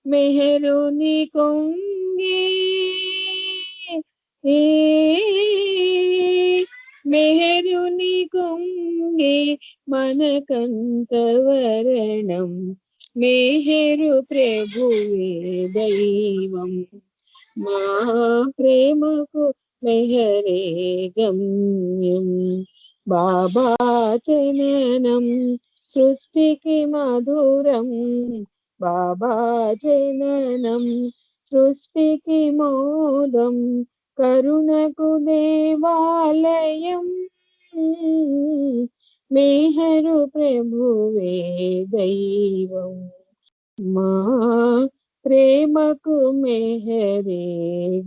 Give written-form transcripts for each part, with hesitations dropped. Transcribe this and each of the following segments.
మెహరుని కొంగే మెహరుని కొంగే మనకంతవరణం మెహరు ప్రభువే దైవం మా ప్రేమకు మెహరే గమ్యం బాబా జననం సృష్టికి మధురం బాబా జననం సృష్టికి మోదం కరుణకు దేవాలయం మెహరు ప్రభువే దైవం మా ప్రేమకు మెహరే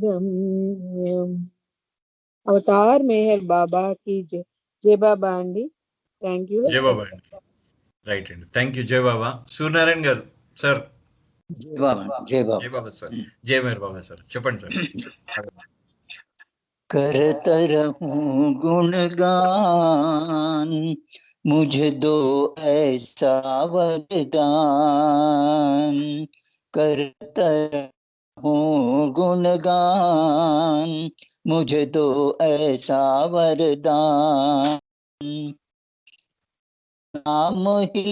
గమ్యం. అవతార్ మెహర్ బాబా की जय. జై బాబా అండి. Thank you. జై బాబా అండి. రైట్ అండి, థ్యాంక్ యూ. జై బాబా. సూర్యనారాయణ గారు సార్. జై బాబా. జై బాబా. జై బాబా సార్. జై మెహర్ బాబా సార్, చెప్పండి సార్. करता रहूं गुणगान मुझे दो ऐसा वरदान करता रहूं गुणगान मुझे दो ऐसा वरदान नाम ही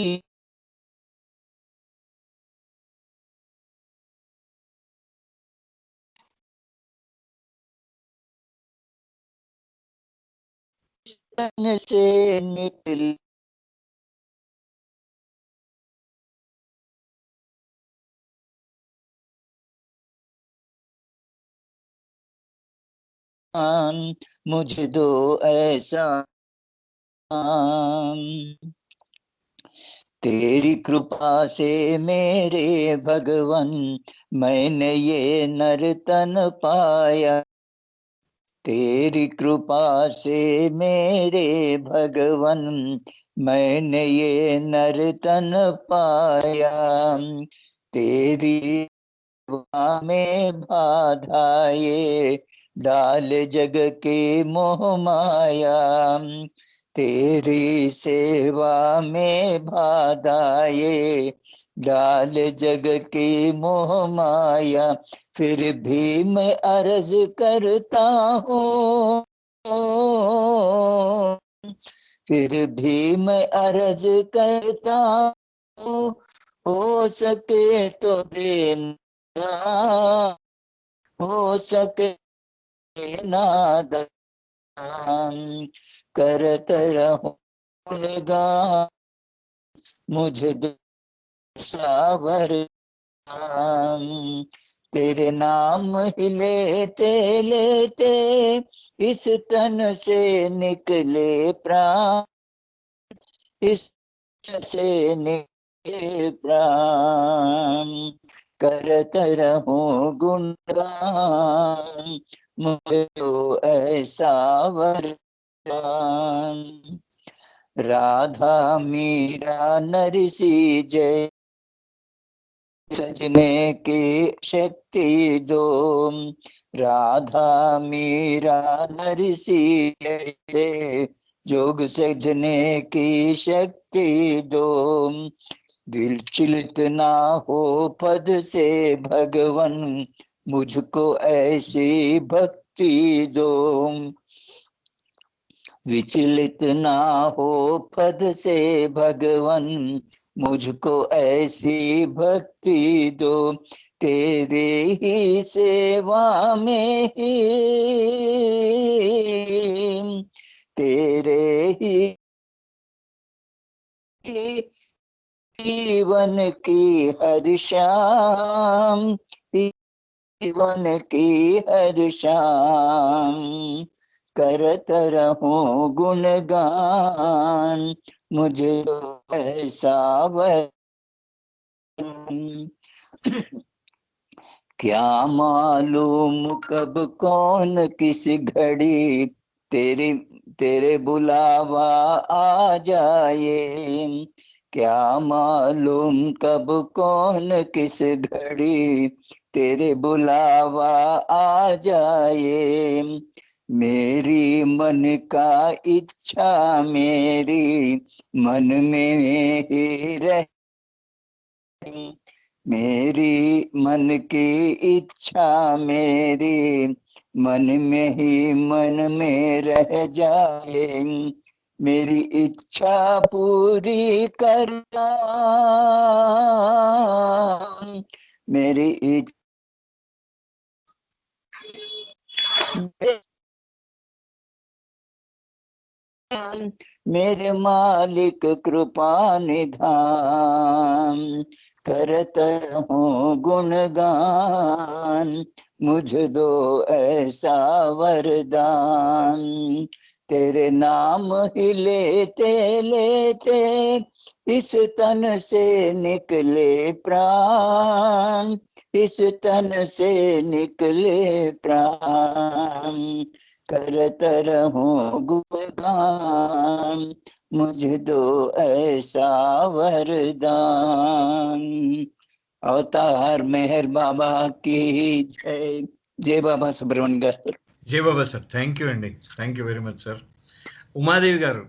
से निकल मुझे दो ऐसा तेरी कृपा से मेरे भगवन मैंने ये नर्तन पाया तेरी कृपा से मेरे भगवन मैंने ये नर्तन पाया तेरी में बाधाए डाल जग के मोह माया तेरी सेवा में बाधाए डाल जग की मोह माया फिर भी मैं अर्ज करता हूँ फिर भी मैं अर्ज करता हूँ हो सके तो देना हो सके नादान करत रहूं गुणगान मुझे सावर तेरे नाम ही लेते लेते इस तन से निकले प्राण इस से निकले प्राण करत रहूं गुणगान मुझे तो ऐसा वरदान राधा मीरा नरसी जय सजने की शक्ति दो राधा मीरा नरसी जय जोग सजने की शक्ति दो दिल चिलित ना हो पद से भगवन मुझको ऐसी भक्ति दो विचलित ना हो पद से भगवन मुझको ऐसी भक्ति दो तेरे ही सेवा में ही तेरे ही जीवन की हर शाम जीवन की हर शाम करत रहूं गुणगान मुझे ऐसा क्या मालूम कब कौन किस घड़ी तेरे बुलावा आ जाए क्या मालूम कब कौन किस घड़ी तेरे बुलावा आ जाए मेरी मन का इच्छा मेरी मन में ही रहे मेरी मन की इच्छा मेरी मन में ही मन में रह जाए, मेरी इच्छा पूरी करना, मेरी इच्छा मेरे मालिक कृपा निधान, करत हूँ गुणगान, मुझ दो ऐसा वरदान। तेरे नाम ही लेते लेते इस तन से निकले प्राण, इस तन से निकले प्राण, करत रहूं गुणगान, मुझे दो ऐसा वरदान। अवतार मेहर बाबा की जय। जय बाबा సుబ్రహ్మణ్యం గారు. జై బాబా సార్, థ్యాంక్ యూ అండి, thank you very much sir. Umadevi గారు,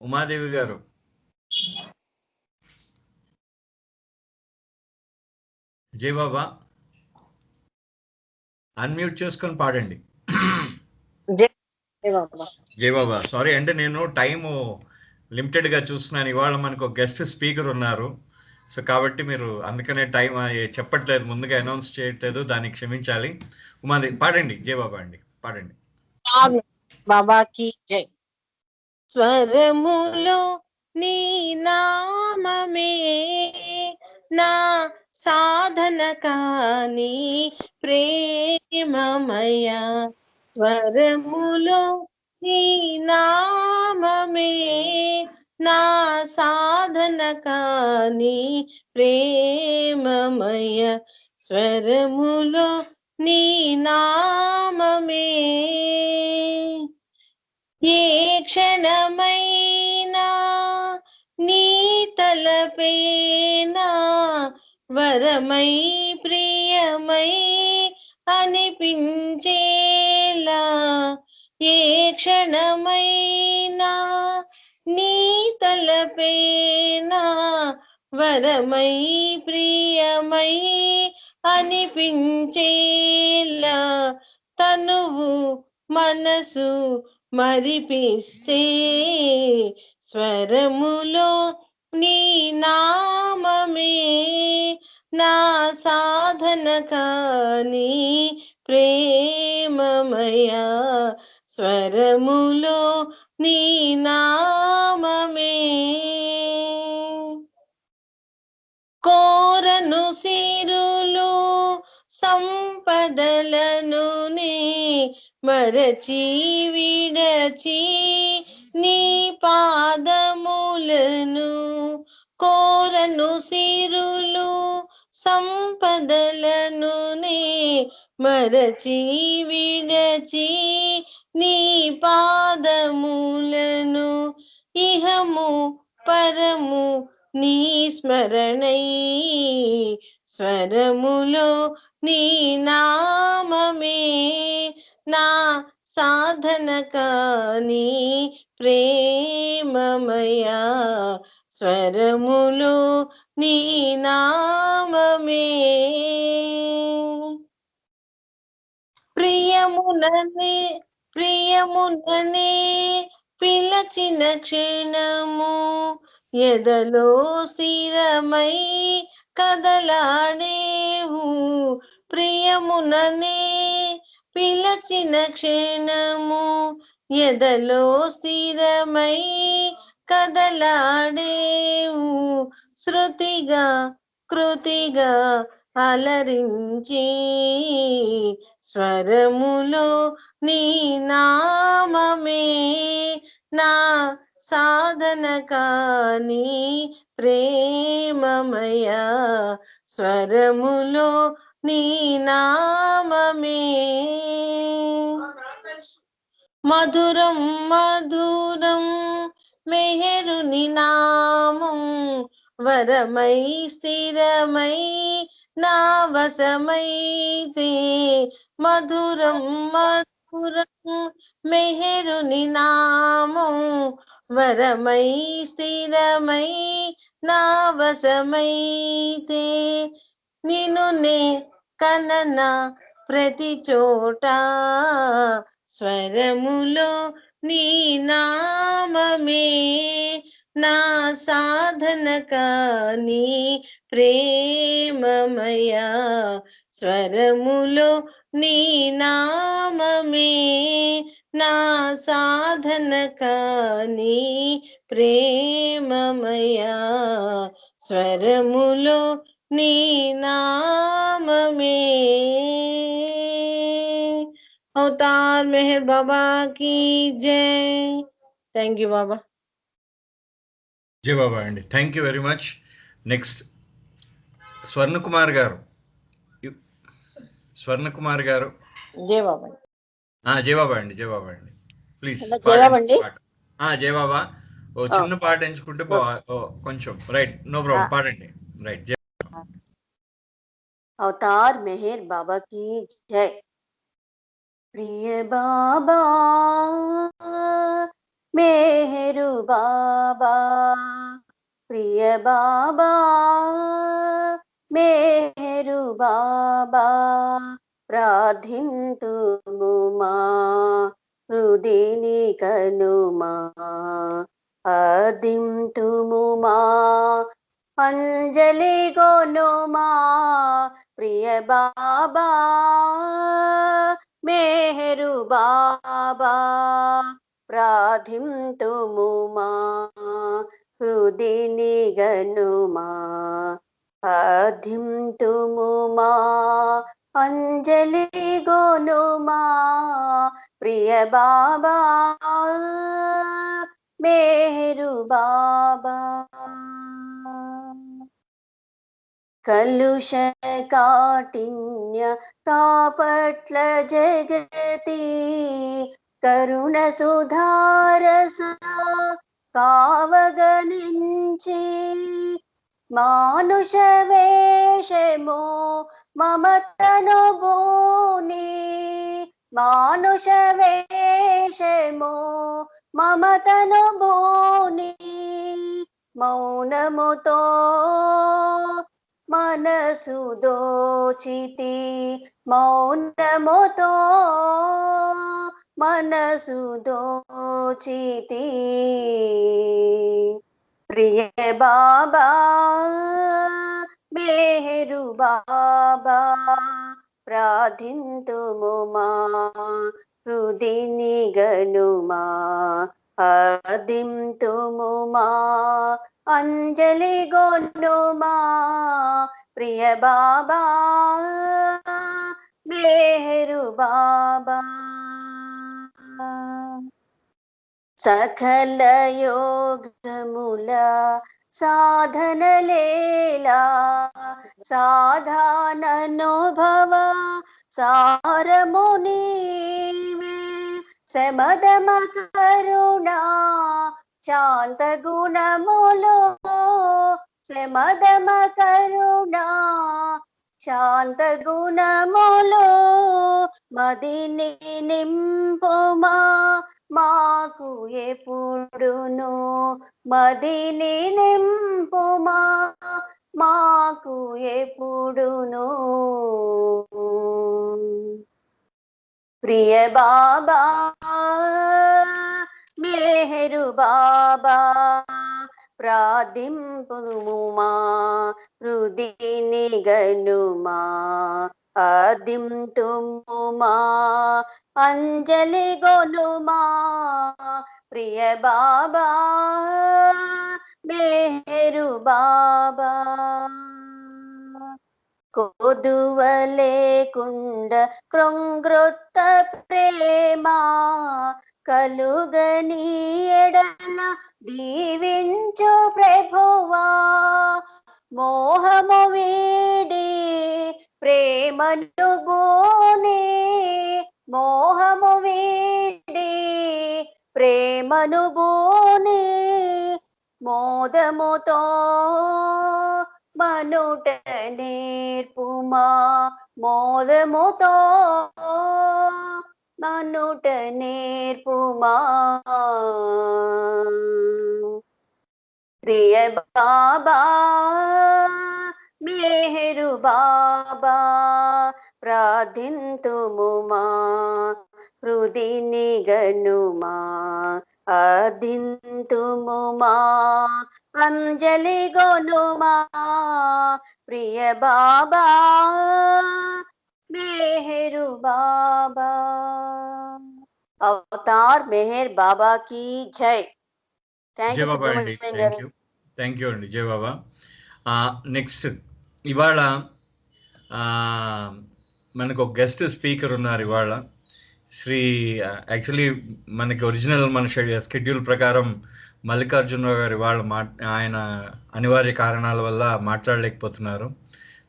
ఉమాదేవి గారు, జై బాబా అన్మ్యూట్ చేసుకొని పాడండి. జై బాబా. సారీ అంటే నేను టైము లిమిటెడ్ గా చూస్తున్నాను, ఇవాళ మనకు ఒక గెస్ట్ స్పీకర్ ఉన్నారు, సో కాబట్టి మీరు అందుకనే టైం చెప్పట్లేదు, ముందుగా అనౌన్స్ చేయట్లేదు, దాన్ని క్షమించాలి. ఉమాదేవి పాడండి. జై బాబా అండి, పాడండి. బాబాకి జై. స్వరములో నీ నామమే నా సాధన కాని ప్రేమమయ, స్వరములో నీ నామమే నా సాధన కాని ప్రేమమయ, స్వరములో నీ నామమే ఏ క్షణమైనా నీ తలపేనా వరమై ప్రియమై అనిపించేలా, ఏ క్షణమైనా నీ తలపేనా వరమై ప్రియమై అనిపించేలా, తనువు మనసు మరిపిస్తే స్వరములో నీ నామమే నా సాధన కాని ప్రేమమయ, స్వరములో నీ నామమే. కోరను సిరులు సంపదలను నీ మరచి విడచి నీ పాదములను, కోరను సిరులు సంపదలను నీ మరచి విడచి నీ పాదములను, ఇహము పరము నీ స్మరణై స్వరములో నీ నామమే నా సాధన కాని ప్రేమమయ, స్వరములో నీ నామమే. ప్రియముననే ప్రియముననే పిలచిన క్షణము ఎదలో స్థిరమై కదలాడేవు, ప్రియముననే పిలచిన క్షణము ఎదలో స్థిరమై కదలాడేవు, శృతిగా కృతిగా అలరించి స్వరములో నీ నామమే నా సాధన కాని ప్రేమమయ, స్వరములో నీ నామమే. మధురం మధురం మెహరుని నామం వరమై స్థిరమై నా వశమైతే, మధురం మధురం మెహరుని నామం వరమై స్థిరమై నా వశమైతే నిన్ను నే కనన ప్రతి చోట స్వరములో నీ నామమే నా సాధన కాని ప్రేమమయా స్వరములో నీ నామమే నా సాధన కాని ప్రేమమయా స్వరములో నీ నామమే. అవతార్ మెహర్ బాబా की जय. థ్యాంక్ యూ బాబా. జై బాబా అండి. Thank you very much. Next స్వర్ణ కుమార్ గారు. స్వర్ణ కుమార్ గారు. జై బాబా. జై బాబా అండి. జై బాబా అండి. ప్లీజ్ జై బాబా అండి. జై బాబా. ఓ చిన్న పాట ఎంచుకుంటే కొంచెం రైట్. నో ప్రాబ్లం, పాడండి. రైట్. జై अवतार मेहर बाबा की जय. प्रिय बाबा मेहरु बाबा, प्रिय बाबा मेहरु बाबा, प्रार्थिन्तुमु मा हृदिनि कनुमा, आदिन्तुमु मा अंजलि गोनुमा. प्रिय बाबा मेहरु बाबा, प्रार्थिन्तुमु मा हृदिनि गनुमा, आदिन्तुमु मा अंजलि गोनुमा. प्रिय बाबा मेहरु बाबा, कलुष काठिन्य कापट्ल जगति, करुण सुधारस कावगनिंచి, मानुष वेषमो ममतनु भूनि, मानुष वेषमो ममतनु भूनि, మౌనముతో మనసు దోచితి, మౌనముతో మనసు దోచితి. ప్రియ బాబా मेहरु बाबा, प्रार्थिन्तुमु मा हृदिनि गनुमा, आदिन्तुमु मा अंजलि गोनुमा. प्रिय बाबा मेहरु बाबा, सकल योगमुल साधन लेला, साधाननुभव सारमुनीवे, समदम करुणा शांत गुणमुलो, समदम करुणा शांत गुणमुलो, మదిని నింపుమా మాకు ఎప్పుడును, మదిని నింపుమా మాకు ఎప్పుడును. ప్రియ బాబా మెహరు బాబా, ప్రార్థింపుము మా హృదిని గనుమా, ఆదింతుము మా అంజలి గొనుమా. ప్రియ బాబా మెహరు బాబా, కొదువ లేకుండ కృంగ్రొత్త ప్రేమ కలుగని ఎడల దీవించు ప్రభువా, మోహము వీడి ప్రేమను బోనే, మోహము వీడి ప్రేమను బోనే, మోదముతో మనుట నేర్పుమా, మోదముతో మనుట నేర్పుమా. ప్రియ బాబా మేహరు బాబా ప్రార్థింతుము మా హృదిని గనుమా అదింతుము మా అంజలి గొనుమా ప్రియ బాబా मेहर बाबा। अवतार मेहर बाबा की जय। థ్యాంక్ జై యూ బాబా అండి. సుబ్రహ్మణ్యం గారు. థ్యాంక్ యూ అండి. జై బాబా. నెక్స్ట్ ఇవాళ మనకు ఒక గెస్ట్ స్పీకర్ ఉన్నారు ఇవాళ. శ్రీ యాక్చువల్లీ మనకి ఒరిజినల్ మన షెడ్యూల్ ప్రకారం మల్లికార్జునరావు గారు ఇవాళ ఆయన అనివార్య కారణాల వల్ల మాట్లాడలేకపోతున్నారు.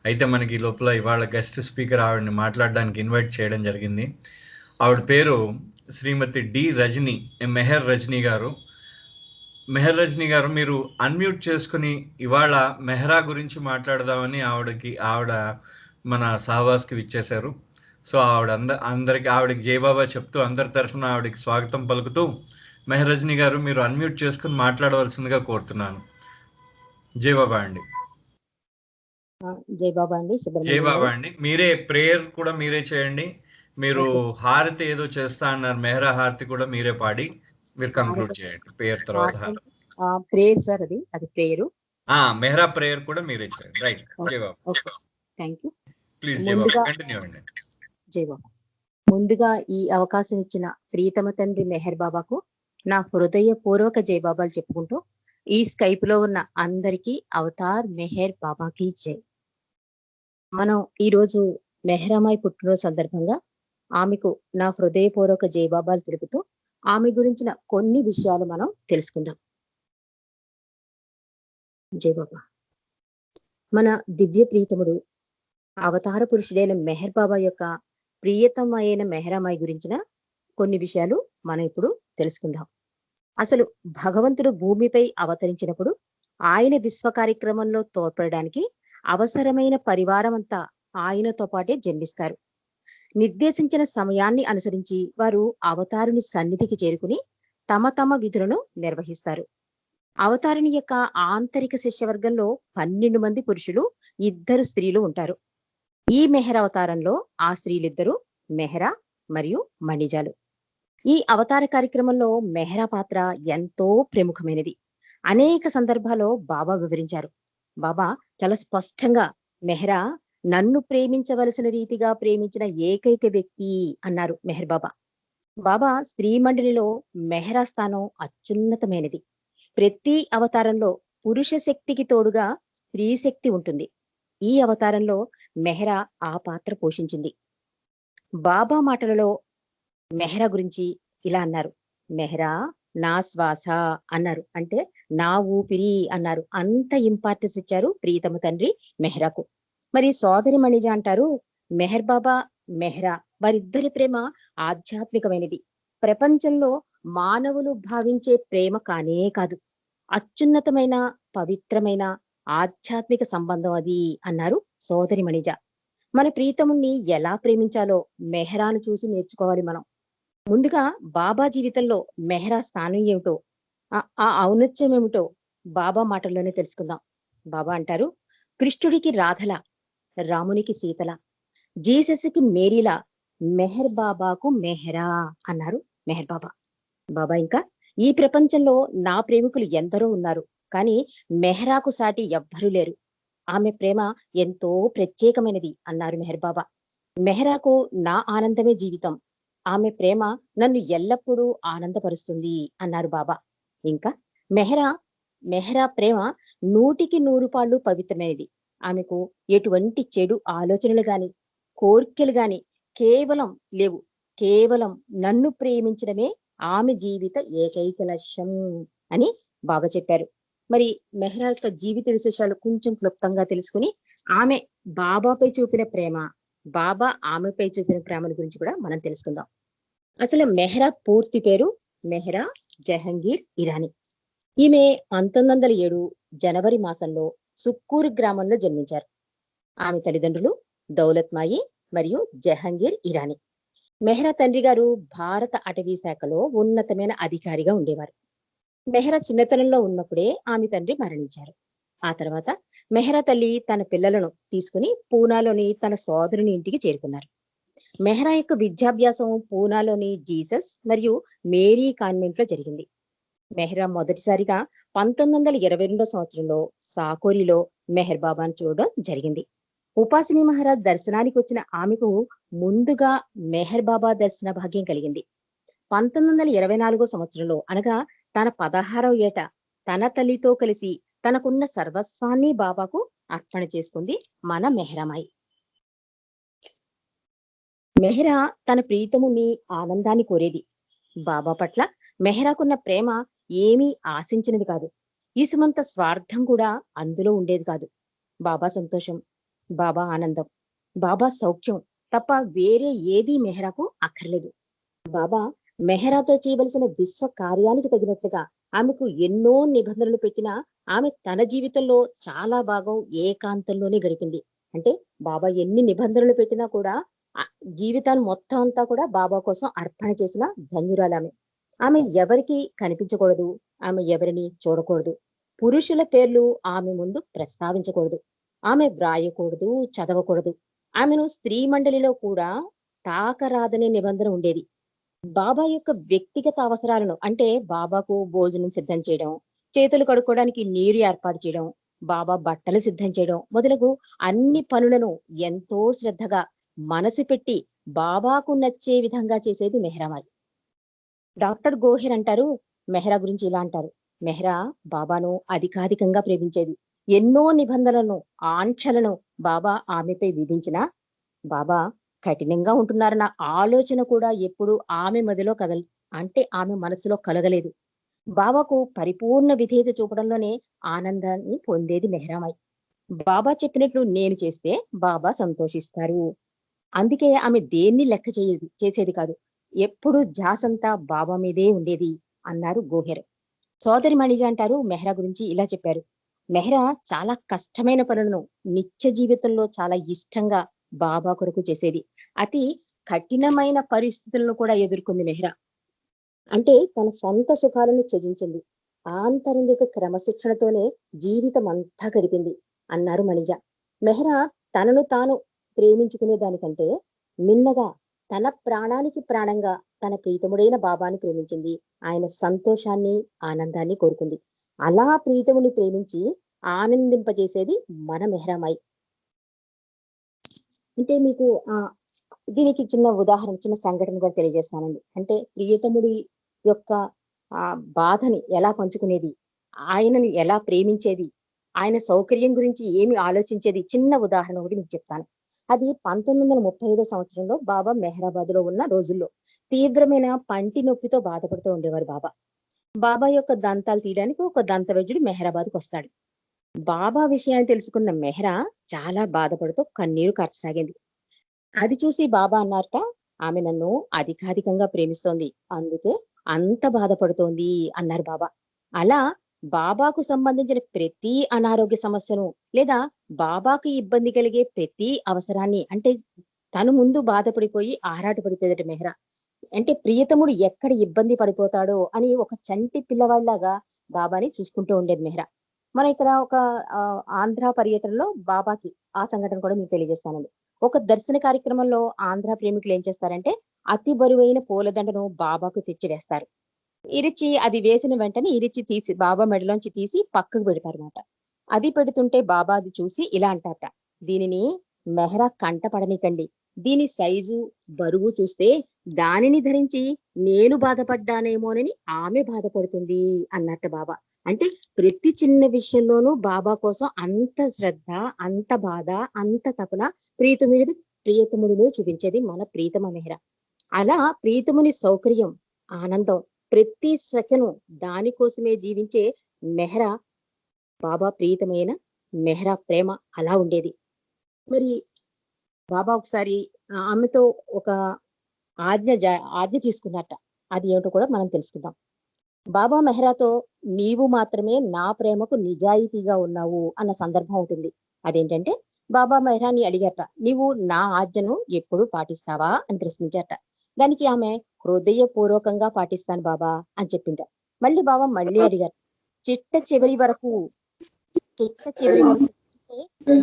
అయితే మనకి లోపల ఇవాళ గెస్ట్ స్పీకర్ ఆవిడని మాట్లాడడానికి ఇన్వైట్ చేయడం జరిగింది. ఆవిడ పేరు శ్రీమతి డి రజని, మెహర్ రజనీ గారు. మెహర్ రజనీ గారు, మీరు అన్మ్యూట్ చేసుకుని ఇవాళ మెహరా గురించి మాట్లాడదామని ఆవిడ మన సహవాస్కి విచ్చేశారు. సో అందరికి ఆవిడకి జయబాబా చెప్తూ అందరి తరఫున ఆవిడకి స్వాగతం పలుకుతూ, మెహర్ రజనీ గారు మీరు అన్మ్యూట్ చేసుకుని మాట్లాడవలసిందిగా కోరుతున్నాను. జయబాబా అండి. జయబాబా అండి. జయబాబా అండి. మీరే ప్రేయర్ కూడా మీరే చేయండి. మీరు హారతి ఏదో చేస్తా అన్నారు, మెహరా హారతి కూడా మీరే పాడి మీరు కంక్లూడ్ చేయండి. ప్రేయర్ తర్వాత ప్రేయర్ సార్, అది ప్రేయర్. మెహరా ప్రేయర్ కూడా మీరే చేయండి. రైట్. జయబాబా. Thank you. ప్లీజ్ జయబాబా కంటిన్యూ అండి. జయబాబా. ముందుగా ఈ అవకాశం ఇచ్చిన ప్రియతమ తండ్రి మెహర్ బాబాకు నా హృదయపూర్వక జయబాబాలు చెప్పుకుంటూ, ఈ స్కైప్ లో ఉన్న అందరికీ అవతార్ మెహర్ బాబాకి జై. మనం ఈరోజు మెహరామాయి పుట్టినరోజు సందర్భంగా ఆమెకు నా హృదయపూర్వక జయబాబాలు తెలుపుతూ ఆమె గురించిన కొన్ని విషయాలు మనం తెలుసుకుందాం. జయబాబా. మన దివ్య ప్రీతముడు అవతార పురుషుడైన మెహర్ బాబా యొక్క ప్రియతమైన మెహరామాయి గురించిన కొన్ని విషయాలు మనం ఇప్పుడు తెలుసుకుందాం. అసలు భగవంతుడు భూమిపై అవతరించినప్పుడు ఆయన విశ్వ కార్యక్రమంలో తోడ్పడడానికి అవసరమైన పరివారం అంతా ఆయనతో పాటే జన్మిస్తారు. నిర్దేశించిన సమయాన్ని అనుసరించి వారు అవతారుని సన్నిధికి చేరుకుని తమ తమ విధులను నిర్వహిస్తారు. అవతారుని యొక్క ఆంతరిక శిష్యవర్గంలో 12 మంది పురుషులు, 2 స్త్రీలు ఉంటారు. ఈ మెహర్ అవతారంలో ఆ స్త్రీలిద్దరూ మెహరా మరియు మణిజాలు. ఈ అవతార కార్యక్రమంలో మెహరా పాత్ర ఎంతో ప్రముఖమైనది. అనేక సందర్భాల్లో బాబా వివరించారు. బాబా చాలా స్పష్టంగా మెహరా నన్ను ప్రేమించవలసిన రీతిగా ప్రేమించిన ఏకైక వ్యక్తి అన్నారు మెహర్ బాబా. బాబా స్త్రీ మండలిలో మెహరా స్థానం అత్యున్నతమైనది. ప్రతి అవతారంలో పురుష శక్తికి తోడుగా స్త్రీ శక్తి ఉంటుంది. ఈ అవతారంలో మెహరా ఆ పాత్ర పోషించింది. బాబా మాటలలో మెహరా గురించి ఇలా అన్నారు, మెహరా నా శ్వాస అన్నారు, అంటే నా ఊపిరి అన్నారు. అంత ఇంపార్టెన్స్ ఇచ్చారు ప్రియతమ తండ్రి మెహరాకు. మరి సోదరి మణిజ అంటారు, మెహర్ బాబా మెహరా వారిద్దరి ప్రేమ ఆధ్యాత్మికమైనది. ప్రపంచంలో మానవులు భావించే ప్రేమ కానే కాదు, అత్యున్నతమైన పవిత్రమైన ఆధ్యాత్మిక సంబంధం అది అన్నారు సోదరి మణిజ. మన ప్రీతముని ఎలా ప్రేమించాలో మెహరాను చూసి నేర్చుకోవాలి మనం. ముందుగా బాబా జీవితంలో మెహరా స్థానం ఏమిటో, ఆ ఔన్నత్యం ఏమిటో బాబా మాటల్లోనే తెలుసుకుందాం. బాబా అంటారు, కృష్ణుడికి రాధల, రామునికి సీతల, జీసస్కి మేరీలా, మెహర్ బాబాకు మెహరా అన్నారు మెహర్ బాబా. బాబా ఇంకా, ఈ ప్రపంచంలో నా ప్రేమికులు ఎందరో ఉన్నారు, కానీ మెహరాకు సాటి ఎవ్వరూ లేరు. ఆమె ప్రేమ ఎంతో ప్రత్యేకమైనది అన్నారు మెహర్ బాబా. మెహరాకు నా ఆనందమే జీవితం, ఆమె ప్రేమ నన్ను ఎల్లప్పుడూ ఆనందపరుస్తుంది అన్నారు బాబా. ఇంకా మెహరా ప్రేమ 100కి 100 పాళ్ళు పవిత్రమైనది. ఆమెకు ఎటువంటి చెడు ఆలోచనలు గాని కోరికలు గాని కేవలం లేవు. కేవలం నన్ను ప్రేమించడమే ఆమె జీవిత ఏకైక లక్ష్యం అని బాబా చెప్పారు. మరి మెహరా యొక్క జీవిత విశేషాలు కొంచెం క్లుప్తంగా తెలుసుకుని ఆమె బాబాపై చూపిన ప్రేమ, బాబా ఆమెపై చూపిన ప్రేమల గురించి కూడా మనం తెలుసుకుందాం. అసలు మెహరా పూర్తి పేరు మెహరా జహంగీర్ ఇరానీ. ఈమె 1907 జనవరి మాసంలో సుక్కూరు గ్రామంలో జన్మించారు. ఆమె తల్లిదండ్రులు దౌలత్మాయి మరియు జహంగీర్ ఇరానీ. మెహరా తండ్రి గారు భారత అటవీ శాఖలో ఉన్నతమైన అధికారిగా ఉండేవారు. మెహ్రా చిన్నతనంలో ఉన్నప్పుడే ఆమె తండ్రి మరణించారు. ఆ తర్వాత మెహ్రా తల్లి తన పిల్లలను తీసుకుని పూనాలోని తన సోదరుని ఇంటికి చేరుకున్నారు. మెహ్రా యొక్క విద్యాభ్యాసం పూనాలోని జీసస్ మరియు మేరీ కాన్వెంట్ లో జరిగింది. మెహ్రా మొదటిసారిగా 1922 సంవత్సరంలో సాకోరిలో మెహర్ బాబాను చూడడం జరిగింది. ఉపాసిని మహారాజ్ దర్శనానికి వచ్చిన ఆమెకు ముందుగా మెహర్ బాబా దర్శన భాగ్యం కలిగింది. 1924 సంవత్సరంలో అనగా తన 16వ ఏట తన తల్లితో కలిసి తనకున్న సర్వస్వాన్ని బాబాకు అర్పణ చేసుకుంది మన మెహ్రామాయి. మెహ్రా తన ప్రీతముని ఆనందాన్ని కోరేది. బాబా పట్ల మెహ్రాకున్న ప్రేమ ఏమీ ఆశించినది కాదు. ఈసుమంత స్వార్థం కూడా అందులో ఉండేది కాదు. బాబా సంతోషం, బాబా ఆనందం, బాబా సౌఖ్యం తప్ప వేరే ఏదీ మెహ్రాకు అక్కర్లేదు. బాబా మెహ్రాతో చేయవలసిన విశ్వ కార్యానికి తగినట్లుగా ఆమెకు ఎన్నో నిబంధనలు పెట్టినా ఆమె తన జీవితంలో చాలా భాగం ఏకాంతంలోనే గడిపింది. అంటే బాబా ఎన్ని నిబంధనలు పెట్టినా కూడా ఆ జీవితాన్ని మొత్తం అంతా కూడా బాబా కోసం అర్పణ చేసిన ధన్యురాలు ఆమె. ఆమె ఎవరికి కనిపించకూడదు, ఆమె ఎవరిని చూడకూడదు, పురుషుల పేర్లు ఆమె ముందు ప్రస్తావించకూడదు, ఆమె వ్రాయకూడదు, చదవకూడదు. ఆమెను స్త్రీ మండలిలో కూడా తాకరాదనే నిబంధన ఉండేది. బాబా యొక్క వ్యక్తిగత అవసరాలను అంటే బాబాకు భోజనం సిద్ధం చేయడం, చేతులు కడుక్కోవడానికి నీరు ఏర్పాటు చేయడం, బాబా బట్టలు సిద్ధం చేయడం మొదలగు అన్ని పనులను ఎంతో శ్రద్ధగా మనసు పెట్టి బాబాకు నచ్చే విధంగా చేసేది మెహ్రామాయి. డాక్టర్ గోహెర్ అంటారు, మెహ్రా గురించి ఇలా అంటారు: మెహ్రా బాబాను అధికాధికంగా ప్రేమించేది. ఎన్నో నిబంధనలను, ఆంక్షలను బాబా ఆమెపై విధించినా బాబా కఠినంగా ఉంటున్నారన్న ఆలోచన కూడా ఎప్పుడు ఆమె మదిలో ఆమె మనసులో కలగలేదు. బాబాకు పరిపూర్ణ విధేయత చూపడంలోనే ఆనందాన్ని పొందేది మెహ్రామాయి. బాబా చెప్పినట్లు నేను చేస్తే బాబా సంతోషిస్తారు. అందుకే ఆమె దేన్ని లెక్క చేసేది కాదు. ఎప్పుడు ధ్యాసంతా బాబా మీదే ఉండేది అన్నారు గోహెర్. సోదరి మణిజ అంటారు, మెహ్రా గురించి ఇలా చెప్పారు: మెహ్రా చాలా కష్టమైన పనులను నిత్య జీవితంలో చాలా ఇష్టంగా బాబా కొరకు చేసేది. అతి కఠినమైన పరిస్థితులను కూడా ఎదుర్కొంది మెహ్రా. అంటే తన సొంత సుఖాలను త్యజించింది. ఆంతరంగిక క్రమశిక్షణతోనే జీవితం అంతా గడిపింది అన్నారు మణిజ. మెహ్రా తనను తాను ప్రేమించుకునే దానికంటే మిన్నగా తన ప్రాణానికి ప్రాణంగా తన ప్రీతముడైన బాబాని ప్రేమించింది. ఆయన సంతోషాన్ని, ఆనందాన్ని కోరుకుంది. అలా ప్రీతముని ప్రేమించి ఆనందింపజేసేది మన మెహ్రామాయి. అంటే మీకు దీనికి చిన్న ఉదాహరణ, చిన్న సంఘటన కూడా తెలియజేస్తానండి. అంటే ప్రియతముడి యొక్క బాధని ఎలా పంచుకునేది, ఆయనని ఎలా ప్రేమించేది, ఆయన సౌకర్యం గురించి ఏమి ఆలోచించేది, చిన్న ఉదాహరణ ఒకటి మీకు చెప్తాను. అది 1935 సంవత్సరంలో బాబా మెహ్రాబాద్ లో ఉన్న రోజుల్లో తీవ్రమైన పంటి నొప్పితో బాధపడుతూ ఉండేవారు బాబా. బాబా యొక్క దంతాలు తీయడానికి ఒక దంత వైద్యుడు మెహ్రాబాద్కు వస్తాడు. బాబా విషయాన్ని తెలుసుకున్న మెహ్రా చాలా బాధపడుతూ కన్నీరు కార్చసాగింది. అది చూసి బాబా అన్నారట, ఆమె నన్ను అధికాధికంగా ప్రేమిస్తోంది, అందుకే అంత బాధపడుతోంది అన్నారు బాబా. అలా బాబాకు సంబంధించిన ప్రతి అనారోగ్య సమస్యను లేదా బాబాకు ఇబ్బంది కలిగే ప్రతి అవసరాన్ని, అంటే తను ముందు బాధపడిపోయి ఆరాటపడిపోయేదట మెహ్రా. అంటే ప్రియతముడు ఎక్కడ ఇబ్బంది పడిపోతాడో అని ఒక చంటి పిల్లవాళ్ళలాగా బాబాని చూసుకుంటూ ఉండేది మెహ్రా. మన ఇక్కడ ఒక ఆంధ్ర పర్యటనలో బాబాకి ఆ సంఘటన కూడా మీకు తెలియజేస్తానండి. ఒక దర్శన కార్యక్రమంలో ఆంధ్ర ప్రేమికులు ఏం చేస్తారంటే అతి బరువైన పూలదండను బాబాకు తెచ్చి వేస్తారు. ఇరిచి అది వేసిన వెంటనే ఇరిచి తీసి బాబా మెడలోంచి తీసి పక్కకు పెడతారన్నమాట. అది పెడుతుంటే బాబా అది చూసి ఇలా అంటారట, దీనిని మెహ్రా కంట పడనికండి, దీని సైజు బరువు చూస్తే దానిని ధరించి నేను బాధపడ్డానేమోనని ఆమె బాధపడుతుంది అన్నట్టు బాబా. అంటే ప్రతి చిన్న విషయంలోనూ బాబా కోసం అంత శ్రద్ధ, అంత బాధ, అంత తపన ప్రియతముడి మీద చూపించేది మన ప్రీతమ మెహ్రా. అలా ప్రీతముని సౌకర్యం, ఆనందం ప్రతి సెకను దానికోసమే జీవించే మెహ్రా, బాబా ప్రీతమైన మెహ్రా ప్రేమ అలా ఉండేది. మరి బాబా ఒకసారి ఆమెతో ఒక ఆజ్ఞ తీసుకున్నట్ట. అది ఏమిటో కూడా మనం తెలుసుకుందాం. బాబా మెహ్రాతో నీవు మాత్రమే నా ప్రేమకు నిజాయితీగా ఉన్నావు అన్న సందర్భం ఉంటుంది. అదేంటంటే బాబా మెహ్రాని అడిగారట, నీవు నా ఆజ్ఞను ఎప్పుడు పాటిస్తావా అని ప్రశ్నించారట. దానికి ఆమె హృదయపూర్వకంగా పాటిస్తాను బాబా అని చెప్పింట. మళ్ళీ బాబా మళ్ళీ అడిగారు, చిట్ట చివరి వరకు అంటే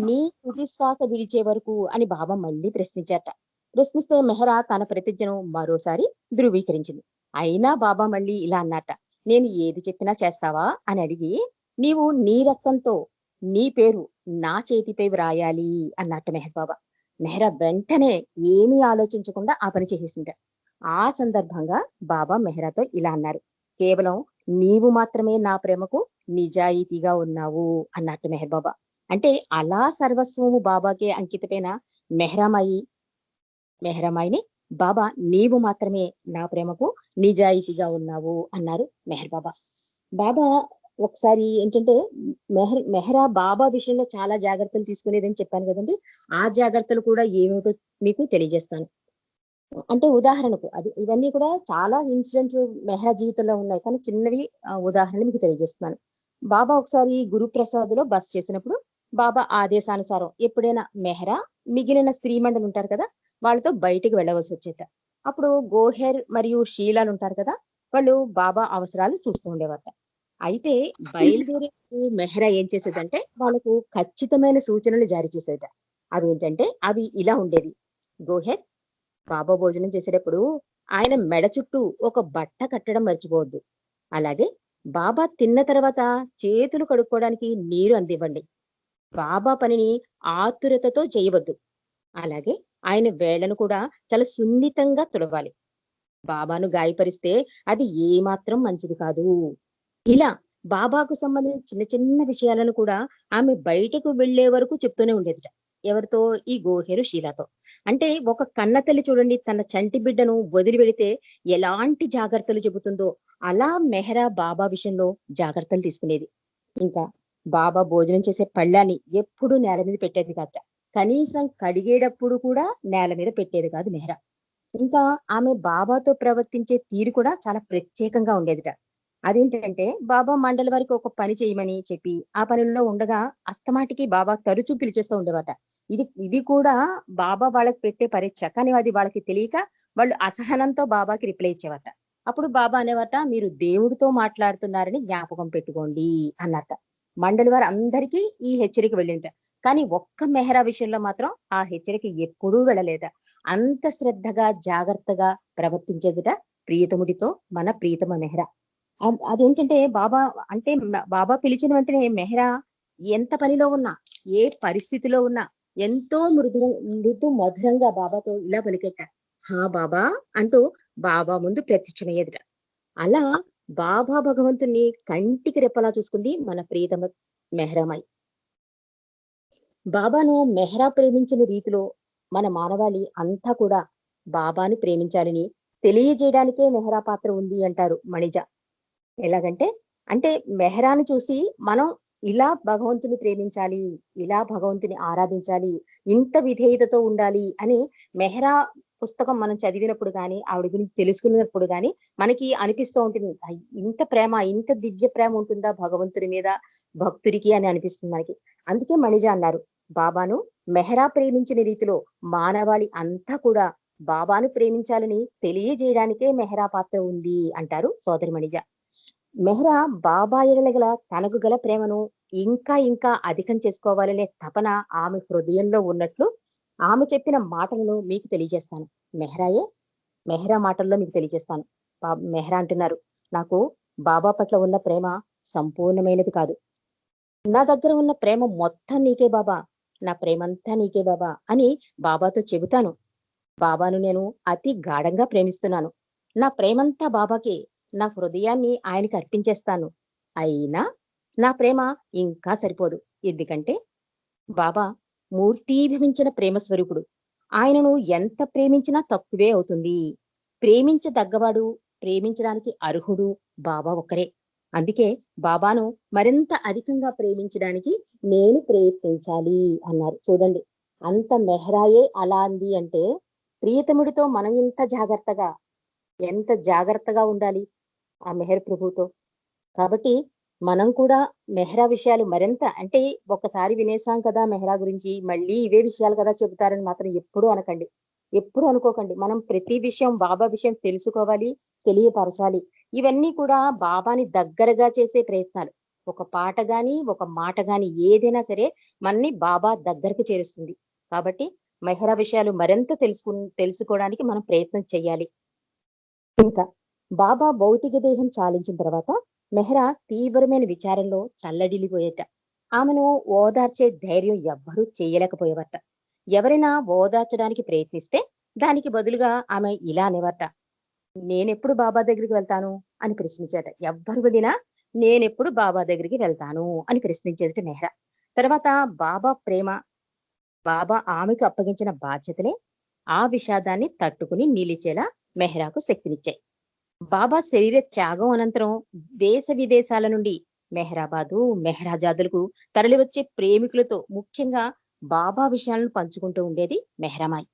నీ తుది శ్వాస విడిచే వరకు అని బాబా మళ్ళీ ప్రశ్నించారట. ప్రశ్నిస్తే మెహరా తన ప్రతిజ్ఞను మరోసారి ధృవీకరించింది. అయినా బాబా మళ్ళీ ఇలా అన్నట, నేను ఏది చెప్పినా చేస్తావా అని అడిగి, నీవు నీ రక్తంతో నీ పేరు నా చేతిపై వ్రాయాలి అన్నట్టు మెహర్ బాబా. మెహరా వెంటనే ఏమీ ఆలోచించకుండా ఆ పని చేసేసింట. ఆ సందర్భంగా బాబా మెహరాతో ఇలా అన్నారు, కేవలం నీవు మాత్రమే నా ప్రేమకు నిజాయితీగా ఉన్నావు అన్నట్టు మెహర్ బాబా. అంటే అలా సర్వస్వము బాబాకే అంకితమైన మెహరమాయిని బాబా నీవు మాత్రమే నా ప్రేమకు నిజాయితీగా ఉన్నావు అన్నారు మెహర్ బాబా. బాబా ఒకసారి ఏంటంటే మెహరా బాబా విషయంలో చాలా జాగ్రత్తలు తీసుకునేదని చెప్పాను కదండి. ఆ జాగ్రత్తలు కూడా ఏమిటో మీకు తెలియజేస్తాను. అంటే ఉదాహరణకు అది ఇవన్నీ కూడా చాలా ఇన్సిడెంట్స్ మెహరా జీవితంలో ఉన్నాయి, కానీ చిన్నవి ఉదాహరణలు మీకు తెలియజేస్తున్నాను. బాబా ఒకసారి గురుప్రసాద్ లో బస్ చేసినప్పుడు బాబా ఆదేశానుసారం ఎప్పుడైనా మెహరా మిగిలిన స్త్రీ మండలి ఉంటారు కదా, వాళ్ళతో బయటికి వెళ్ళవలసి వచ్చేట. అప్పుడు గోహెర్ మరియు షీలాలు ఉంటారు కదా, వాళ్ళు బాబా అవసరాలు చూస్తూ ఉండేవాట. అయితే బయలుదేరే మెహరా ఏం చేసేదంటే వాళ్ళకు ఖచ్చితమైన సూచనలు జారీ చేసేట. అవి ఏంటంటే అవి ఇలా ఉండేవి. గోహెర్, బాబా భోజనం చేసేటప్పుడు ఆయన మెడ చుట్టూ ఒక బట్ట కట్టడం మర్చిపోవద్దు. అలాగే బాబా తిన్న తర్వాత చేతులు కడుక్కోవడానికి నీరు అందివ్వండి. బాబా పనిని ఆతురతతో చేయవద్దు. అలాగే ఆయన వేళ్లను కూడా చాలా సున్నితంగా తుడవాలి. బాబాను గాయపరిస్తే అది ఏమాత్రం మంచిది కాదు. ఇలా బాబాకు సంబంధించిన చిన్న చిన్న విషయాలను కూడా ఆమె బయటకు వెళ్లే వరకు చెప్తూనే ఉండేదిట. ఎవరితో? ఈ గోహెరు షీలాతో. అంటే ఒక కన్న తల్లి చూడండి, తన చంటి బిడ్డను వదిలి వెళితే ఎలాంటి జాగ్రత్తలు చెబుతుందో అలా మెహరా బాబా విషయంలో జాగ్రత్తలు తీసుకునేది. ఇంకా బాబా భోజనం చేసే పళ్ళాన్ని ఎప్పుడూ నేల మీద పెట్టేది కాదట. కనీసం కడిగేటప్పుడు కూడా నేల మీద పెట్టేది కాదు మెహరా. ఇంకా ఆమె బాబాతో ప్రవర్తించే తీరు కూడా చాలా ప్రత్యేకంగా ఉండేదిట. అదేంటంటే బాబా మండలి వారికి ఒక పని చేయమని చెప్పి ఆ పనుల్లో ఉండగా అస్తమాటికి బాబా తరచూ పిలిచేస్తూ ఉండేవాట. ఇది కూడా బాబా వాళ్ళకి పెట్టే పరీక్ష, కానీ అది వాళ్ళకి తెలియక వాళ్ళు అసహనంతో బాబాకి రిప్లై ఇచ్చేవాట. అప్పుడు బాబా అనేవాట, మీరు దేవుడితో మాట్లాడుతున్నారని జ్ఞాపకం పెట్టుకోండి అన్నట. మండలి వారు అందరికీ ఈ హెచ్చరిక వెళ్ళింట, కానీ ఒక్క మెహరా విషయంలో మాత్రం ఆ హెచ్చరిక ఎప్పుడూ వెళ్ళలేట. అంత శ్రద్ధగా జాగ్రత్తగా ప్రవర్తించేదిట ప్రియతముడితో మన ప్రియతమ మెహరా. అదేంటంటే బాబా అంటే బాబా పిలిచిన వెంటనే మెహరా ఎంత పనిలో ఉన్నా, ఏ పరిస్థితిలో ఉన్నా ఎంతో మృదు మధురంగా బాబాతో ఇలా పలికెట, హా బాబా అంటూ బాబా ముందు ప్రత్యక్షమయ్యేదిట. అలా బాబా భగవంతుని కంటికి రెప్పలా చూసుకుంది మన ప్రియతమ మెహరామాయి. బాబాను మెహరా ప్రేమించిన రీతిలో మన మానవాళి అంతా కూడా బాబాను ప్రేమించాలని తెలియజేయడానికే మెహరా పాత్ర ఉంది అంటారు మణిజ. ఎలాగంటే అంటే మెహరాను చూసి మనం ఇలా భగవంతుని ప్రేమించాలి, ఇలా భగవంతుని ఆరాధించాలి, ఇంత విధేయతతో ఉండాలి అని మెహరా పుస్తకం మనం చదివినప్పుడు గాని ఆవిడ గురించి తెలుసుకున్నప్పుడు గాని మనకి అనిపిస్తూ ఉంటుంది, ఇంత ప్రేమ, ఇంత దివ్య ప్రేమ ఉంటుందా భగవంతుని మీద భక్తుడికి అని అనిపిస్తుంది మనకి. అందుకే మణిజ అన్నారు, బాబాను మెహరా ప్రేమించిన రీతిలో మానవాళి అంతా కూడా బాబాను ప్రేమించాలని తెలియజేయడానికే మెహరా పాత్ర ఉంది అంటారు సోదరి మణిజ. మెహ్రా బాబా ఎడల గల తనకు గల ప్రేమను ఇంకా ఇంకా అధికం చేసుకోవాలనే తపన ఆమె హృదయంలో ఉన్నట్లు ఆమె చెప్పిన మాటలను మీకు తెలియజేస్తాను. మెహ్రా మాటల్లో మీకు తెలియజేస్తాను. మెహ్రా అంటున్నారు, నాకు బాబా పట్ల ఉన్న ప్రేమ సంపూర్ణమైనది కాదు. నా దగ్గర ఉన్న ప్రేమ మొత్తం నీకే బాబా, నా ప్రేమంతా నీకే బాబా అని బాబాతో చెబుతాను. బాబాను నేను అతి గాఢంగా ప్రేమిస్తున్నాను. నా ప్రేమంతా బాబాకే, నా హృదయాన్ని ఆయనకి అర్పించేస్తాను. అయినా నా ప్రేమ ఇంకా సరిపోదు. ఎందుకంటే బాబా మూర్తీభవించిన ప్రేమ స్వరూపుడు. ఆయనను ఎంత ప్రేమించినా తక్కువే అవుతుంది. ప్రేమించదగ్గవాడు, ప్రేమించడానికి అర్హుడు బాబా ఒక్కరే. అందుకే బాబాను మరింత అధికంగా ప్రేమించడానికి నేను ప్రయత్నించాలి అన్నారు. చూడండి, అంత మెహ్రాయే అలా అంది అంటే ప్రియతముడితో మనం ఎంత జాగ్రత్తగా ఉండాలి ఆ మెహర్ ప్రభుతో. కాబట్టి మనం కూడా మెహ్రా విషయాలు మరింత అంటే ఒక్కసారి వినేసాం కదా మెహ్రా గురించి, మళ్ళీ ఇవే విషయాలు కదా చెబుతారని మాత్రం ఎప్పుడూ అనకండి, ఎప్పుడు అనుకోకండి. మనం ప్రతి విషయం బాబా విషయం తెలుసుకోవాలి, తెలియపరచాలి. ఇవన్నీ కూడా బాబాని దగ్గరగా చేసే ప్రయత్నాలు. ఒక పాట గాని, ఒక మాట గాని ఏదైనా సరే మనని బాబా దగ్గరకు చేరుస్తుంది. కాబట్టి మెహ్రా విషయాలు మరింత తెలుసుకోవడానికి మనం ప్రయత్నం చేయాలి. ఇంకా బాబా భౌతిక దేహం చాలించిన తర్వాత మెహ్రా తీవ్రమైన విచారంలో చల్లడిల్లిపోయేట. ఆమెను ఓదార్చే ధైర్యం ఎవ్వరూ చేయలేకపోయేవట. ఎవరైనా ఓదార్చడానికి ప్రయత్నిస్తే దానికి బదులుగా ఆమె ఇలా అనేవట, నేనెప్పుడు బాబా దగ్గరికి వెళ్తాను అని ప్రశ్నించేట. ఎవ్వరు వెళ్ళినా నేనెప్పుడు బాబా దగ్గరికి వెళ్తాను అని ప్రశ్నించేదట మెహ్రా. తర్వాత బాబా ప్రేమ, బాబా ఆమెకు అప్పగించిన బాధ్యతలే ఆ విషాదాన్ని తట్టుకుని నిలిచేలా మెహ్రాకు శక్తినిచ్చాయి. బాబా శరీర త్యాగం అనంతరం దేశ విదేశాల నుండి మెహ్రాబాదు, మెహ్రాజాదులకు తరలివచ్చే ప్రేమికులతో ముఖ్యంగా బాబా విషయాలను పంచుకుంటూ ఉండేది మెహ్రామాయి.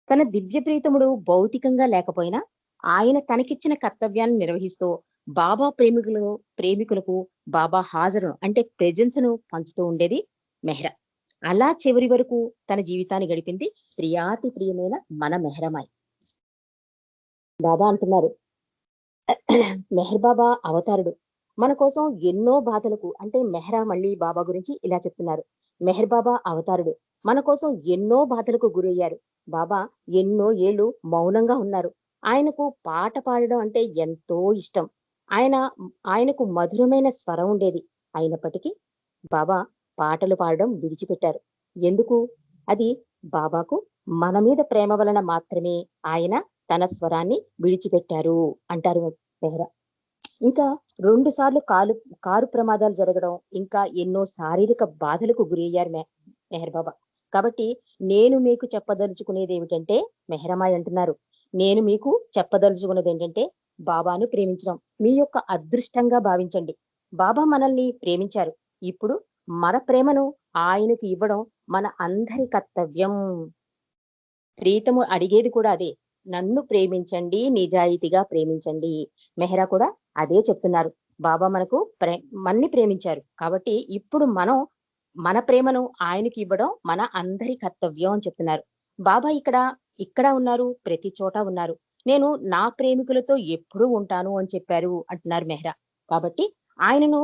తన దివ్య ప్రీతముడు భౌతికంగా లేకపోయినా ఆయన తనకిచ్చిన కర్తవ్యాన్ని నిర్వహిస్తూ బాబా ప్రేమికులకు బాబా హాజరును అంటే ప్రెజెన్స్ ను పంచుతూ ఉండేది మెహ్రా. అలా చివరి వరకు తన జీవితాన్ని గడిపింది ప్రియాతి ప్రియమైన మన మెహ్రామాయి. బాబా అంటున్నారు, మెహర్ బాబా అవతారుడు మన కోసం ఎన్నో బాధలకు అంటే మెహ్రా మళ్ళీ బాబా గురించి ఇలా చెప్తున్నారు. మెహర్ బాబా అవతారుడు మన కోసం ఎన్నో బాధలకు గురయ్యారు. బాబా ఎన్నో ఏళ్ళు మౌనంగా ఉన్నారు. ఆయనకు పాట పాడడం అంటే ఎంతో ఇష్టం. ఆయనకు మధురమైన స్వరం ఉండేది. అయినప్పటికీ బాబా పాటలు పాడడం విడిచిపెట్టారు. ఎందుకు? అది బాబాకు మన మీద ప్రేమ వలన మాత్రమే ఆయన తన స్వరాన్ని విడిచిపెట్టారు అంటారు మెహ్రా. ఇంకా 2 సార్లు కారు ప్రమాదాలు జరగడం, ఇంకా ఎన్నో శారీరక బాధలకు గురయ్యారు మెహర్ బాబా. కాబట్టి నేను మీకు చెప్పదలుచుకునేది ఏమిటంటే, మెహ్రామాయి అంటున్నారు, నేను మీకు చెప్పదలుచుకున్నది ఏంటంటే బాబాను ప్రేమించడం మీ యొక్క అదృష్టంగా భావించండి. బాబా మనల్ని ప్రేమించారు. ఇప్పుడు మన ప్రేమను ఆయనకు ఇవ్వడం మన అందరి కర్తవ్యం. ప్రీతము అడిగేది కూడా అదే, నన్ను ప్రేమించండి, నిజాయితీగా ప్రేమించండి. మెహ్రా కూడా అదే చెప్తున్నారు. బాబా మన్ని ప్రేమించారు కాబట్టి ఇప్పుడు మనం మన ప్రేమను ఆయనకి ఇవ్వడం మన అందరి కర్తవ్యం అని చెప్తున్నారు. బాబా ఇక్కడ ఉన్నారు, ప్రతి చోట ఉన్నారు. నేను నా ప్రేమికులతో ఎప్పుడూ ఉంటాను అని చెప్పారు అంటున్నారు మెహ్రా. కాబట్టి ఆయనను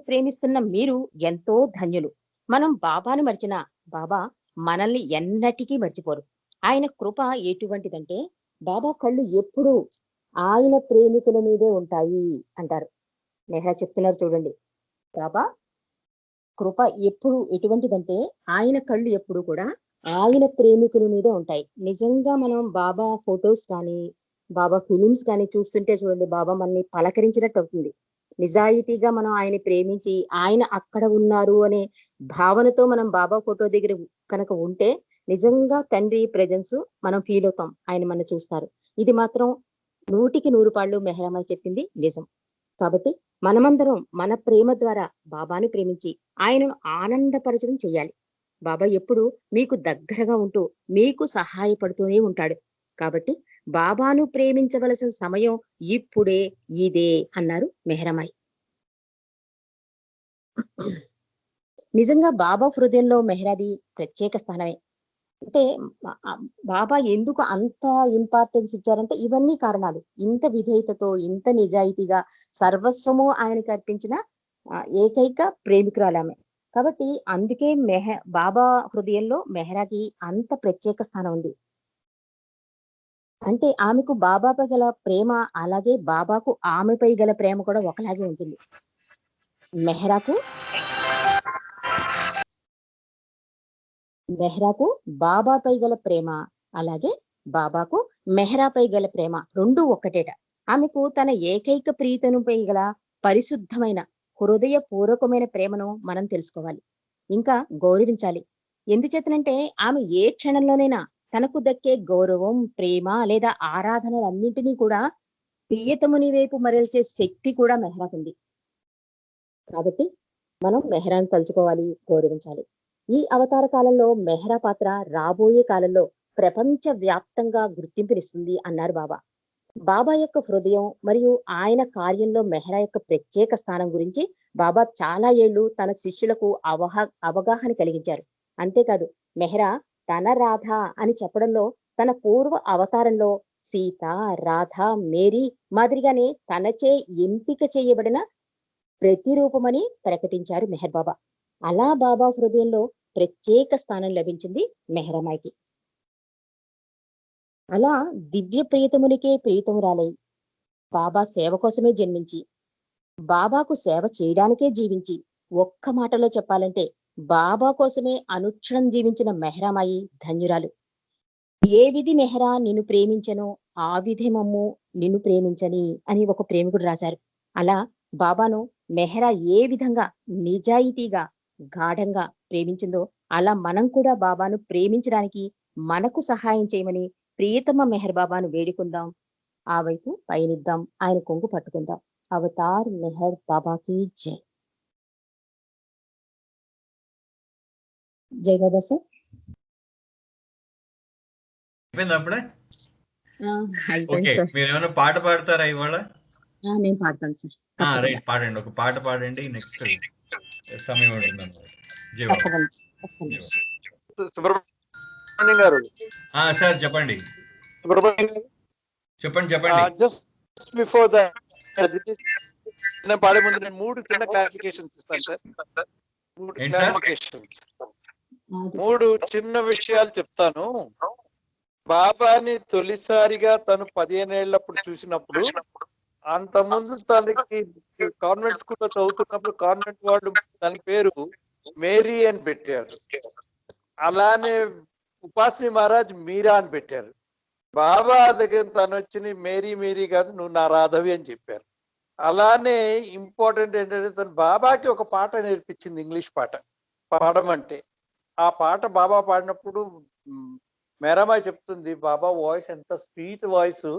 ప్రేమిస్తున్న మీరు ఎంతో ధన్యులు. మనం బాబాను మర్చినా బాబా మనల్ని ఎన్నటికీ మర్చిపోరు. ఆయన కృప ఎటువంటిదంటే బాబా కళ్ళు ఎప్పుడూ ఆయన ప్రేమికుల మీదే ఉంటాయి అంటారు. మెహ్రా చెప్తున్నారు చూడండి. బాబా కృప ఎటువంటిదంటే ఆయన కళ్ళు ఎప్పుడు కూడా ఆయన ప్రేమికుల మీదే ఉంటాయి. నిజంగా మనం బాబా ఫొటోస్ కానీ బాబా ఫిలిమ్స్ కానీ చూస్తుంటే చూడండి, బాబా మనల్ని పలకరించినట్టు అవుతుంది. నిజాయితీగా మనం ఆయన ప్రేమించి ఆయన అక్కడ ఉన్నారు అనే భావనతో మనం బాబా ఫోటో దగ్గర కనుక ఉంటే నిజంగా తండ్రి ప్రెజెన్స్ మనం ఫీల్ అవుతాం. ఆయన మన చూస్తారు. ఇది మాత్రం 100కి 100 పాళ్ళు మెహ్రామాయి చెప్పింది నిజం. కాబట్టి మనమందరం మన ప్రేమ ద్వారా బాబాను ప్రేమించి ఆయనను ఆనందపరచడం చెయ్యాలి. బాబా ఎప్పుడు మీకు దగ్గరగా ఉంటూ మీకు సహాయపడుతూనే ఉంటాడు. కాబట్టి బాబాను ప్రేమించవలసిన సమయం ఇప్పుడే, ఇదే అన్నారు మెహ్రామాయి. నిజంగా బాబా హృదయంలో మెహ్రాది ప్రత్యేక స్థానమే. అంటే బాబా ఎందుకు అంత ఇంపార్టెన్స్ ఇచ్చారంటే ఇవన్నీ కారణాలు. ఇంత విధేయతతో, ఇంత నిజాయితీగా సర్వస్వము ఆయనకి అర్పించిన ఏకైక ప్రేమికురాలామె. కాబట్టి అందుకే బాబా హృదయంలో మెహ్రాకి అంత ప్రత్యేక స్థానం ఉంది. అంటే ఆమెకు బాబాపై గల ప్రేమ అలాగే బాబాకు ఆమెపై గల ప్రేమ కూడా ఒకలాగే ఉంటుంది. మెహ్రాకు బాబాపై గల ప్రేమ అలాగే బాబాకు మెహ్రాపై గల ప్రేమ రెండూ ఒక్కటేట. ఆమెకు తన ఏకైక ప్రీతనుపై గల పరిశుద్ధమైన హృదయపూర్వకమైన ప్రేమను మనం తెలుసుకోవాలి, ఇంకా గౌరవించాలి. ఎందుచేతనంటే ఆమె ఏ క్షణంలోనైనా తనకు దక్కే గౌరవం, ప్రేమ లేదా ఆరాధనలన్నింటినీ కూడా ప్రియతముని వైపు మరల్చే శక్తి కూడా మెహ్రాకుంది. కాబట్టి మనం మెహ్రాను తలుచుకోవాలి, గౌరవించాలి. ఈ అవతార కాలంలో మెహ్రా పాత్ర రాబోయే కాలంలో ప్రపంచ వ్యాప్తంగా గుర్తింపునిస్తుంది అన్నారు బాబా. బాబా యొక్క హృదయం మరియు ఆయన కార్యంలో మెహ్రా యొక్క ప్రత్యేక స్థానం గురించి బాబా చాలా ఏళ్లు తన శిష్యులకు అవగాహన కలిగించారు. అంతేకాదు మెహ్రా తన రాధ అని చెప్పడంలో తన పూర్వ అవతారంలో సీత, రాధ, మేరీ మాదిరిగానే తనచే ఎంపిక చేయబడిన ప్రతిరూపమని ప్రకటించారు మెహర్ బాబా. అలా బాబా హృదయంలో ప్రత్యేక స్థానం లభించింది మెహరమాయికి. అలా దివ్య ప్రియతమునికే ప్రియతమురాలై బాబా సేవ కోసమే జన్మించి బాబాకు సేవ చేయడానికే జీవించి, ఒక్క మాటలో చెప్పాలంటే బాబా కోసమే అనుక్షణం జీవించిన మెహరామాయి ధన్యురాలు. ఏ విధి మెహరా నిన్ను ప్రేమించనో ఆ విధే మమ్ము నిన్ను ప్రేమించని అని ఒక ప్రేమికుడు రాశారు. అలా బాబాను మెహరా ఏ విధంగా నిజాయితీగా గాఢంగా ప్రేమించిందో అలా మనం కూడా బాబాను ప్రేమించడానికి మనకు సహాయం చేయమని ప్రియతమ మెహర్ బాబాను వేడుకుందాం. ఆ వైపు పయనిద్దాం, ఆయన కొంగు పట్టుకుందాం. అవతార్ మెహర్ బాబాకి జై. జై బాబా సార్. అయిపోయింది అప్పుడే. అయిపోయింది ఓకే, సార్. మీరు ఏమైనా పాట పాడతారా ఇవాళ? నేను పాడతాను సార్. రైట్, పాడండి, ఒక పాట పాడండి. నెక్స్ట్ సమయం ఉంటుంది. జై బాబా. తప్పకుండా. సుబ్రహ్మణ్యం గారు, సార్ చెప్పండి. సుబ్రహ్మణ్యం గారు, చెప్పండి. జస్ట్ బిఫోర్ నేను పాడే ముందు నేను 3 చిన్న క్లారిఫికేషన్స్ ఇస్తాను సార్. 3 చిన్న విషయాలు చెప్తాను. బాబాని తొలిసారిగా తను 15 ఏళ్ళప్పుడు చూసినప్పుడు, అంతకుముందు తనకి కాన్వెంట్ స్కూల్లో చదువుతున్నప్పుడు కాన్వెంట్ వాళ్ళు తన పేరు మేరీ అని పెట్టారు. అలానే ఉపాసిని మహారాజ్ మీరా అని పెట్టారు. బాబా దగ్గర తను వచ్చి మేరీ కాదు, నువ్వు నా రాధవి అని చెప్పారు. అలానే ఇంపార్టెంట్ ఏంటంటే తను బాబాకి ఒక పాట నేర్పించింది, ఇంగ్లీష్ పాట పాడమంటే. ఆ పాట బాబా పాడినప్పుడు మేరామాయి చెప్తుంది, బాబా వాయిస్ ఎంత స్వీట్ వాయిస్,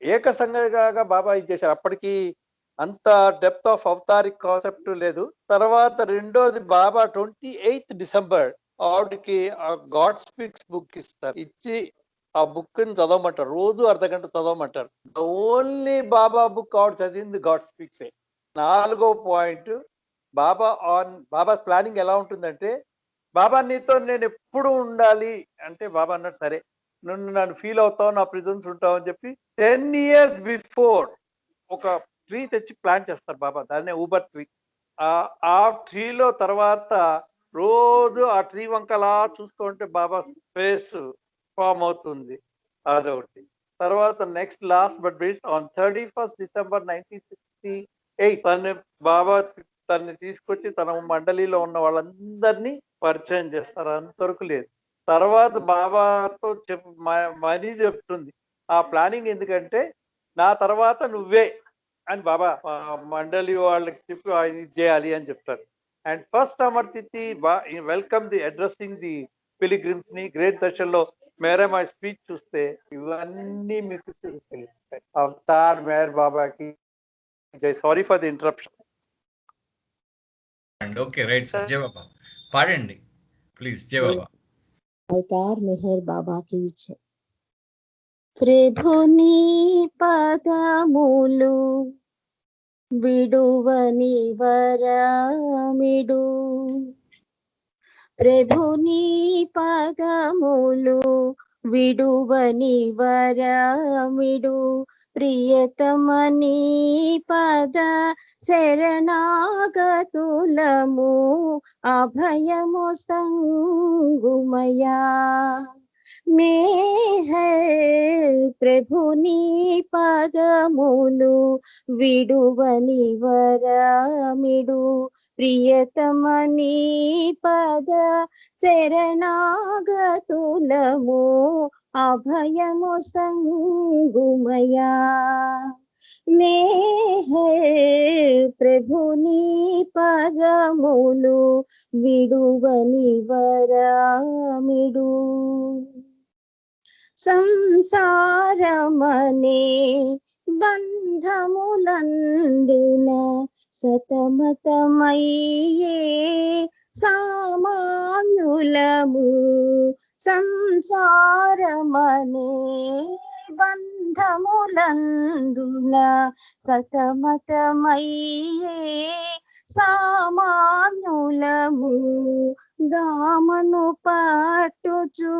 ఏకసంగగా బాబా ఇచ్చేసారు. అప్పటికి అంత డెప్త్ ఆఫ్ అవతారిక్ కాన్సెప్ట్ లేదు. తర్వాత రెండోది బాబా 28th డిసెంబర్ ఆవిడకి గాడ్ స్పీక్స్ బుక్ ఇస్తారు. ఇచ్చి ఆ బుక్ ని చదవమంటారు, రోజు అర్ధగంట చదవమంటారు. ఓన్లీ బాబా బుక్ ఆవిడ చదివింది గాడ్ స్పీక్స్. 4వ పాయింట్, బాబాస్ ప్లానింగ్ ఎలా ఉంటుందంటే, బాబా నీతో నేను ఎప్పుడు ఉండాలి అంటే, బాబా అన్నాడు సరే నన్ను ఫీల్ అవుతావు, నా ప్రిజెన్స్ ఉంటావు అని చెప్పి 10 years బిఫోర్ ఒక ట్రీ తెచ్చి ప్లాంట్ చేస్తారు బాబా, దాన్నే ఊబర్ ట్రీ. ఆ ట్రీలో తర్వాత రోజు ఆ ట్రీ వంకలా చూస్తుంటే బాబా ఫేస్ ఫామ్ అవుతుంది. అదొకటి. తర్వాత next last but based on 31st December 1968 తన్ని తీసుకొచ్చి తన మండలిలో ఉన్న వాళ్ళందరినీ పరిచయం చేస్తారు. అంతవరకు లేదు. తర్వాత బాబాతో మనీ చెప్తుంది, ఆ ప్లానింగ్ ఎందుకంటే నా తర్వాత నువ్వే అని బాబా మండలి వాళ్ళకి చెప్పి ఇది చేయాలి అని చెప్తారు. అండ్ ఫస్ట్ అమర్ తిథి welcome the addressing the pilgrims ని గ్రేట్ దర్శన్లో మేరామాయి స్పీచ్ చూస్తే ఇవన్నీ మీకు తెలుస్తాయి. అవతార్ మేర్ బాబాకి జై. Sorry for the interruption. Okay, right sir. జై బాబా పాడండి ప్లీజ్. జై బాబా. అవతార్ మెహర్ బాబాకి జై. ప్రభుని పదములు విడువని వరమిడు, ప్రభుని పదములు విడువని వరమిడు, ప్రియతమని పద శరణాగతులము అభయము సంగుమయా. మేహర్ ప్రభుని పదములు విడువని వరమిడు, ప్రియతమని పద శరణాగతులము అభయము సంగుమయా. మేహర్ ప్రభుని పదములు విడువని వరమిడు, సంసారమనే బంధములందున సతమతమయ్యే సామాన్యులము, సంసారమనే బంధములందున సతమతమయ్యే సామాన్యులము, దామను పట్టుచు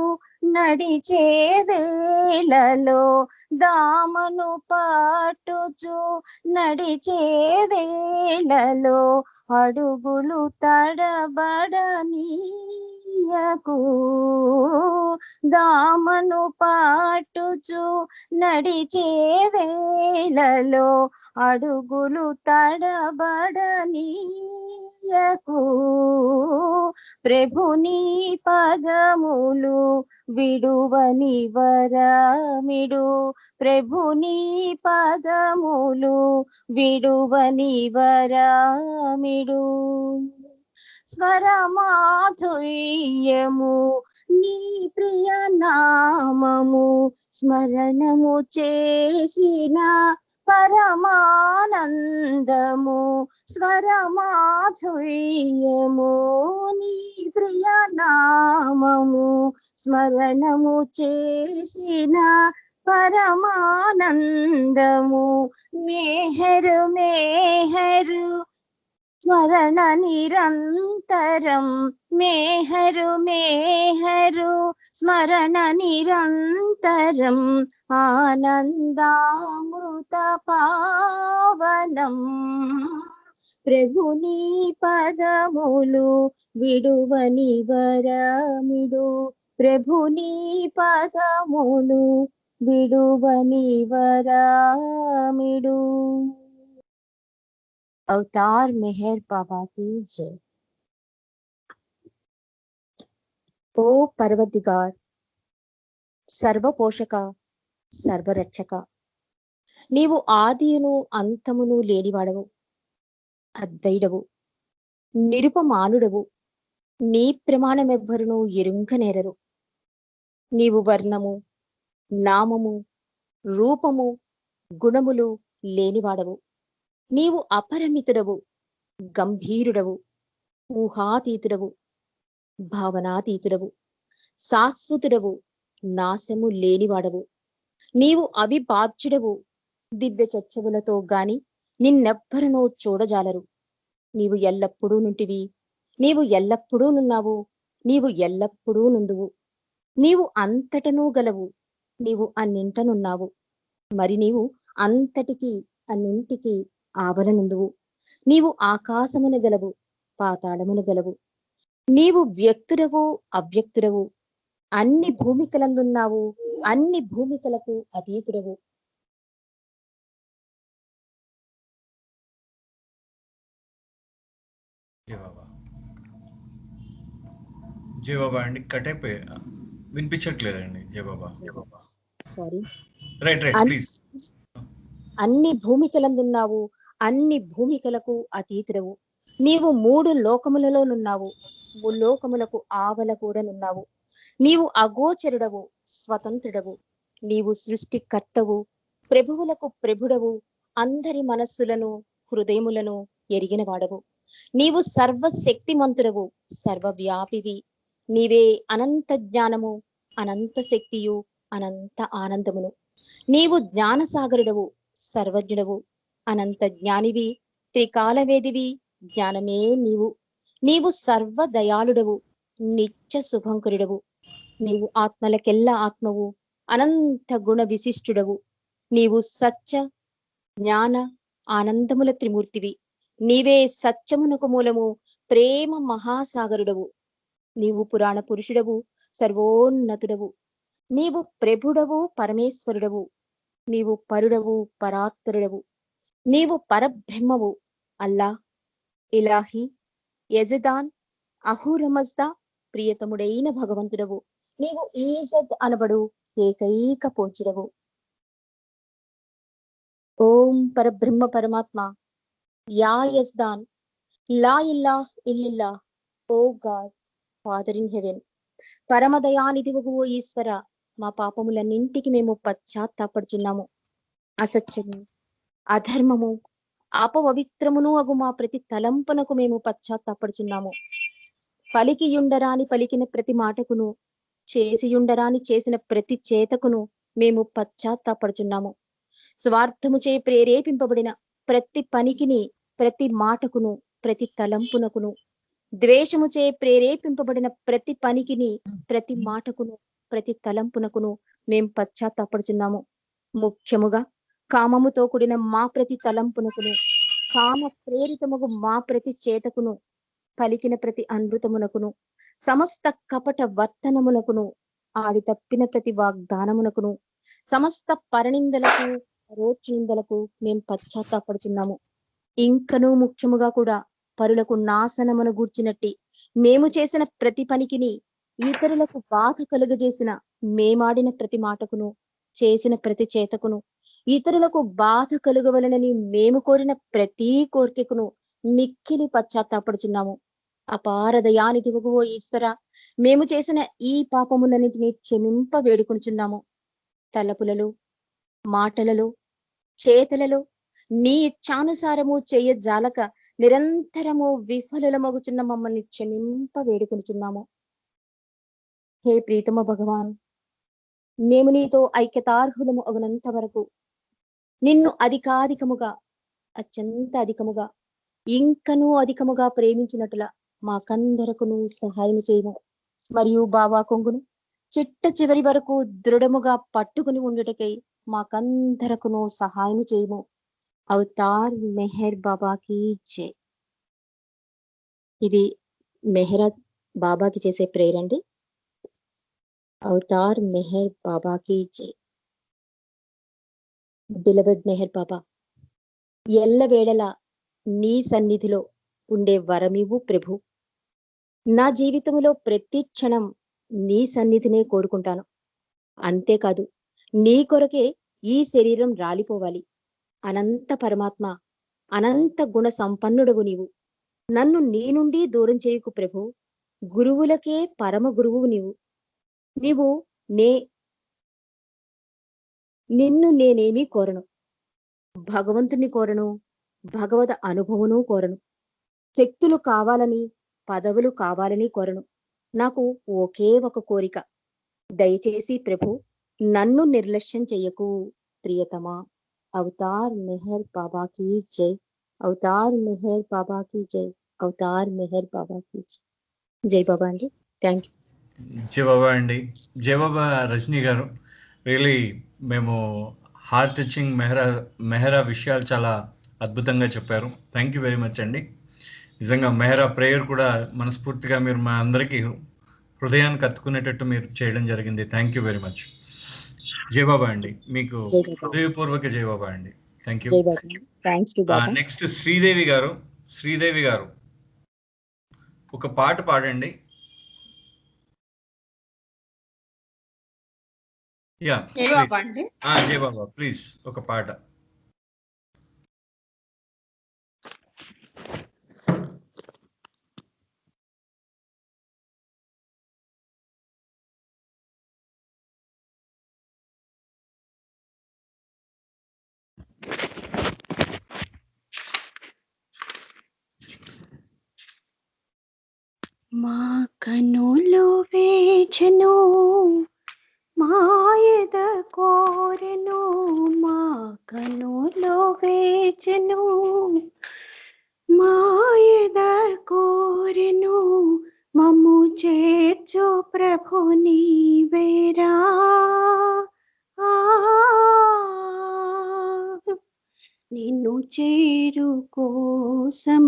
నడిచే వేళలో దామను పాటుచు నడిచే వేళలో అడుగులు తడబడనీయకు దామను పాటుచు నడిచే వేళలో అడుగులు తడబడనీయకు ప్రభుని పదములు విడువని వరమిడు ప్రభుని పదములు విడువని వరమిడు స్వరమాధుర్యము నీ ప్రియ నామము స్మరణము చేసిన పరమానందము స్వరమాధుర్యము నీ ప్రియ నామము స్మరణము చేసిన పరమానందము మేహరు మేహరు స్మరణ నిరంతరం మేహరు మేహరు స్మరణ నిరంతరం ఆనందామృత పావనం ప్రభుని పదములు విడువని వరమిడు ప్రభుని పదములు విడువని వరమిడు अवतार मेहर बाबा की जय। ओ पर्वदिगार సర్వపోషక సర్వరక్షక నీవు ఆదియును అంతమును లేనివాడవు అద్వైడవు నిరుపమానుడవు నీ ప్రమాణమెవ్వరును ఎరుంగనేరరు నీవు వర్ణము నామము రూపము గుణములు లేనివాడవు నీవు అపరిమితుడవు గంభీరుడవు ఊహాతీతుడవు భావనాతీతుడవు శాశ్వతుడవు నాశము లేనివాడవు నీవు అవిభాజ్యుడవు దివ్య చచ్చవులతో గాని నిన్నెవ్వరునూ చూడజాలరు నీవు ఎల్లప్పుడూ నుంటివి నీవు ఎల్లప్పుడూ నున్నావు నీవు ఎల్లప్పుడూ నుందువు నీవు అంతటనూ గలవు నీవు అన్నింటనున్నావు మరి నీవు అంతటికి అన్నింటికి ఆవలనుందువు నీవు ఆకాశమున గలవు పాతాళమున గలవు నీవు వ్యక్తుడవు అవ్యక్తుడవు అన్ని భూమికలందున్నావు అన్ని భూమికలకు అతీతుడవు జయబాబా అండి కట్ అయిపోయి వినిపించట్లేదండి జయబాబా సారీ రైట్ రైట్ ప్లీజ్ అన్ని భూమికలందున్నావు అన్ని భూమికలకు అతీతుడవు నీవు మూడు లోకములలోనున్నావు ముల్లోకములకు ఆవల కూడా నున్నావు నీవు అగోచరుడవు స్వతంత్రుడవు నీవు సృష్టికర్తవు ప్రభువులకు ప్రభుడవు అందరి మనస్సులను హృదయములను ఎరిగినవాడవు నీవు సర్వశక్తిమంతుడవు సర్వవ్యాపివి నీవే అనంత జ్ఞానము అనంత శక్తియు అనంత ఆనందమును నీవు జ్ఞానసాగరుడవు సర్వజ్ఞుడవు అనంత జ్ఞానివి త్రికాలవేదివి జ్ఞానమే నీవు నీవు సర్వదయాళుడవు నిత్య శుభంకరుడవు నీవు ఆత్మలకెల్లా ఆత్మవు అనంత గుణ విశిష్టుడవు నీవు సత్య జ్ఞాన ఆనందముల త్రిమూర్తివి నీవే సత్యమునకు మూలము ప్రేమ మహాసాగరుడవు నీవు పురాణ పురుషుడవు సర్వోన్నతుడవు నీవు ప్రభుడవు పరమేశ్వరుడవు నీవు పరుడవు పరాత్పరుడవు నీవు పరబ్రహ్మవు అల్లా ఇలాహి యజదాన్ అహురమజ్దా ప్రియతముడైన భగవంతుడవు నీవు ఈజద్ అనబడు ఏకైక పూజ్యుడవు ఓం పరబ్రహ్మ పరమాత్మ యా యజ్దాన్ లా ఇల్లాహ్ ఇల్లిల్లా O God Father in Heaven పరమదయానిధివగు ఓ ఈశ్వర మా పాపములన్నింటికి మేము పశ్చాత్తాపడుచున్నాము అసత్యము అధర్మము అపవిత్రమును అగు మా ప్రతి తలంపునకు మేము పశ్చాత్తాపడుచున్నాము పలికియుండరాని పలికిన ప్రతి మాటకును చేసియుండరాని చేసిన ప్రతి చేతకును మేము పశ్చాత్తాపడుచున్నాము స్వార్థముచే ప్రేరేపింపబడిన ప్రతి పనికిని ప్రతి మాటకును ప్రతి తలంపునకును ద్వేషముచే ప్రేరేపింపబడిన ప్రతి పనికిని ప్రతి మాటకును ప్రతి తలంపునకును మేం పశ్చాత్తాపడుచున్నాము. ముఖ్యముగా కామముతో కూడిన మా ప్రతి తలంపునకును, కామ ప్రేరితముగు మా ప్రతి చేతకును, పలికిన ప్రతి అనృతమునకును, సమస్త కపట వర్తనమునకును, ఆడి తప్పిన ప్రతి వాగ్దానమునకును, సమస్త పరనిందలకు రోడ్నిందలకు మేం పశ్చాత్తాపడుతున్నాము. ఇంకనూ ముఖ్యముగా కూడా పరులకు నాశనమును గూర్చినట్టి మేము చేసిన ప్రతి పనికిని, ఇతరులకు బాధ కలుగజేసిన మేమాడిన ప్రతి మాటకును, చేసిన ప్రతి చేతకును, ఇతరులకు బాధ కలుగవలనని మేము కోరిన ప్రతి కోరికకును మిక్కిలి పశ్చాత్తాపడుచున్నాము. అపార దయానిధివగు ఓ ఈశ్వర, మేము చేసిన ఈ పాపములన్నిటినీ క్షమింప వేడుకొనుచున్నాము. తలపులలో, మాటలలో, చేతలలో నీ ఇచ్ఛానుసారము చేయజాలక నిరంతరము విఫలులమగుచున్న మమ్మల్ని క్షమింప వేడుకొనుచున్నాము. హే ప్రీతమ భగవాన్, మేము నీతో ఐక్యతార్హులము అగునంత వరకు నిన్ను అధికాధికముగా, అత్యంత అధికముగా, ఇంకనూ అధికముగా ప్రేమించినట్లుగా మాకందరకును సహాయం చేయము. మరియు బాబా కొంగును చిట్ట చివరి వరకు దృఢముగా పట్టుకుని ఉండుటకై మాకందరకును సహాయం చేయము. అవతార్ మెహర్ బాబాకి జై. ఇది మెహరా బాబాకి చేసే ప్రేయర్ అండి. అవతార్ మెహర్ బాబాకి జై. బిలవెడ్ మెహర్ బాబా, ఎల్లవేళలా నీ సన్నిధిలో ఉండే వరమివు ప్రభు. నా జీవితంలో ప్రతి క్షణం నీ సన్నిధినే కోరుకుంటాను. అంతేకాదు, నీ కొరకే ఈ శరీరం రాలిపోవాలి. అనంత పరమాత్మ, అనంత గుణ సంపన్నుడవు నీవు. నన్ను నీ నుండి దూరం చేయకు ప్రభు. గురువులకే పరమ గురువు నీవు. నీవు నిన్ను నేనేమీ కోరను, భగవంతుని కోరను, భగవద్ అనుభవము కోరను, శక్తులు కావాలని, పదవులు కావాలని కోరను. నాకు ఒకే ఒక కోరిక, దయచేసి ప్రభు నన్ను నిర్లక్ష్యం చెయ్యకు ప్రియతమా. అవతార్ మెహర్ బాబాకి జై. అవతార్ మెహర్ బాబాకి జై. అవతార్ మెహర్ బాబాకి జై. జై బాబా అండి. Thank you. జై బాబా అండి. జై బాబా రజనీ గారు. రియలీ మేము హార్ట్ టచింగ్ మెహరా విషయాలు చాలా అద్భుతంగా చెప్పారు. థ్యాంక్ యూ వెరీ మచ్ అండి. నిజంగా మెహరా ప్రేయర్ కూడా మనస్ఫూర్తిగా మీరు మా అందరికీ హృదయానికి కత్తుకునేటట్టు మీరు చేయడం జరిగింది. Thank you very much. జై బాబా అండి. మీకు హృదయపూర్వక జై బాబా అండి. Thank you. నెక్స్ట్ శ్రీదేవి గారు. శ్రీదేవి గారు ఒక పాట పాడండి. యా, జై బాబా ప్లీజ్ ఒక పాట. మా కనులు వేచెను, మాయద కోరెను, మా కనులు వేచెను, మాయద కోరెను, మమ్ము చేర్చు ప్రభు నీవేరా. నిన్ను చేరు కోసం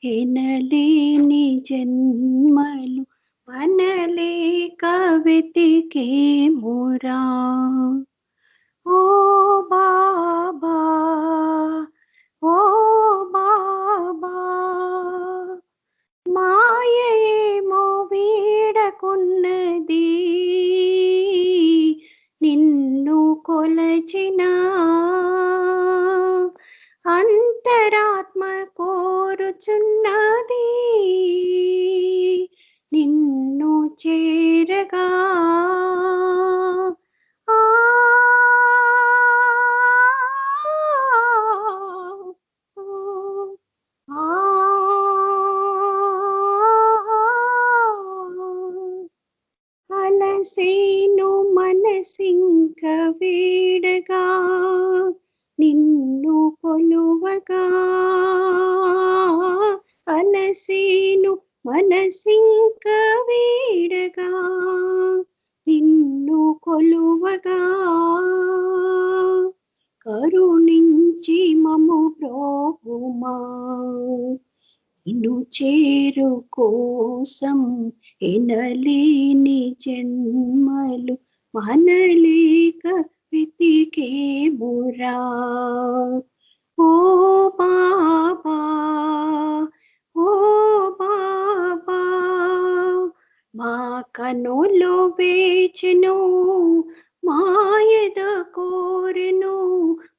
ఎనలేని జన్మలు మనలేక వెతికేమురా. ఓ బాబా, ఓ బాబా, మాయేమో వీడకున్నది, నిన్ను కొలచిన అంతరాత్మ కోరుచున్నది, నిన్ను చేరగా. అలసేను మనసింక వీడగా, నిన్ను కొలువగా. అలసేను మనసింక వీడగా, నిన్ను నిన్ను చేరు కోసం ఎనలేని జన్మలు మనలేక వెతికేమురా. ఓ బాబా, ఓ బాబా, మా కనులు వేచెను, మాయద కోరెను,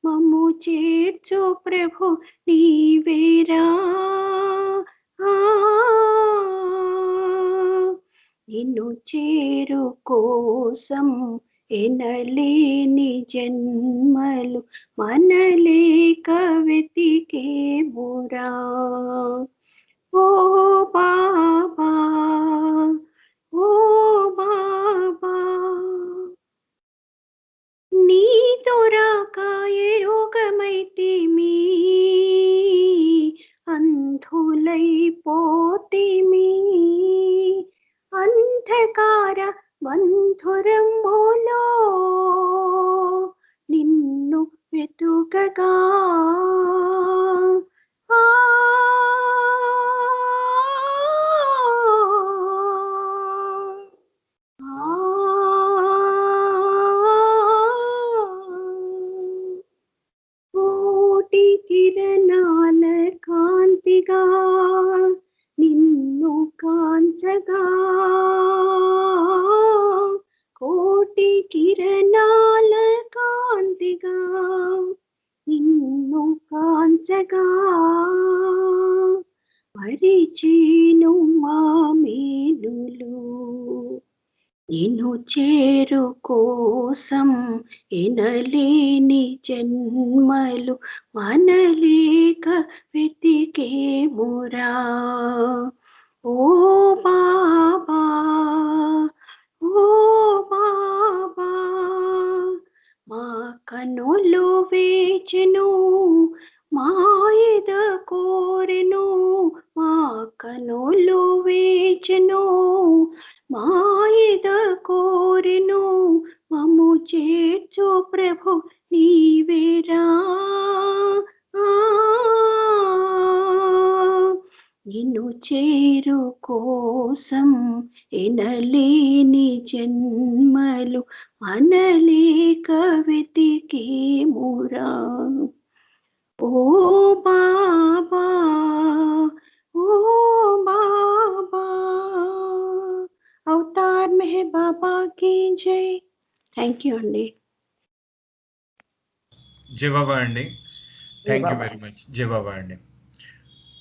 మమ్ము చేర్చు ప్రభు నీవేరా. నిన్ను చేరు కోసం ఎనలేని జన్మలు మనలేక వెతికేమురా. ఓ బాబా, ఓ బాబా, నీతో రాక ఎరుగమైతిమి, అంధులైపోతిమి, అంధకార బంధురములో నిన్ను వెతుకగా. కోటి కిరణాల కాంతిగా నిన్ను కాంచగా, కోటి కిరణాల కాంతిగా నిన్ను కాంచగా, మరిచేను మా మేలులు. నిన్ను చేరు కోసం ఎనలేని జన్మలు మనలేక వెతికేమురా. ఓ బాబా, ఓ బాబా, మా కనులు వేచెను, మాయద కోరెను, మా కనులు వేచెను, మాయద కోరెను, మమ్ము చేర్చు ప్రభు నీవేరా. నిన్ను చేరు కోసం ఎనలేని జన్మలు మనలేక వెతికేమురా. ఓ బాబా, ఓ బాబా, అవతార్ మెహర్ బాబా की जय. థ్యాంక్ యూ అండి. జై బాబా అండి, థ్యాంక్ యూ వెరీ మచ్. జై బాబా అండి.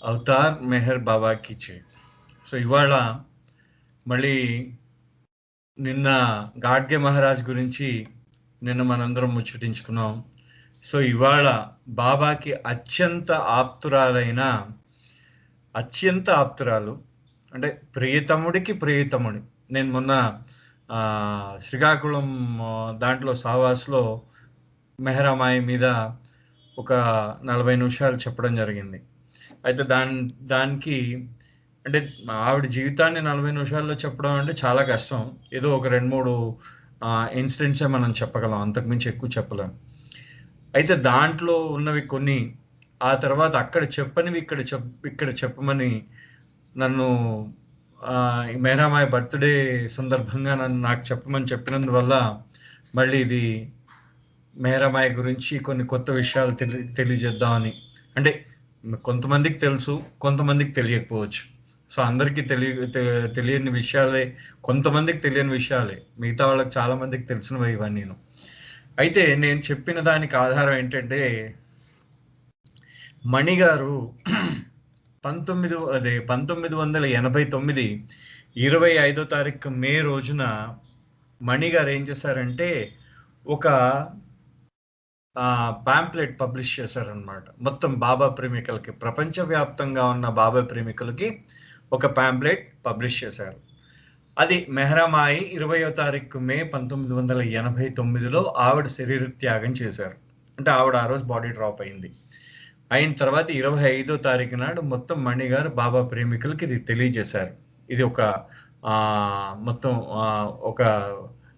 అవతార్ మెహర్ బాబాకి జై. సో ఇవాళ మళ్ళీ నిన్న గాడ్గే మహారాజ్ గురించి నిన్న మనందరం ముచ్చటించుకున్నాం. సో ఇవాళ బాబాకి అత్యంత ఆప్తురాలు అంటే ప్రియతముడికి ప్రియతముడి. నేను మొన్న శ్రీకాకుళం దాంట్లో సావాస్లో మెహరామాయి మీద ఒక 40 నిమిషాలు చెప్పడం జరిగింది. అయితే దానికి అంటే ఆవిడ జీవితాన్ని 40 నిమిషాల్లో చెప్పడం అంటే చాలా కష్టం. ఏదో ఒక 2-3 ఇన్సిడెంట్సే మనం చెప్పగలం, అంతకుమించి ఎక్కువ చెప్పలేం. అయితే దాంట్లో ఉన్నవి కొన్ని, ఆ తర్వాత అక్కడ చెప్పనివి ఇక్కడ చెప్పమని నన్ను మెహరామాయి బర్త్డే సందర్భంగా నాకు చెప్పమని చెప్పినందువల్ల మళ్ళీ ఇది మెహరామాయి గురించి కొన్ని కొత్త విషయాలు తెలియజేద్దామని. అంటే కొంతమందికి తెలుసు, కొంతమందికి తెలియకపోవచ్చు. సో అందరికీ తెలియని విషయాలే, కొంతమందికి తెలియని విషయాలే, మిగతా వాళ్ళకి చాలా మందికి తెలిసినవి ఇవన్నీ. అయితే నేను చెప్పిన దానికి ఆధారం ఏంటంటే, మణిగారు 1989 25వ తారీఖు మే రోజున మణిగారు ఏం చేశారంటే ఒక పాంప్లెట్ పబ్లిష్ చేశారనమాట. మొత్తం బాబా ప్రేమికులకి, ప్రపంచవ్యాప్తంగా ఉన్న బాబా ప్రేమికులకి ఒక పాంప్లెట్ పబ్లిష్ చేశారు. అది మెహరామాయి 20వ తారీఖు మే 1989లో ఆవిడ శరీర త్యాగం చేశారు. అంటే ఆవిడ ఆ రోజు బాడీ డ్రాప్ అయిన తర్వాత 25వ తారీఖు నాడు మొత్తం మణిగారు బాబా ప్రేమికులకి ఇది తెలియజేశారు. ఇది ఒక మొత్తం ఒక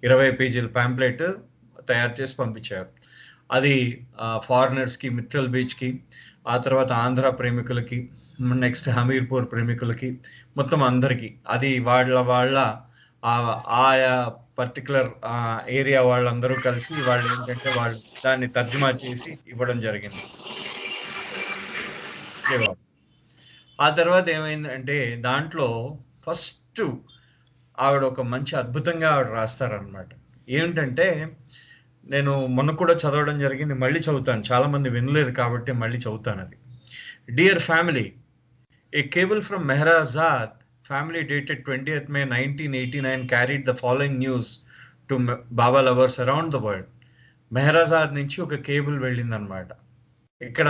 20 పేజీల పాంప్లెట్ తయారు చేసి పంపించారు. అది ఫారినర్స్కి, మిట్టల్ బీచ్కి, ఆ తర్వాత ఆంధ్ర ప్రేమికులకి, నెక్స్ట్ హమీర్పూర్ ప్రేమికులకి, మొత్తం అందరికీ అది వాళ్ళ ఆయా పర్టికులర్ ఏరియా వాళ్ళందరూ కలిసి వాళ్ళు ఏంటంటే వాళ్ళు దాన్ని తర్జుమా చేసి ఇవ్వడం జరిగింది. ఆ తర్వాత ఏమైందంటే దాంట్లో ఫస్ట్ ఆవిడ ఒక మంచి అద్భుతంగా ఆవిడ రాస్తారనమాట. ఏమిటంటే నేను మొన్న కూడా చదవడం జరిగింది, మళ్ళీ చదువుతాను, చాలా మంది వినలేదు కాబట్టి మళ్ళీ చదువుతాను అది. Dear family, a cable from Meherazad family dated 20th May 1989 carried the following news to Baba lovers around the world. మెహరాజాద్ నుంచి ఒక కేబుల్ వెళ్ళిందనమాట. ఇక్కడ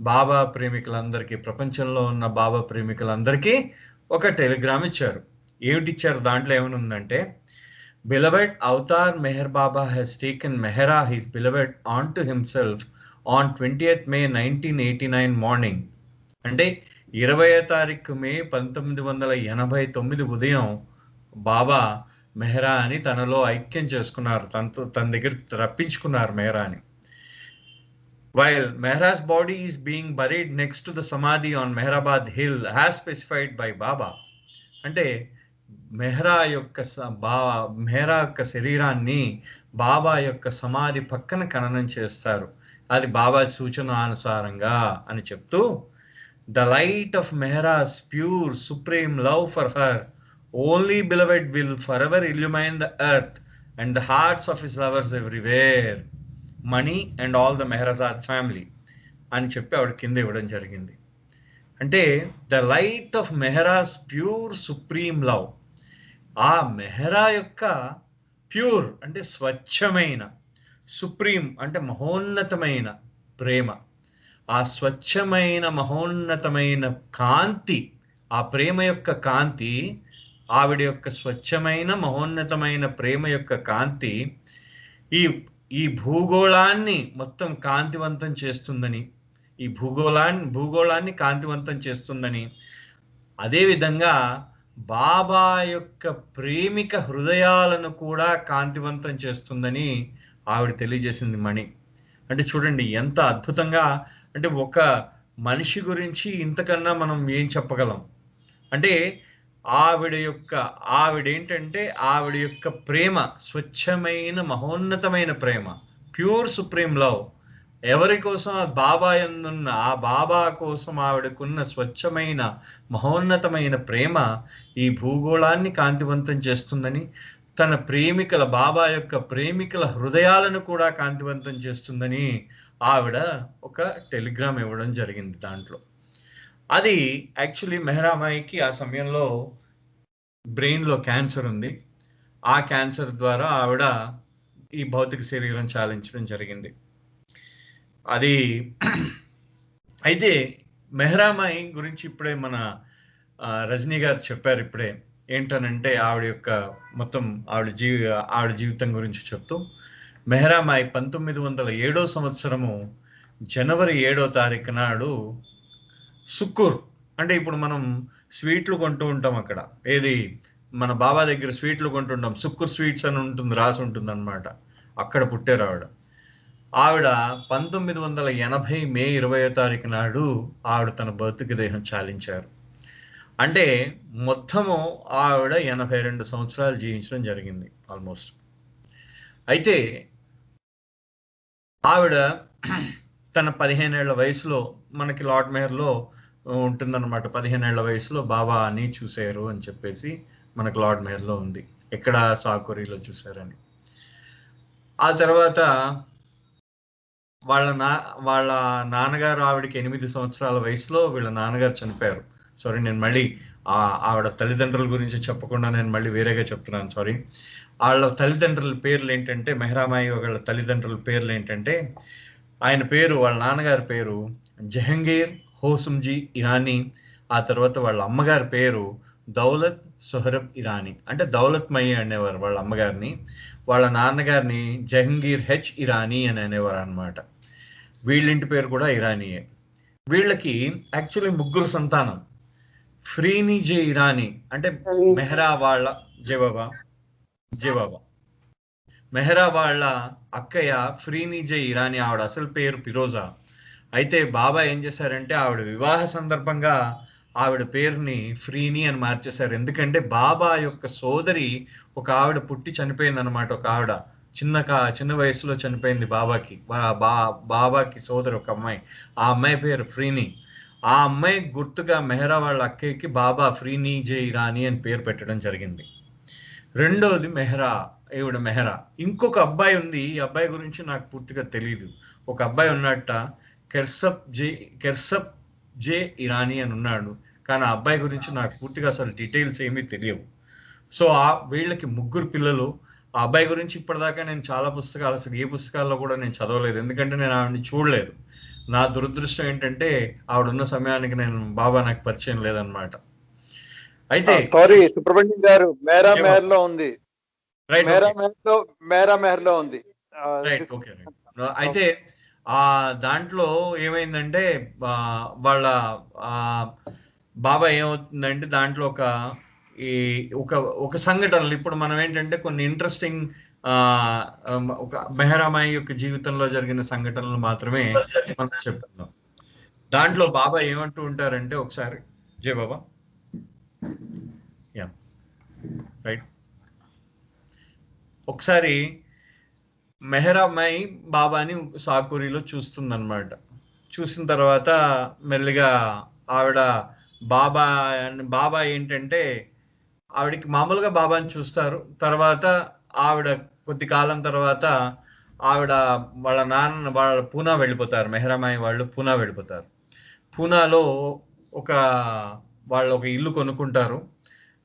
బాబా ప్రేమికులందరికీ, ప్రపంచంలో ఉన్న బాబా ప్రేమికులందరికీ ఒక టెలిగ్రామ్ ఇచ్చారు. ఏమిటిచ్చారు? దాంట్లో ఏమనుందంటే, beloved Avatar Meher Baba has taken Mehra, his beloved, onto himself on 20th May 1989 morning. అంటే 20వ తారీఖు మే 1989 ఉదయం బాబా మెహరాని తనలో ఐక్యం చేసుకున్నారు, తన దగ్గర రప్పించుకున్నారు మెహరాని. While Mehra's body is being buried next to the Samadhi on Mehrabad Hill as specified by Baba. అంటే మెహరా యొక్క శరీరాన్ని బాబా యొక్క సమాధి పక్కన ఖననం చేస్తారు, అది బాబా సూచన అనుసారంగా అని చెప్తూ, the light of Mehra's pure supreme love for her only beloved will forever illumine the earth and the hearts of his lovers everywhere, Mani and all the Meherazad family అని చెప్పి ఆవిడ కింద ఇవ్వడం జరిగింది. అంటే the light of Mehera's pure supreme love, ఆ మెహరా యొక్క pure అంటే స్వచ్ఛమైన, సుప్రీం అంటే మహోన్నతమైన ప్రేమ, ఆ స్వచ్ఛమైన మహోన్నతమైన కాంతి, ఆ ప్రేమ యొక్క కాంతి, ఆవిడ యొక్క స్వచ్ఛమైన మహోన్నతమైన ప్రేమ యొక్క కాంతి ఈ భూగోళాన్ని మొత్తం కాంతివంతం చేస్తుందని, ఈ భూగోళాన్ని కాంతివంతం చేస్తుందని, అదేవిధంగా బాబా యొక్క ప్రేమిక హృదయాలను కూడా కాంతివంతం చేస్తుందని ఆవిడ తెలియజేసింది మణి. అంటే చూడండి ఎంత అద్భుతంగా, అంటే ఒక మనిషి గురించి ఇంతకన్నా మనం ఏం చెప్పగలం? అంటే ఆవిడ యొక్క ప్రేమ స్వచ్ఛమైన మహోన్నతమైన ప్రేమ, ప్యూర్ సుప్రీం లవ్. ఎవరి కోసం? బాబా యందున్న ఆ బాబా కోసం ఆవిడకున్న స్వచ్ఛమైన మహోన్నతమైన ప్రేమ ఈ భూగోళాన్ని కాంతివంతం చేస్తుందని, తన ప్రేమికుల బాబా యొక్క ప్రేమికుల హృదయాలను కూడా కాంతివంతం చేస్తుందని ఆవిడ ఒక టెలిగ్రామ్ ఇవ్వడం జరిగింది. దాంట్లో అది యాక్చువల్లీ మెహరామాయికి ఆ సమయంలో బ్రెయిన్లో క్యాన్సర్ ఉంది. ఆ క్యాన్సర్ ద్వారా ఆవిడ ఈ భౌతిక శరీరం చాలించడం జరిగింది. అది అయితే మెహరామాయి గురించి ఇప్పుడే మన రజనీ గారు చెప్పారు ఇప్పుడే. ఏంటనంటే ఆవిడ యొక్క మొత్తం ఆవిడ జీవితం గురించి చెప్తూ, మెహరామాయి 1907 సంవత్సరము జనవరి 7వ తారీఖు నాడు సుక్కూర్, అంటే ఇప్పుడు మనం స్వీట్లు కొంటూ ఉంటాం అక్కడ, ఏది మన బాబా దగ్గర స్వీట్లు కొంటుంటాం, సుక్కూర్ స్వీట్స్ అని ఉంటుంది, రాసి ఉంటుంది అనమాట. అక్కడ పుట్టారు ఆవిడ 1980 మే 20వ తారీఖు నాడు ఆవిడ తన భౌతిక దేహం చాలించారు. అంటే మొత్తము ఆవిడ 82 సంవత్సరాలు జీవించడం జరిగింది ఆల్మోస్ట్. అయితే ఆవిడ తన 15 ఏళ్ల వయసులో, మనకి లార్డ్ మెహర్లో ఉంటుందన్నమాట, 15 ఏళ్ల వయసులో బాబాని చూశారు అని చెప్పేసి మనకు లార్డ్ మెహర్లో ఉంది, ఎక్కడ సాకురీలో చూశారని. ఆ తర్వాత వాళ్ళ నాన్నగారు ఆవిడకి 8 సంవత్సరాల వయసులో వీళ్ళ నాన్నగారు చనిపోయారు. సారీ, నేను మళ్ళీ ఆవిడ తల్లిదండ్రుల గురించి చెప్పకుండా నేను మళ్ళీ వేరేగా చెప్తున్నాను, సారీ. వాళ్ళ తల్లిదండ్రుల పేర్లు ఏంటంటే, మెహరామాయి వాళ్ళ తల్లిదండ్రుల పేర్లు ఏంటంటే, వాళ్ళ నాన్నగారి పేరు జహంగీర్ హోసుంజీ ఇరానీ, ఆ తర్వాత వాళ్ళ అమ్మగారి పేరు దౌలత్ సొహరబ్ ఇరానీ, అంటే దౌలత్ మయి అనేవారు వాళ్ళ అమ్మగారిని, వాళ్ళ నాన్నగారిని జహంగీర్ హెచ్ ఇరానీ అని అనేవారు అనమాట. వీళ్ళింటి పేరు కూడా ఇరానీయే. వీళ్ళకి యాక్చువల్లీ 3 సంతానం. ఫ్రీని జే ఇరానీ అంటే మెహరా వాళ్ళ జయబాబా మెహరా వాళ్ళ అక్కయ్య ఫ్రీనిజే ఇరానీ, ఆవిడ అసలు పేరు ఫిరోజా. అయితే బాబా ఏం చేశారంటే ఆవిడ వివాహ సందర్భంగా ఆవిడ పేరుని ఫ్రీని అని మార్చేశారు. ఎందుకంటే బాబా యొక్క సోదరి ఒక ఆవిడ పుట్టి చనిపోయింది అనమాట. ఒక ఆవిడ చిన్న వయసులో చనిపోయింది బాబాకి. బాబాకి సోదరి ఒక అమ్మాయి, ఆ అమ్మాయి పేరు ఫ్రీని. ఆ అమ్మాయి గుర్తుగా మెహరా వాళ్ళ అక్కయ్యకి బాబా ఫ్రీని జే ఇరానీ అని పేరు పెట్టడం జరిగింది. రెండోది మెహరా, ఈవిడ మెహరా. ఇంకొక అబ్బాయి ఉంది, ఈ అబ్బాయి గురించి నాకు పూర్తిగా తెలియదు. ఒక అబ్బాయి ఉన్నట్ట, కెర్సప్ జే ఇరానీ అని ఉన్నాడు, కానీ ఆ అబ్బాయి గురించి నాకు పూర్తిగా అసలు డీటెయిల్స్ ఏమీ తెలియవు. సో వీళ్ళకి 3 పిల్లలు. ఆ అబ్బాయి గురించి ఇప్పటిదాకా నేను చాలా పుస్తకాలు, అసలు ఏ పుస్తకాల్లో కూడా నేను చదవలేదు, ఎందుకంటే నేను ఆవిడని చూడలేదు. నా దురదృష్టం ఏంటంటే ఆవిడున్న సమయానికి బాబా నాకు పరిచయం లేదనమాట. అయితే సారీ సుబ్రహ్మణ్యం గారు, మేరా మెహర్ లో ఉంది. మేరా మెహర్ లో ఉంది. అయితే ఆ దాంట్లో ఏమైందంటే వాళ్ళ బాబా ఏమవుతుందంటే దాంట్లో ఒక సంఘటనలు, ఇప్పుడు మనం ఏంటంటే కొన్ని ఇంట్రెస్టింగ్ ఒక మెహరామాయి యొక్క జీవితంలో జరిగిన సంఘటనలు మాత్రమే మనం చెప్తున్నాం. దాంట్లో బాబా ఏమంటూ ఉంటారంటే, ఒకసారి జయ బాబా, యా రైట్, ఒకసారి మెహరామాయి బాబాని సాకూరిలో చూస్తుందన్నమాట. చూసిన తర్వాత మెల్లిగా ఆవిడ బాబా ఏంటంటే ఆవిడకి మామూలుగా బాబాని చూస్తారు. తర్వాత ఆవిడ కొద్ది కాలం తర్వాత ఆవిడ వాళ్ళ పూనా వెళ్ళిపోతారు. మెహరామాయి వాళ్ళు పూనా వెళ్ళిపోతారు. పూనాలో వాళ్ళు ఒక ఇల్లు కొనుక్కుంటారు.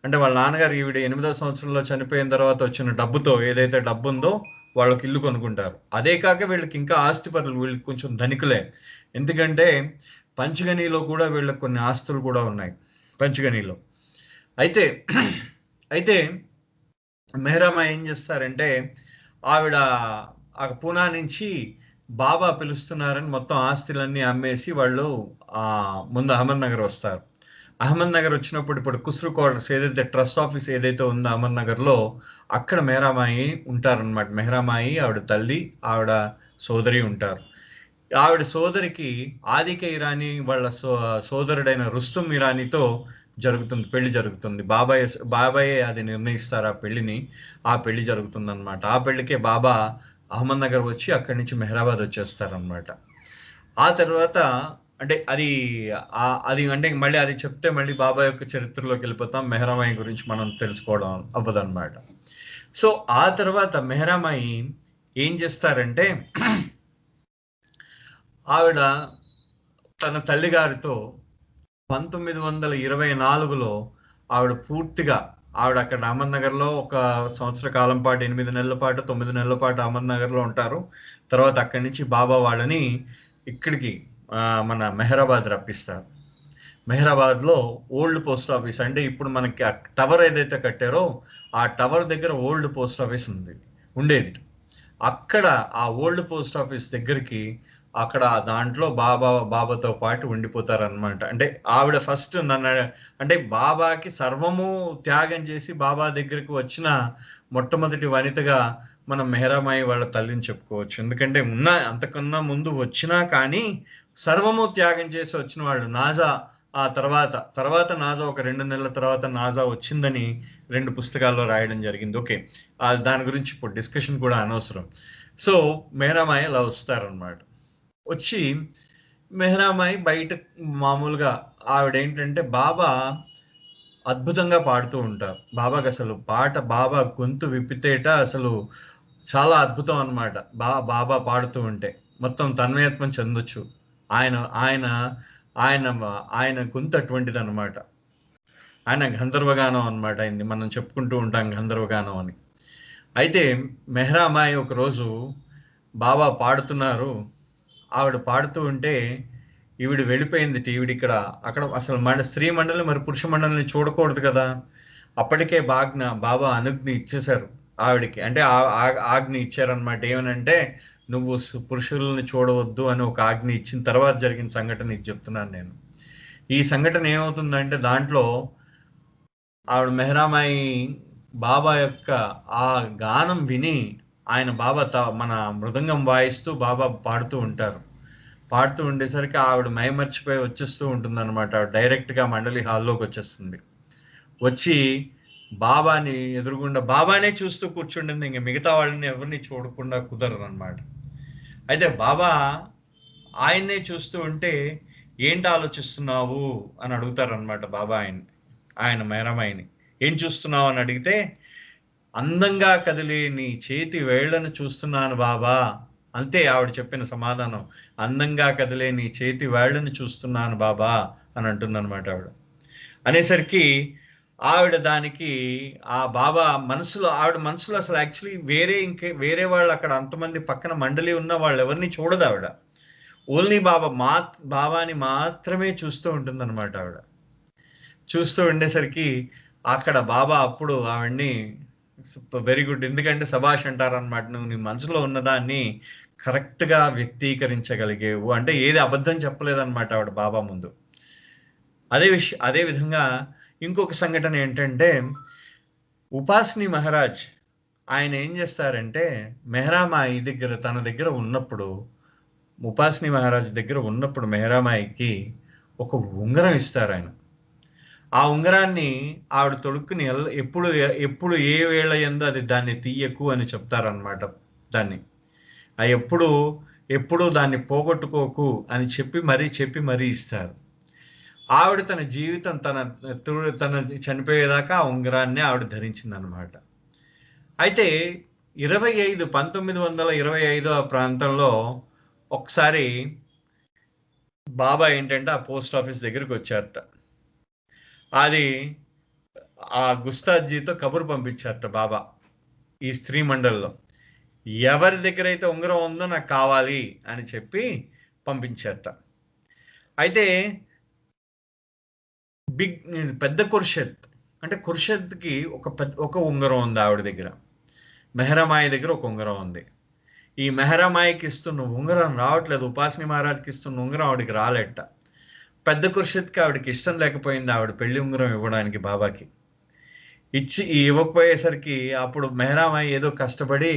అంటే వాళ్ళ నాన్నగారు ఈవిడ 8వ సంవత్సరంలో చనిపోయిన తర్వాత వచ్చిన డబ్బుతో, ఏదైతే డబ్బు ఉందో వాళ్ళకి ఇల్లు కొనుక్కుంటారు. అదే కాక వీళ్ళకి ఇంకా ఆస్తిపరులు, వీళ్ళకి కొంచెం ధనికులే. ఎందుకంటే పంచగనిలో కూడా వీళ్ళకి కొన్ని ఆస్తులు కూడా ఉన్నాయి, పంచగనిలో. అయితే మెహరామా ఏం చేస్తారంటే, ఆవిడ పూనా నుంచి బాబా పిలుస్తున్నారని మొత్తం ఆస్తులన్నీ అమ్మేసి వాళ్ళు ముందు అహ్మద్నగర్ వస్తారు. అహ్మద్నగర్ వచ్చినప్పుడు ఇప్పుడు కుస్రు క్వార్టర్స్ ఏదైతే ట్రస్ట్ ఆఫీస్ ఏదైతే ఉందో అహ్మద్నగర్లో, అక్కడ మెహరామాయి ఉంటారనమాట. మెహరామాయి, ఆవిడ తల్లి, ఆవిడ సోదరి ఉంటారు. ఆవిడ సోదరికి ఆదికే ఇరానీ వాళ్ళ సోదరుడైన రుస్తుం ఇరానీతో పెళ్లి జరుగుతుంది. బాబాయే అది నిర్ణయిస్తారు ఆ పెళ్లిని. ఆ పెళ్లి జరుగుతుంది అనమాట. ఆ పెళ్లికే బాబా అహ్మద్నగర్ వచ్చి అక్కడి నుంచి మెహరాబాద్ వచ్చేస్తారనమాట. ఆ తర్వాత అంటే అది అంటే మళ్ళీ అది చెప్తే మళ్ళీ బాబా యొక్క చరిత్రలోకి వెళ్ళిపోతాం. మెహరామాయి గురించి మనం తెలుసుకోవడం అవ్వదన్నమాట. సో ఆ తర్వాత మెహరామాయి ఏం చేస్తారంటే, ఆవిడ తన తల్లిగారితో 1924లో ఆవిడ పూర్తిగా అక్కడ అహ్మద్నగర్లో 1 సంవత్సర కాలం పాటు, 8 నెలల పాటు, 9 నెలల పాటు అహ్మద్నగర్లో ఉంటారు. తర్వాత అక్కడి నుంచి బాబా వాళ్ళని ఇక్కడికి మన మెహరాబాద్ రప్పిస్తారు. మెహరాబాద్లో ఓల్డ్ పోస్ట్ ఆఫీస్, అంటే ఇప్పుడు మనకి ఆ టవర్ ఏదైతే కట్టారో ఆ టవర్ దగ్గర ఓల్డ్ పోస్ట్ ఆఫీస్ ఉండేది. అక్కడ ఆ ఓల్డ్ పోస్ట్ ఆఫీస్ దగ్గరికి అక్కడ దాంట్లో బాబాతో పాటు ఉండిపోతారనమాట. అంటే ఆవిడ ఫస్ట్ అంటే బాబాకి సర్వము త్యాగం చేసి బాబా దగ్గరికి వచ్చిన మొట్టమొదటి వనితగా మనం మెహరామాయి వాళ్ళ తల్లిని చెప్పుకోవచ్చు. ఎందుకంటే అంతకన్నా ముందు వచ్చినా కానీ సర్వము త్యాగం చేసి వచ్చిన వాళ్ళు. నాజా ఆ తర్వాత నాజా ఒక 2 నెలల తర్వాత నాజా వచ్చిందని 2 పుస్తకాల్లో రాయడం జరిగింది. ఓకే, దాని గురించి ఇప్పుడు డిస్కషన్ కూడా అనవసరం. సో మెహరామాయి అలా వస్తారనమాట. వచ్చి మెహరామాయి బయట మామూలుగా ఆవిడేంటంటే బాబా అద్భుతంగా పాడుతూ ఉంటారు. బాబాకి అసలు బాబా గొంతు విప్పితేట అసలు చాలా అద్భుతం అనమాట. బాబా పాడుతూ ఉంటే మొత్తం తన్మయత్వం చెందొచ్చు. ఆయన గొంతు అటువంటిది అనమాట. ఆయన గంధర్వగానం అనమాట. అయింది మనం చెప్పుకుంటూ ఉంటాం గంధర్వగానం అని. అయితే మెహరామాయి ఒకరోజు బాబా పాడుతున్నారు, ఆవిడ పాడుతూ ఉంటే ఈవిడ వెళ్ళిపోయింది. అక్కడ అసలు స్త్రీ మండలి మరి పురుష మండలిని చూడకూడదు కదా. అప్పటికే బాబా అనుజ్ఞ ఇచ్చేశారు ఆవిడికి. అంటే ఆజ్ఞ ఇచ్చారనమాట. ఏమనంటే, నువ్వు పురుషుల్ని చూడవద్దు అని ఒక ఆజ్ఞ ఇచ్చిన తర్వాత జరిగిన సంఘటన ఇది చెప్తున్నాను నేను. ఈ సంఘటన ఏమవుతుందంటే, దాంట్లో ఆవిడ మెహరామాయి బాబా యొక్క ఆ గానం విని ఆయన బాబా మన మృదంగం వాయిస్తూ బాబా పాడుతూ ఉంటారు. పాడుతూ ఉండేసరికి ఆవిడ మైమర్చిపోయి వచ్చేస్తూ ఉంటుంది అనమాట. డైరెక్ట్గా మండలి హాల్లోకి వచ్చేస్తుంది. వచ్చి బాబాని ఎదురుగుండా బాబానే చూస్తూ కూర్చుండింది. ఇంక మిగతా వాళ్ళని ఎవరిని చూడకుండా కుదరదు అనమాట. అయితే బాబా ఆయన్నే చూస్తూ ఉంటే ఏంటి ఆలోచిస్తున్నావు అని అడుగుతారనమాట బాబా ఆయన మేరమాయిని. ఏం చూస్తున్నావు అని అడిగితే, అందంగా కదిలే నీ చేతి వేళ్లను చూస్తున్నాను బాబా. అంతే ఆవిడ చెప్పిన సమాధానం. అందంగా కదిలే నీ చేతి వేళ్లను చూస్తున్నాను బాబా అని అంటుందన్నమాట ఆవిడ. అనేసరికి ఆవిడ దానికి ఆ బాబా ఆవిడ మనసులో అసలు యాక్చువల్లీ వేరే వాళ్ళు అక్కడ అంతమంది పక్కన మండలి ఉన్న వాళ్ళు ఎవరిని చూడదు ఆవిడ. ఓన్లీ బాబాని మాత్రమే చూస్తూ ఉంటుందన్నమాట ఆవిడ. చూస్తూ ఉండేసరికి అక్కడ బాబా అప్పుడు ఆవిడ్ని వెరీ గుడ్, ఎందుకంటే సభాష్ అంటారనమాట, నువ్వు నీ మనసులో ఉన్నదాన్ని కరెక్ట్గా వ్యక్తీకరించగలిగేవు అంటే ఏది అబద్ధం చెప్పలేదన్నమాట ఆవిడ బాబా ముందు. అదే విధంగా ఇంకొక సంఘటన ఏంటంటే, ఉపాసిని మహారాజ్ ఆయన ఏం చేస్తారంటే, మెహరామాయి తన దగ్గర ఉన్నప్పుడు, ఉపాసిని మహారాజ్ దగ్గర ఉన్నప్పుడు మెహరామాయికి ఒక ఉంగరం ఇస్తారు ఆయన. ఆ ఉంగరాన్ని ఆవిడ తొడుక్కుని ఎప్పుడు ఏ వేళ ఎందు అది దాన్ని తీయకు అని చెప్తారనమాట. దాన్ని ఎప్పుడు దాన్ని పోగొట్టుకోకు అని చెప్పి మరీ ఇస్తారు. ఆవిడ తన జీవితం తన చనిపోయేదాకా ఆ ఉంగరాన్ని ఆవిడ ధరించిందనమాట. అయితే 1925 ఆ ప్రాంతంలో ఒకసారి బాబా ఏంటంటే ఆ పోస్ట్ ఆఫీస్ దగ్గరికి వచ్చారట. అది ఆ గుస్తాజీతో కబురు పంపించారట బాబా ఈ స్త్రీ మండలిలో. ఎవరి దగ్గర అయితే ఉంగరం ఉందో నాకు కావాలి అని చెప్పి పంపించారట. అయితే పెద్ద ఖుర్షద్ అంటే ఖుర్షద్కి ఒక ఉంగరం ఉంది ఆవిడ దగ్గర. మెహరామాయి దగ్గర ఒక ఉంగరం ఉంది. ఈ మెహరామాయికి ఇస్తున్న ఉంగరం రావట్లేదు, ఉపాసిని మహారాజ్కి ఇస్తున్న ఉంగరం ఆవిడకి రాలేట. పెద్ద ఖుర్షద్కి ఆవిడకి ఇష్టం లేకపోయింది ఆవిడ పెళ్లి ఉంగరం ఇవ్వడానికి బాబాకి. ఇవ్వకపోయేసరికి అప్పుడు మెహరామాయి ఏదో కష్టపడి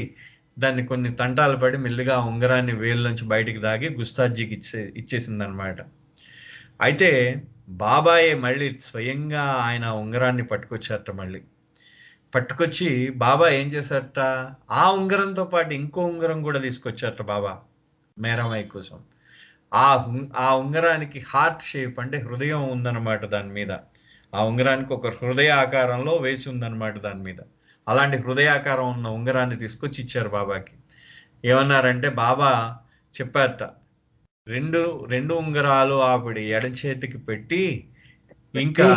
దాన్ని కొన్ని తంటాలు పడి మెల్లిగా ఆ ఉంగరాన్ని వేలు నుంచి బయటికి దాగి గుస్తాజీకి ఇచ్చేసింది అనమాట. అయితే బాబాయే మళ్ళీ స్వయంగా ఆయన ఉంగరాన్ని పట్టుకొచ్చారట. మళ్ళీ పట్టుకొచ్చి బాబా ఏం చేశారట, ఆ ఉంగరంతో పాటు ఇంకో ఉంగరం కూడా తీసుకొచ్చారట బాబా మేరామాయి కోసం. ఆ ఉంగరానికి హార్ట్ షేప్ అంటే హృదయం ఉందన్నమాట దాని మీద. ఆ ఉంగరానికి ఒక హృదయ ఆకారంలో వేసి ఉందన్నమాట దాని మీద. అలాంటి హృదయాకారం ఉన్న ఉంగరాన్ని తీసుకొచ్చి ఇచ్చారు బాబాకి. ఏమన్నారంటే బాబా చెప్పారట, రెండు ఉంగరాలు ఆవిడ ఎడం చేతికి పెట్టి ఇంకా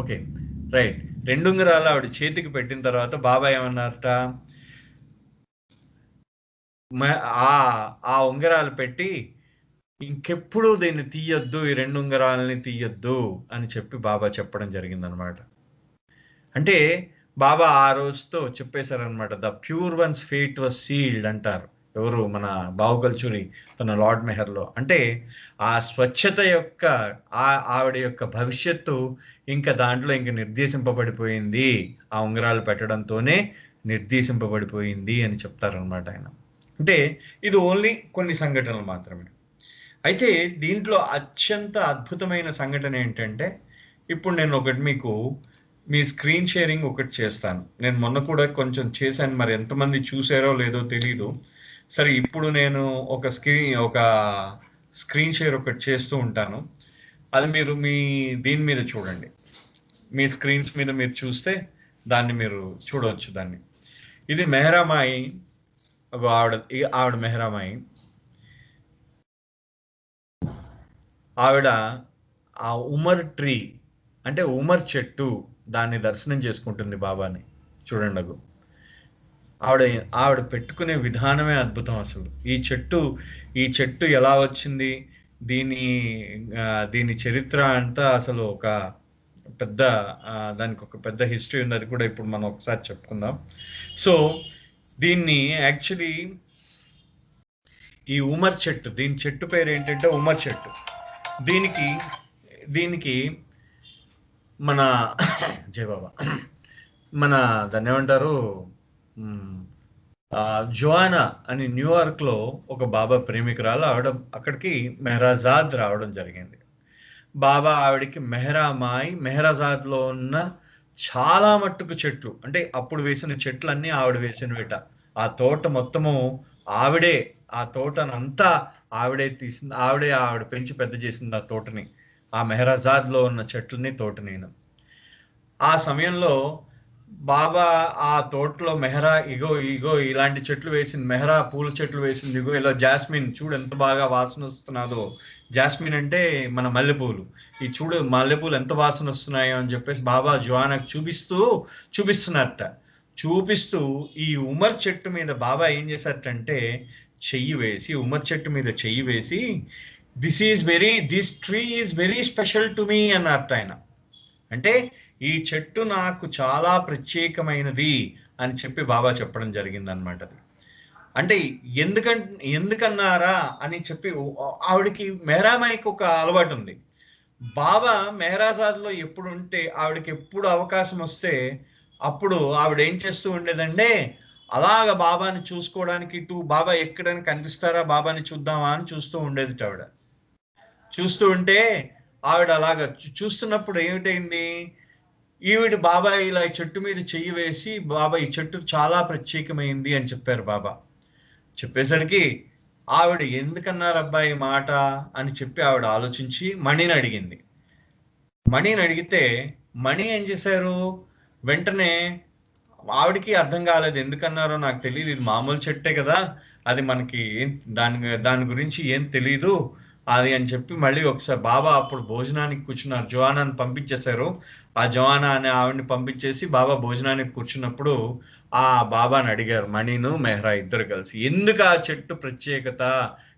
ఓకే రైట్, 2 ఉంగరాలు ఆవిడ చేతికి పెట్టిన తర్వాత బాబా ఏమన్నారట, ఆ ఉంగరాలు పెట్టి ఇంకెప్పుడు దీన్ని తీయొద్దు, ఈ 2 ఉంగరాలని తీయొద్దు అని చెప్పి బాబా చెప్పడం జరిగిందనమాట. అంటే బాబా ఆ రోజుతో చెప్పేశారనమాట, the pure one's fate was sealed అంటారు ఎవరు, మన బాహుకల్చూరి తన లార్డ్ మెహర్లో. అంటే ఆ స్వచ్ఛత యొక్క ఆవిడ యొక్క భవిష్యత్తు ఇంకా దాంట్లో ఇంకా నిర్దేశింపబడిపోయింది, ఆ ఉంగరాలు పెట్టడంతోనే నిర్దేశింపబడిపోయింది అని చెప్తారనమాట ఆయన. అంటే ఇది ఓన్లీ కొన్ని సంఘటనలు మాత్రమే. అయితే దీంట్లో అత్యంత అద్భుతమైన సంఘటన ఏంటంటే, ఇప్పుడు నేను ఒకటి మీకు మీ స్క్రీన్ షేరింగ్ ఒకటి చేస్తాను. నేను మొన్న కూడా కొంచెం చేశాను, మరి ఎంతమంది చూసారో లేదో తెలీదు. సరే, ఇప్పుడు నేను ఒక స్క్రీన్ షేర్ ఒకటి చేస్తూ ఉంటాను. అది మీరు దీని మీద చూడండి, మీ స్క్రీన్స్ మీద మీరు చూస్తే దాన్ని మీరు చూడవచ్చు. దాన్ని ఇది మెహరామాయి, ఆవిడ మెహరామాయి. ఆవిడ ఆ ఉమర్ ట్రీ అంటే ఉమర్ చెట్టు, దాన్ని దర్శనం చేసుకుంటుంది బాబాని. చూడండి, ఆవిడ పెట్టుకునే విధానమే అద్భుతం అసలు. ఈ చెట్టు ఎలా వచ్చింది, దీని చరిత్ర అంతా అసలు దానికి ఒక పెద్ద హిస్టరీ ఉంది. అది కూడా ఇప్పుడు మనం ఒకసారి చెప్పుకుందాం. సో దీన్ని యాక్చువల్లీ ఈ ఉమర్ చెట్టు, దీని చెట్టు పేరు ఏంటంటే ఉమర్ చెట్టు. దీనికి మన జై బాబా మన దాన్ని ఏమంటారు, జోయానా అని న్యూయార్క్లో ఒక బాబా ప్రేమికురాలు ఆవిడ అక్కడికి మెహరాజాద్ రావడం జరిగింది. బాబా ఆవిడకి మెహరాజాద్లో ఉన్న చాలా మట్టుకు చెట్లు, అంటే అప్పుడు వేసిన చెట్లన్నీ ఆవిడ వేసినవిట. ఆ తోట మొత్తము ఆవిడే, ఆ తోటనంతా ఆవిడే తీసింది, ఆవిడ పెంచి పెద్ద చేసింది ఆ తోటని, ఆ మెహరాజాద్లో ఉన్న చెట్లని, తోటని. ఆ సమయంలో బాబా ఆ తోటలో ఇగో ఇలాంటి చెట్లు వేసింది, మెహరా పూల చెట్లు వేసింది, ఇగో ఇలా జాస్మిన్ చూడు ఎంత బాగా వాసన వస్తున్నాదో. జాస్మిన్ అంటే మన మల్లెపూలు. ఈ చూడు మల్లెపూలు ఎంత వాసన వస్తున్నాయో అని చెప్పేసి బాబా జోయానాకు చూపిస్తున్నట్ట. చూపిస్తూ ఈ ఉమర్ చెట్టు మీద బాబా ఏం చేశారంటే ఉమర్ చెట్టు మీద చెయ్యి వేసి this tree is very special to me అన్నట్టు ఆయన. అంటే ఈ చెట్టు నాకు చాలా ప్రత్యేకమైనది అని చెప్పి బాబా చెప్పడం జరిగింది అనమాట. అంటే ఎందుకన్నారా అని చెప్పి ఆవిడకి మెహరామాయికి ఒక అలవాటు ఉంది. బాబా మెహరాజాద్లో ఎప్పుడు ఉంటే ఆవిడకి ఎప్పుడు అవకాశం వస్తే అప్పుడు ఆవిడ ఏం చేస్తూ ఉండేదంటే అలాగ బాబాని చూసుకోవడానికి, బాబా ఎక్కడైనా కనిపిస్తారా బాబాని చూద్దామా అని చూస్తూ ఉండేది. ఆవిడ చూస్తూ ఉంటే ఆవిడ అలాగ చూస్తున్నప్పుడు ఏమిటైంది, ఈవిడ బాబా ఇలా చెట్టు మీద చెయ్యి వేసి బాబా ఈ చెట్టు చాలా ప్రత్యేకమైంది అని చెప్పారు. బాబా చెప్పేసరికి ఆవిడ ఎందుకన్నారు అబ్బాయి మాట అని చెప్పి ఆవిడ ఆలోచించి మణిని అడిగింది. మణిని అడిగితే మణి ఏం చేశారు, వెంటనే ఆవిడికి అర్థం కాలేదు, ఎందుకన్నారో నాకు తెలియదు, ఇది మామూలు చెట్టే కదా, అది మనకి దాని గురించి ఏం తెలీదు అది అని చెప్పి మళ్ళీ ఒకసారి బాబా అప్పుడు భోజనానికి కూర్చున్నారు. జోయానాని పంపించేశారు. ఆ జోయానా అనే ఆవిడని పంపించేసి బాబా భోజనానికి కూర్చున్నప్పుడు ఆ బాబాని అడిగారు, మణిను మెహ్రా ఇద్దరు కలిసి, ఎందుకు ఆ చెట్టు ప్రత్యేకత,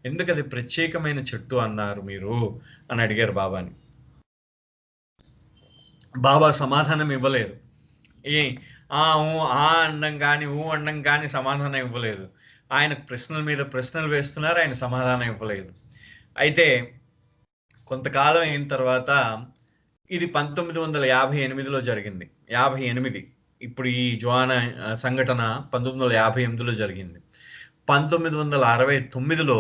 ఎందుకు అది ప్రత్యేకమైన చెట్టు అన్నారు మీరు అని అడిగారు బాబాని. బాబా సమాధానం ఇవ్వలేదు. అండం కానీ అండం కానీ సమాధానం ఇవ్వలేదు. ఆయన ప్రశ్నల మీద ప్రశ్నలు వేస్తున్నారు, ఆయన సమాధానం ఇవ్వలేదు. అయితే కొంతకాలం అయిన తర్వాత ఇది 1958లో జరిగింది. 58 ఇప్పుడు ఈ జోయానా సంఘటన 1958లో జరిగింది. 1969లో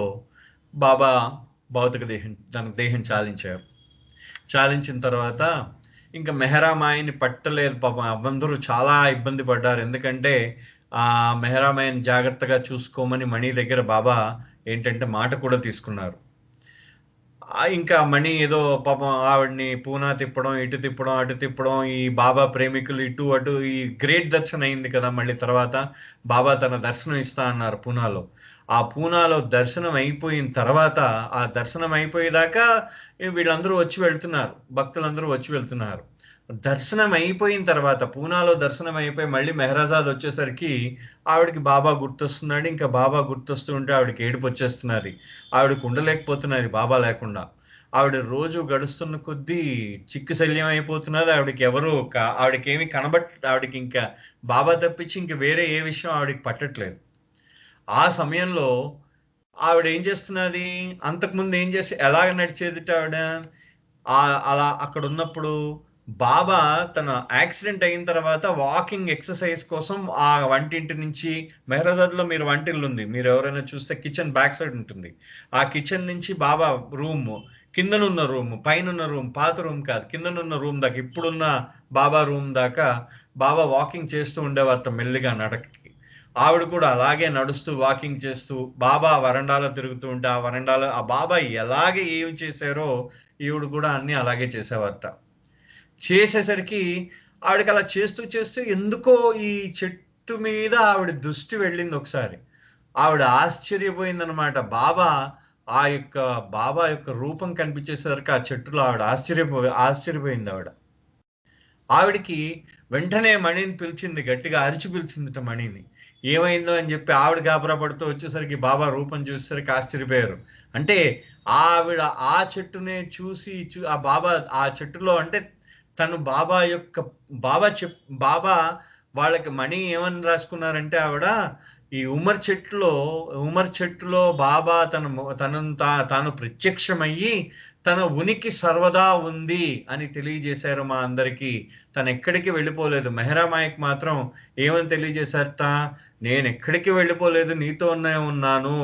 బాబా భౌతిక దేహం చాలించారు. చాలించిన తర్వాత ఇంకా మెహరామాయిని పట్టలేదు పాపం. అందరూ చాలా ఇబ్బంది పడ్డారు. ఎందుకంటే ఆ మెహరామాయిని జాగ్రత్తగా చూసుకోమని మణి దగ్గర బాబా ఏంటంటే మాట కూడా తీసుకున్నారు. ఇంకా మణి ఏదో పాపం ఆవిడ్ని పూనా తిప్పడం, ఇటు తిప్పడం, అటు తిప్పడం, ఈ బాబా ప్రేమికులు ఇటు అటు, ఈ గ్రేట్ దర్శనం అయింది కదా. మళ్ళీ తర్వాత బాబా తన దర్శనం ఇస్తా అన్నారు పూనాలో. ఆ పూనాలో దర్శనం అయిపోయిన తర్వాత, ఆ దర్శనం అయిపోయేదాకా వీళ్ళందరూ వచ్చి వెళ్తున్నారు, భక్తులందరూ వచ్చి వెళ్తున్నారు. దర్శనం అయిపోయిన తర్వాత, పూనాలో దర్శనం అయిపోయి మళ్ళీ మెహరాజాద్ వచ్చేసరికి ఆవిడకి బాబా గుర్తొస్తున్నాడు. ఇంకా బాబా గుర్తొస్తూ ఉంటే ఆవిడకి ఏడుపు వచ్చేస్తున్నది. ఆవిడకి ఉండలేకపోతున్నది బాబా లేకుండా. ఆవిడ రోజు గడుస్తున్న కొద్దీ చిక్కు శల్యం అయిపోతున్నది. ఆవిడకేమి ఆవిడకి ఇంకా బాబా తప్పించి ఇంక వేరే ఏ విషయం ఆవిడకి పట్టట్లేదు. ఆ సమయంలో ఆవిడ ఏం చేస్తున్నది, అంతకుముందు ఏం చేసి ఎలాగ నడిచేది ఆవిడ, అలా అక్కడ ఉన్నప్పుడు బాబా తన యాక్సిడెంట్ అయిన తర్వాత వాకింగ్ ఎక్సర్సైజ్ కోసం ఆ వంటింటి నుంచి, మెహరాజాద్లో మీరు వంటిల్లు ఉంది, మీరు ఎవరైనా చూస్తే కిచెన్ బ్యాక్ సైడ్ ఉంటుంది. ఆ కిచెన్ నుంచి బాబా రూమ్, కిందనున్న రూమ్, పైన రూమ్, పాత రూమ్ కాదు, కిందనున్న రూమ్ దాకా, ఇప్పుడున్న బాబా రూమ్ దాకా బాబా వాకింగ్ చేస్తూ ఉండేవారట మెల్లిగా నడకకి. ఆవిడ కూడా అలాగే నడుస్తూ వాకింగ్ చేస్తూ బాబా వరండాలో తిరుగుతూ ఉంటే ఆ వరండాలో ఆ బాబా ఎలాగే ఏమి చేశారో ఈవిడ కూడా అన్ని అలాగే చేసేవారట. చేసేసరికి ఆవిడకి అలా చేస్తూ చేస్తూ ఎందుకో ఈ చెట్టు మీద ఆవిడ దృష్టి వెళ్ళింది. ఒకసారి ఆవిడ ఆశ్చర్యపోయిందనమాట. బాబా యొక్క రూపం కనిపించేసరికి ఆ చెట్టులో ఆవిడ ఆశ్చర్యపోయింది. ఆవిడికి వెంటనే మణిని పిలిచింది, గట్టిగా అరిచి పిలిచిందిట మణిని. ఏమైందో అని చెప్పి ఆవిడ గాబరా పడుతూ వచ్చేసరికి బాబా రూపం చూసేసరికి ఆశ్చర్యపోయారు. అంటే ఆవిడ ఆ చెట్టునే చూసి ఆ బాబా ఆ చెట్టులో, అంటే తను బాబా వాళ్ళకి మణి ఏమని రాసుకున్నారంటే ఆవిడ ఈ ఉమర్ చెట్టులో బాబా తాను ప్రత్యక్షమయ్యి తన ఉనికి సర్వదా ఉంది అని తెలియజేశారు మా అందరికీ. తను ఎక్కడికి వెళ్ళిపోలేదు. మెహరామాయికి మాత్రం ఏమని తెలియజేశారట, నేను ఎక్కడికి వెళ్ళిపోలేదు, నీతోనే ఉన్నాను,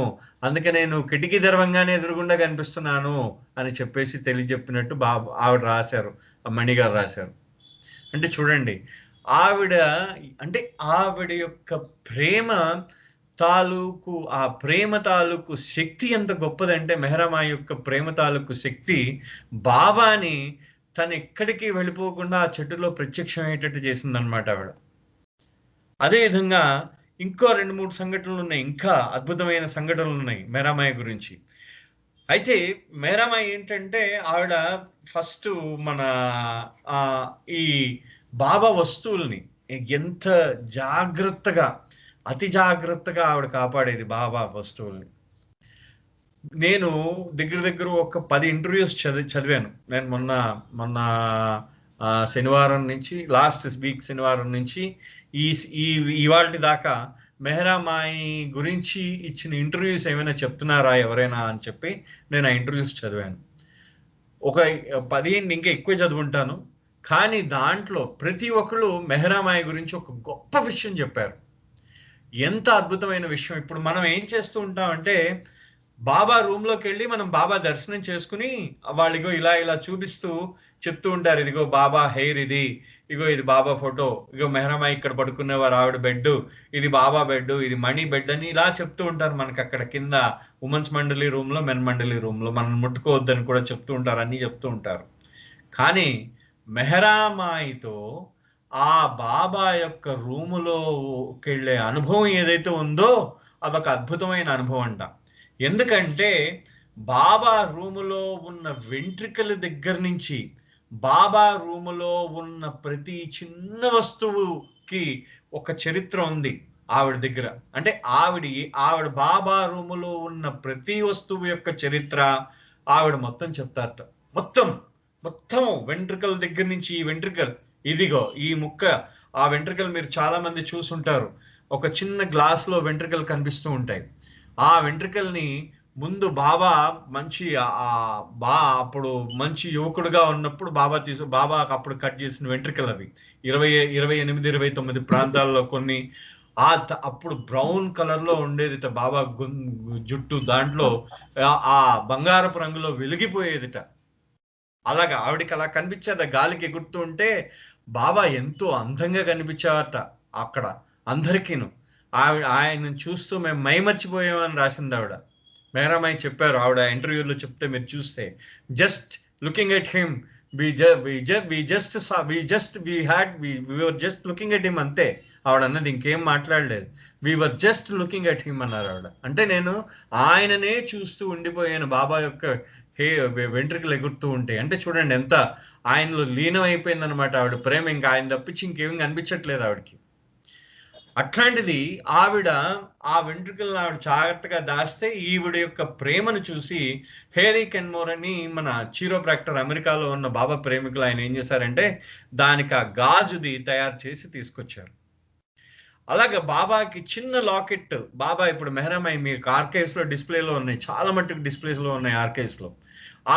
అందుకే నేను కిటికీ దర్వంగానే ఎదురుగుండా కనిపిస్తున్నాను అని చెప్పేసి తెలియజెప్పినట్టు ఆవిడ రాశారు, మణిగారు రాశారు. అంటే చూడండి, ఆవిడ అంటే ఆవిడ యొక్క ప్రేమ తాలూకు, ఆ ప్రేమ తాలూకు శక్తి ఎంత గొప్పదంటే, మెహరామాయి యొక్క ప్రేమ తాలూకు శక్తి బాబాని తను ఎక్కడికి వెళ్ళిపోకుండా ఆ చెట్టులో ప్రత్యక్షమయ్యేటట్టు చేసిందనమాట ఆవిడ. అదేవిధంగా ఇంకో 2-3 సంఘటనలు ఉన్నాయి, ఇంకా అద్భుతమైన సంఘటనలు ఉన్నాయి మెహరామాయి గురించి. అయితే మెహరామాయి ఏంటంటే, ఆవిడ ఫస్ట్ మన ఈ బాబా వస్తువుల్ని ఎంత జాగ్రత్తగా, అతి జాగ్రత్తగా ఆవిడ కాపాడేది బాబా వస్తువుల్ని. నేను దగ్గర ఒక 10 ఇంటర్వ్యూస్ చదివాను. నేను మొన్న శనివారం నుంచి, లాస్ట్ వీక్ శనివారం నుంచి ఇవాళ దాకా మెహరామాయి గురించి ఇచ్చిన ఇంటర్వ్యూస్ ఏమైనా చెప్తున్నారా ఎవరైనా అని చెప్పి నేను ఆ ఇంటర్వ్యూస్ చదివాను. ఒక 15 ఇంకా ఎక్కువ చదువుంటాను. కానీ దాంట్లో ప్రతి ఒక్కళ్ళు మెహరామాయి గురించి ఒక గొప్ప విషయం చెప్పారు. ఎంత అద్భుతమైన విషయం. ఇప్పుడు మనం ఏం చేస్తూ ఉంటామంటే, బాబా రూమ్లోకి వెళ్ళి మనం బాబా దర్శనం చేసుకుని వాళ్ళిగో ఇలా చూపిస్తూ చెప్తూ ఉంటారు, ఇదిగో బాబా హెయిర్, ఇగో ఇది బాబా ఫోటో, ఇగో మెహరామాయి ఇక్కడ పడుకునేవారు, ఆవిడ బెడ్, ఇది బాబా బెడ్, ఇది మణి బెడ్ అని ఇలా చెప్తూ ఉంటారు. మనకు అక్కడ కింద ఉమెన్స్ మండలి రూమ్లో, మెన్ మండలి రూమ్లో మనం ముట్టుకోవద్దని కూడా చెప్తూ ఉంటారు, అన్నీ చెప్తూ ఉంటారు. కానీ మెహరామాయితో ఆ బాబా యొక్క రూములోకి వెళ్ళే అనుభవం ఏదైతే ఉందో అదొక అద్భుతమైన అనుభవం అంట. ఎందుకంటే బాబా రూములో ఉన్న వెంట్రికల దగ్గర నుంచి బాబా రూములో ఉన్న ప్రతి చిన్న వస్తువుకి ఒక చరిత్ర ఉంది ఆవిడ దగ్గర. అంటే ఆవిడ బాబా రూములో ఉన్న ప్రతి వస్తువు యొక్క చరిత్ర ఆవిడ మొత్తం చెప్తారట. మొత్తం వెంట్రికల దగ్గర నుంచి, ఈ వెంట్రికల్ ఇదిగో ఈ ముక్క, ఆ వెంట్రికలు మీరు చాలా మంది చూసుంటారు. ఒక చిన్న గ్లాస్లో వెంట్రికలు కనిపిస్తూ ఉంటాయి. ఆ వెంట్రికల్ని ముందు బాబా అప్పుడు మంచి యువకుడుగా ఉన్నప్పుడు బాబా అప్పుడు కట్ చేసిన వెంట్రికలు అవి 28, 29 ప్రాంతాల్లో కొన్ని. అప్పుడు బ్రౌన్ కలర్ లో ఉండేదిట బాబా జుట్టు, దాంట్లో ఆ బంగారపు రంగులో వెలిగిపోయేదిట. అలాగా ఆవిడికి అలా కనిపించేది, గాలికి ఎగురుతూ ఉంటే బాబా ఎంతో అందంగా కనిపించారట అక్కడ అందరికీను. ఆయన చూస్తూ మేము మైమర్చిపోయామని రాసింది ఆవిడ. మెహరామాయి చెప్పారు, ఆవిడ ఇంటర్వ్యూలో చెప్తే మీరు చూస్తే, just looking at him we were just looking at him అంతే ఆవిడ అన్నది, ఇంకేం మాట్లాడలేదు. we were just looking at him అన్నారు ఆవిడ. అంటే నేను ఆయననే చూస్తూ ఉండిపోయాను బాబా యొక్క వెంట్రుకలు ఎగురుతూ ఉంటే. అంటే చూడండి ఎంత ఆయనలో లీనం అయిపోయింది అనమాట ఆవిడ ప్రేమ. ఇంకా ఆయన తప్పించి ఇంకేం కనిపించట్లేదు ఆవిడకి. అట్లాంటిది ఆవిడ ఆ వెంట్రుకలను ఆవిడ జాగ్రత్తగా దాస్తే ఈవిడ యొక్క ప్రేమను చూసి హేరీ కెన్మోర్ అని మన చీరోప్రాక్టర్ అమెరికాలో ఉన్న బాబా ప్రేమికులు ఆయన ఏం చేశారంటే దానికి ఆ గాజుది తయారు చేసి తీసుకొచ్చారు. అలాగే బాబాకి చిన్న లాకెట్, బాబా ఇప్పుడు మెహరామాయి మీకు ఆర్కైవ్స్ లో డిస్ప్లేలో ఉన్నాయి, చాలా మట్టుకు డిస్ప్లేస్ లో ఉన్నాయి ఆర్కైవ్స్ లో.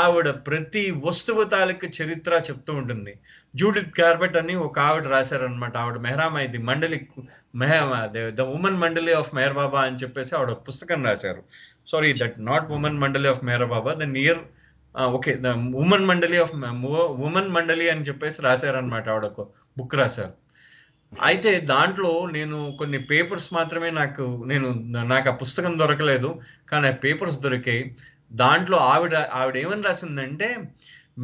ఆవిడ ప్రతి వస్తువు తాలూకు చరిత్ర చెప్తూ ఉంటుంది. జూడిత్ గార్బెట్ అని ఒక ఆవిడ రాశారనమాట. ఆవిడ మెహరామాయిది మండలి, the women Mandali of Meher Baba అని చెప్పేసి ఆవిడ పుస్తకం రాశారు. Sorry, that not women Mandali of Meher Baba, the near okay the women Mandali అని చెప్పేసి రాశారనమాట. ఆవిడ ఒక బుక్ రాశారు. అయితే దాంట్లో నేను కొన్ని పేపర్స్ మాత్రమే నాకు ఆ పుస్తకం దొరకలేదు, కానీ ఆ పేపర్స్ దొరికాయి. దాంట్లో ఆవిడ ఏమని రాసిందంటే,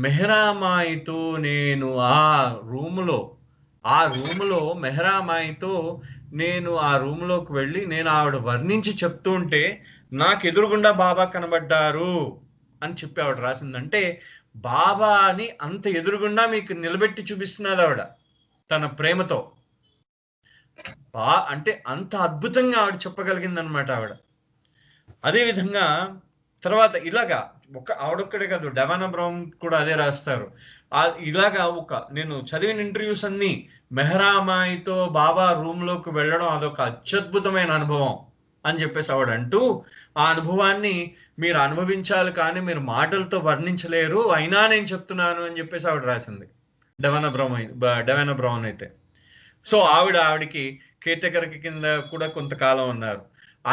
మెహరామాయితో నేను ఆ రూములో మెహరామాయితో నేను ఆ రూమ్లోకి వెళ్ళి నేను ఆవిడ వర్ణించి చెప్తూ ఉంటే నాకు ఎదురుగుండా బాబా కనబడ్డారు అని చెప్పి ఆవిడ రాసిందంటే, బాబాని అంత ఎదురుగుండా మీకు నిలబెట్టి చూపిస్తున్నది ఆవిడ తన ప్రేమతో. అంటే అంత అద్భుతంగా ఆవిడ చెప్పగలిగింది అనమాట ఆవిడ. అదేవిధంగా తర్వాత ఇలాగా ఆవిడొక్కడే కాదు, డెవానా బ్రౌన్ కూడా అదే రాస్తారు. ఇలాగా నేను చదివిన ఇంటర్వ్యూస్ అన్ని మెహరామాయితో బాబా రూమ్లోకి వెళ్ళడం అదొక అత్యద్భుతమైన అనుభవం అని చెప్పేసి ఆవిడ అంటూ, ఆ అనుభవాన్ని మీరు అనుభవించాలి కానీ మీరు మాటలతో వర్ణించలేరు, అయినా నేను చెప్తున్నాను అని చెప్పేసి ఆవిడ రాసింది, డెవెనా బ్రౌన్ అయితే. సో ఆవిడకి కేతకరకి కింద కూడా కొంతకాలం ఉన్నారు.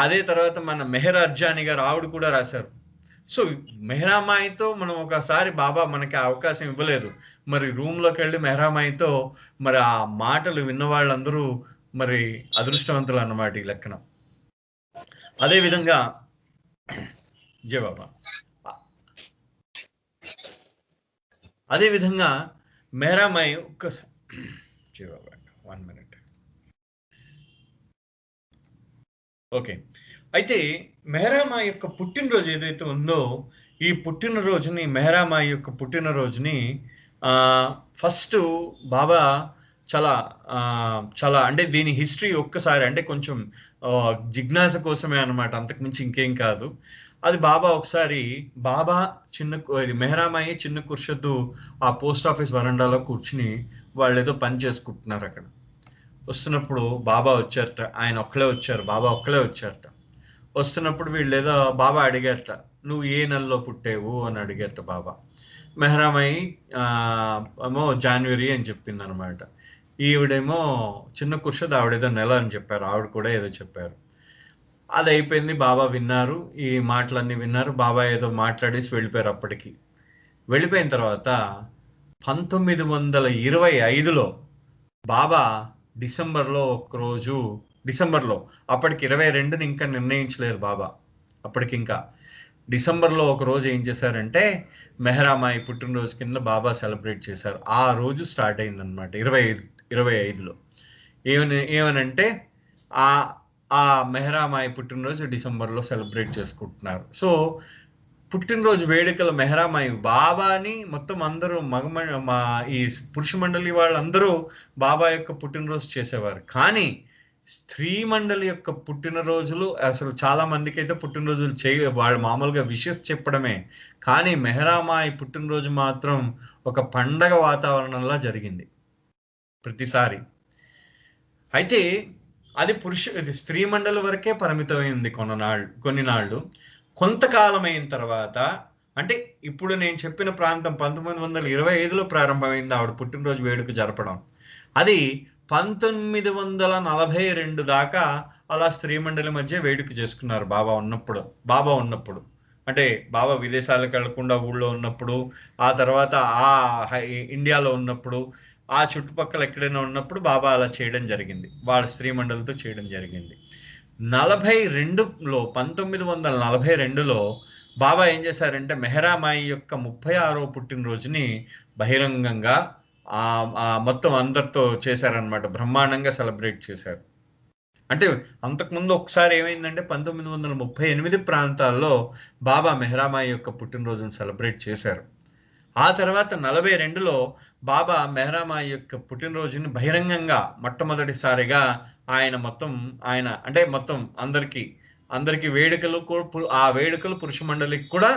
అదే తర్వాత మన మెహర్ అర్జాని గారు ఆవిడ కూడా రాశారు. సో మెహరామాయితో మనం ఒకసారి బాబా మనకి అవకాశం ఇవ్వలేదు, మరి రూమ్లోకి వెళ్ళి మెహరామాయితో మరి ఆ మాటలు విన్న వాళ్ళందరూ మరి అదృష్టవంతులు అన్నమాట ఈ లెక్కన. అదేవిధంగా జయ బాబా, అదేవిధంగా మెహరామాయి ఒక్కసారి జయ బాబా 1 minute. ఓకే, అయితే మెహరామాయి యొక్క పుట్టినరోజు ఏదైతే ఉందో ఈ పుట్టినరోజుని, మెహరామాయి యొక్క పుట్టినరోజుని ఫస్ట్ బాబా చాలా చాలా అంటే దీని హిస్టరీ ఒక్కసారి అంటే కొంచెం జిజ్ఞాస కోసమే అనమాట, అంతకుమించి ఇంకేం కాదు. అది బాబా ఒకసారి బాబా మెహరామాయి చిన్న కుర్షద్దు ఆ పోస్ట్ ఆఫీస్ వరండాలో కూర్చుని వాళ్ళు ఏదో పని చేసుకుంటున్నారు. అక్కడ వస్తున్నప్పుడు బాబా వచ్చారట, ఆయన ఒక్కలే వచ్చారు, బాబా ఒక్కలే వచ్చారట. వస్తున్నప్పుడు వీళ్ళు ఏదో బాబా అడిగారట, నువ్వు ఏ నెలలో పుట్టావు అని అడిగారట బాబా. మెహరామాయి ఏమో జనవరి అని చెప్పింది అనమాట. ఈవిడేమో చిన్న కుర్షద్ ఆవిడేదో నెల అని చెప్పారు, ఆవిడ కూడా ఏదో చెప్పారు. అది అయిపోయింది, బాబా విన్నారు, ఈ మాటలన్నీ విన్నారు. బాబా ఏదో మాట్లాడేసి వెళ్ళిపోయారు. అప్పటికి వెళ్ళిపోయిన తర్వాత 1925లో బాబా డిసెంబర్లో ఒకరోజు, డిసెంబర్లో అప్పటికి 22ని ఇంకా నిర్ణయించలేదు బాబా, అప్పటికి ఇంకా డిసెంబర్లో ఒక రోజు ఏం చేశారంటే మెహరామాయి పుట్టినరోజు కింద బాబా సెలబ్రేట్ చేశారు. ఆ రోజు స్టార్ట్ అయిందనమాట 25లో. ఏమనంటే ఆ మెహరామాయి పుట్టినరోజు డిసెంబర్లో సెలబ్రేట్ చేసుకుంటున్నారు. సో పుట్టినరోజు వేడుకలు మెహరామాయి బాబాని మొత్తం అందరూ ఈ పురుష మండలి వాళ్ళందరూ బాబా యొక్క పుట్టినరోజు చేసేవారు. కానీ స్త్రీ మండలి యొక్క పుట్టినరోజులు అసలు చాలా మందికి అయితే పుట్టినరోజులు వాళ్ళు మామూలుగా విషెస్ చెప్పడమే, కానీ మెహరామాయి పుట్టినరోజు మాత్రం ఒక పండగ వాతావరణంలా జరిగింది ప్రతిసారి. అయితే అది స్త్రీ మండలి వరకే పరిమితమైంది కొన్ని నాళ్ళు. కొంతకాలం అయిన తర్వాత, అంటే ఇప్పుడు నేను చెప్పిన ప్రాంతం 1925లో ప్రారంభమైంది ఆవిడ పుట్టినరోజు వేడుక జరపడం. అది 1942 దాకా అలా స్త్రీ మండలి మధ్య వేడుక చేసుకున్నారు బాబా ఉన్నప్పుడు. అంటే బాబా విదేశాలకు వెళ్లకుండా ఊళ్ళో ఉన్నప్పుడు, ఆ తర్వాత ఇండియాలో ఉన్నప్పుడు, ఆ చుట్టుపక్కల ఎక్కడైనా ఉన్నప్పుడు బాబా అలా చేయడం జరిగింది, వాళ్ళ స్త్రీ మండలితో చేయడం జరిగింది. 1942లో బాబా ఏం చేశారంటే మెహరామాయి యొక్క 36వ పుట్టినరోజుని బహిరంగంగా మొత్తం అందరితో చేశారనమాట, బ్రహ్మాండంగా సెలబ్రేట్ చేశారు. అంటే అంతకుముందు ఒకసారి ఏమైందంటే 1938 ప్రాంతాల్లో బాబా మెహరామాయి యొక్క పుట్టినరోజును సెలబ్రేట్ చేశారు. ఆ తర్వాత 42లో బాబా మెహరామాయి యొక్క పుట్టినరోజుని బహిరంగంగా మొట్టమొదటిసారిగా ఆయన అంటే మొత్తం అందరికి వేడుకలు, ఆ వేడుకలు పురుష మండలికి కూడా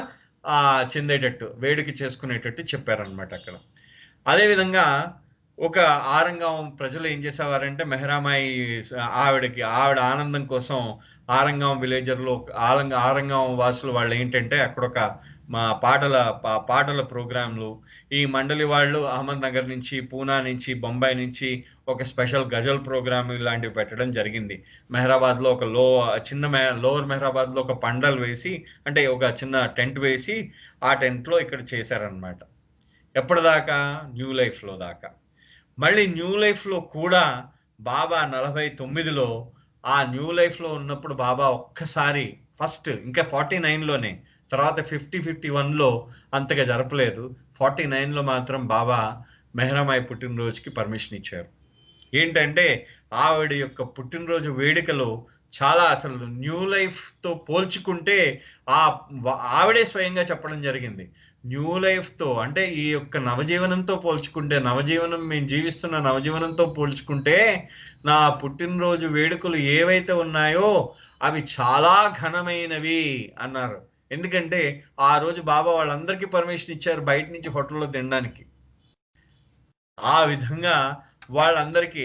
చెందేటట్టు వేడుక చేసుకునేటట్టు చెప్పారనమాట అక్కడ. అదేవిధంగా ఒక ఆరంగం ప్రజలు ఏం చేసేవారంటే మెహరామాయి ఆవిడ ఆనందం కోసం ఆరంగం విలేజర్లో ఆరంగం వాసులు వాళ్ళు ఏంటంటే అక్కడ ఒక పాటల ప్రోగ్రాంలు, ఈ మండలి వాళ్ళు అహ్మద్నగర్ నుంచి, పూనా నుంచి, బొంబాయి నుంచి ఒక స్పెషల్ గజల్ ప్రోగ్రామ్ ఇలాంటివి పెట్టడం జరిగింది. మెహరాబాద్లో ఒక లోవర్ మెహరాబాద్లో ఒక పండల్ వేసి, అంటే ఒక చిన్న టెంట్ వేసి ఆ టెంట్లో ఇక్కడ చేశారనమాట. ఎప్పటిదాకా? న్యూ లైఫ్లో దాకా. మళ్ళీ న్యూ లైఫ్లో కూడా బాబా 49లో ఆ న్యూ లైఫ్లో ఉన్నప్పుడు బాబా ఒక్కసారి ఫస్ట్ ఇంకా 49లోనే, తర్వాత 51లో అంతగా జరపలేదు, 49లో మాత్రం బాబా మెహరామాయి పుట్టినరోజుకి పర్మిషన్ ఇచ్చారు. ఏంటంటే ఆవిడ యొక్క పుట్టినరోజు వేడుకలు చాలా అసలు న్యూ లైఫ్తో పోల్చుకుంటే ఆవిడే స్వయంగా చెప్పడం జరిగింది. న్యూ లైఫ్తో అంటే ఈ యొక్క నవజీవనంతో పోల్చుకుంటే, మేము జీవిస్తున్న నవజీవనంతో పోల్చుకుంటే నా పుట్టినరోజు వేడుకలు ఏవైతే ఉన్నాయో అవి చాలా ఘనమైనవి అన్నారు. ఎందుకంటే ఆ రోజు బాబా వాళ్ళందరికీ పర్మిషన్ ఇచ్చారు బయట నుంచి హోటల్లో తినడానికి. ఆ విధంగా వాళ్ళందరికీ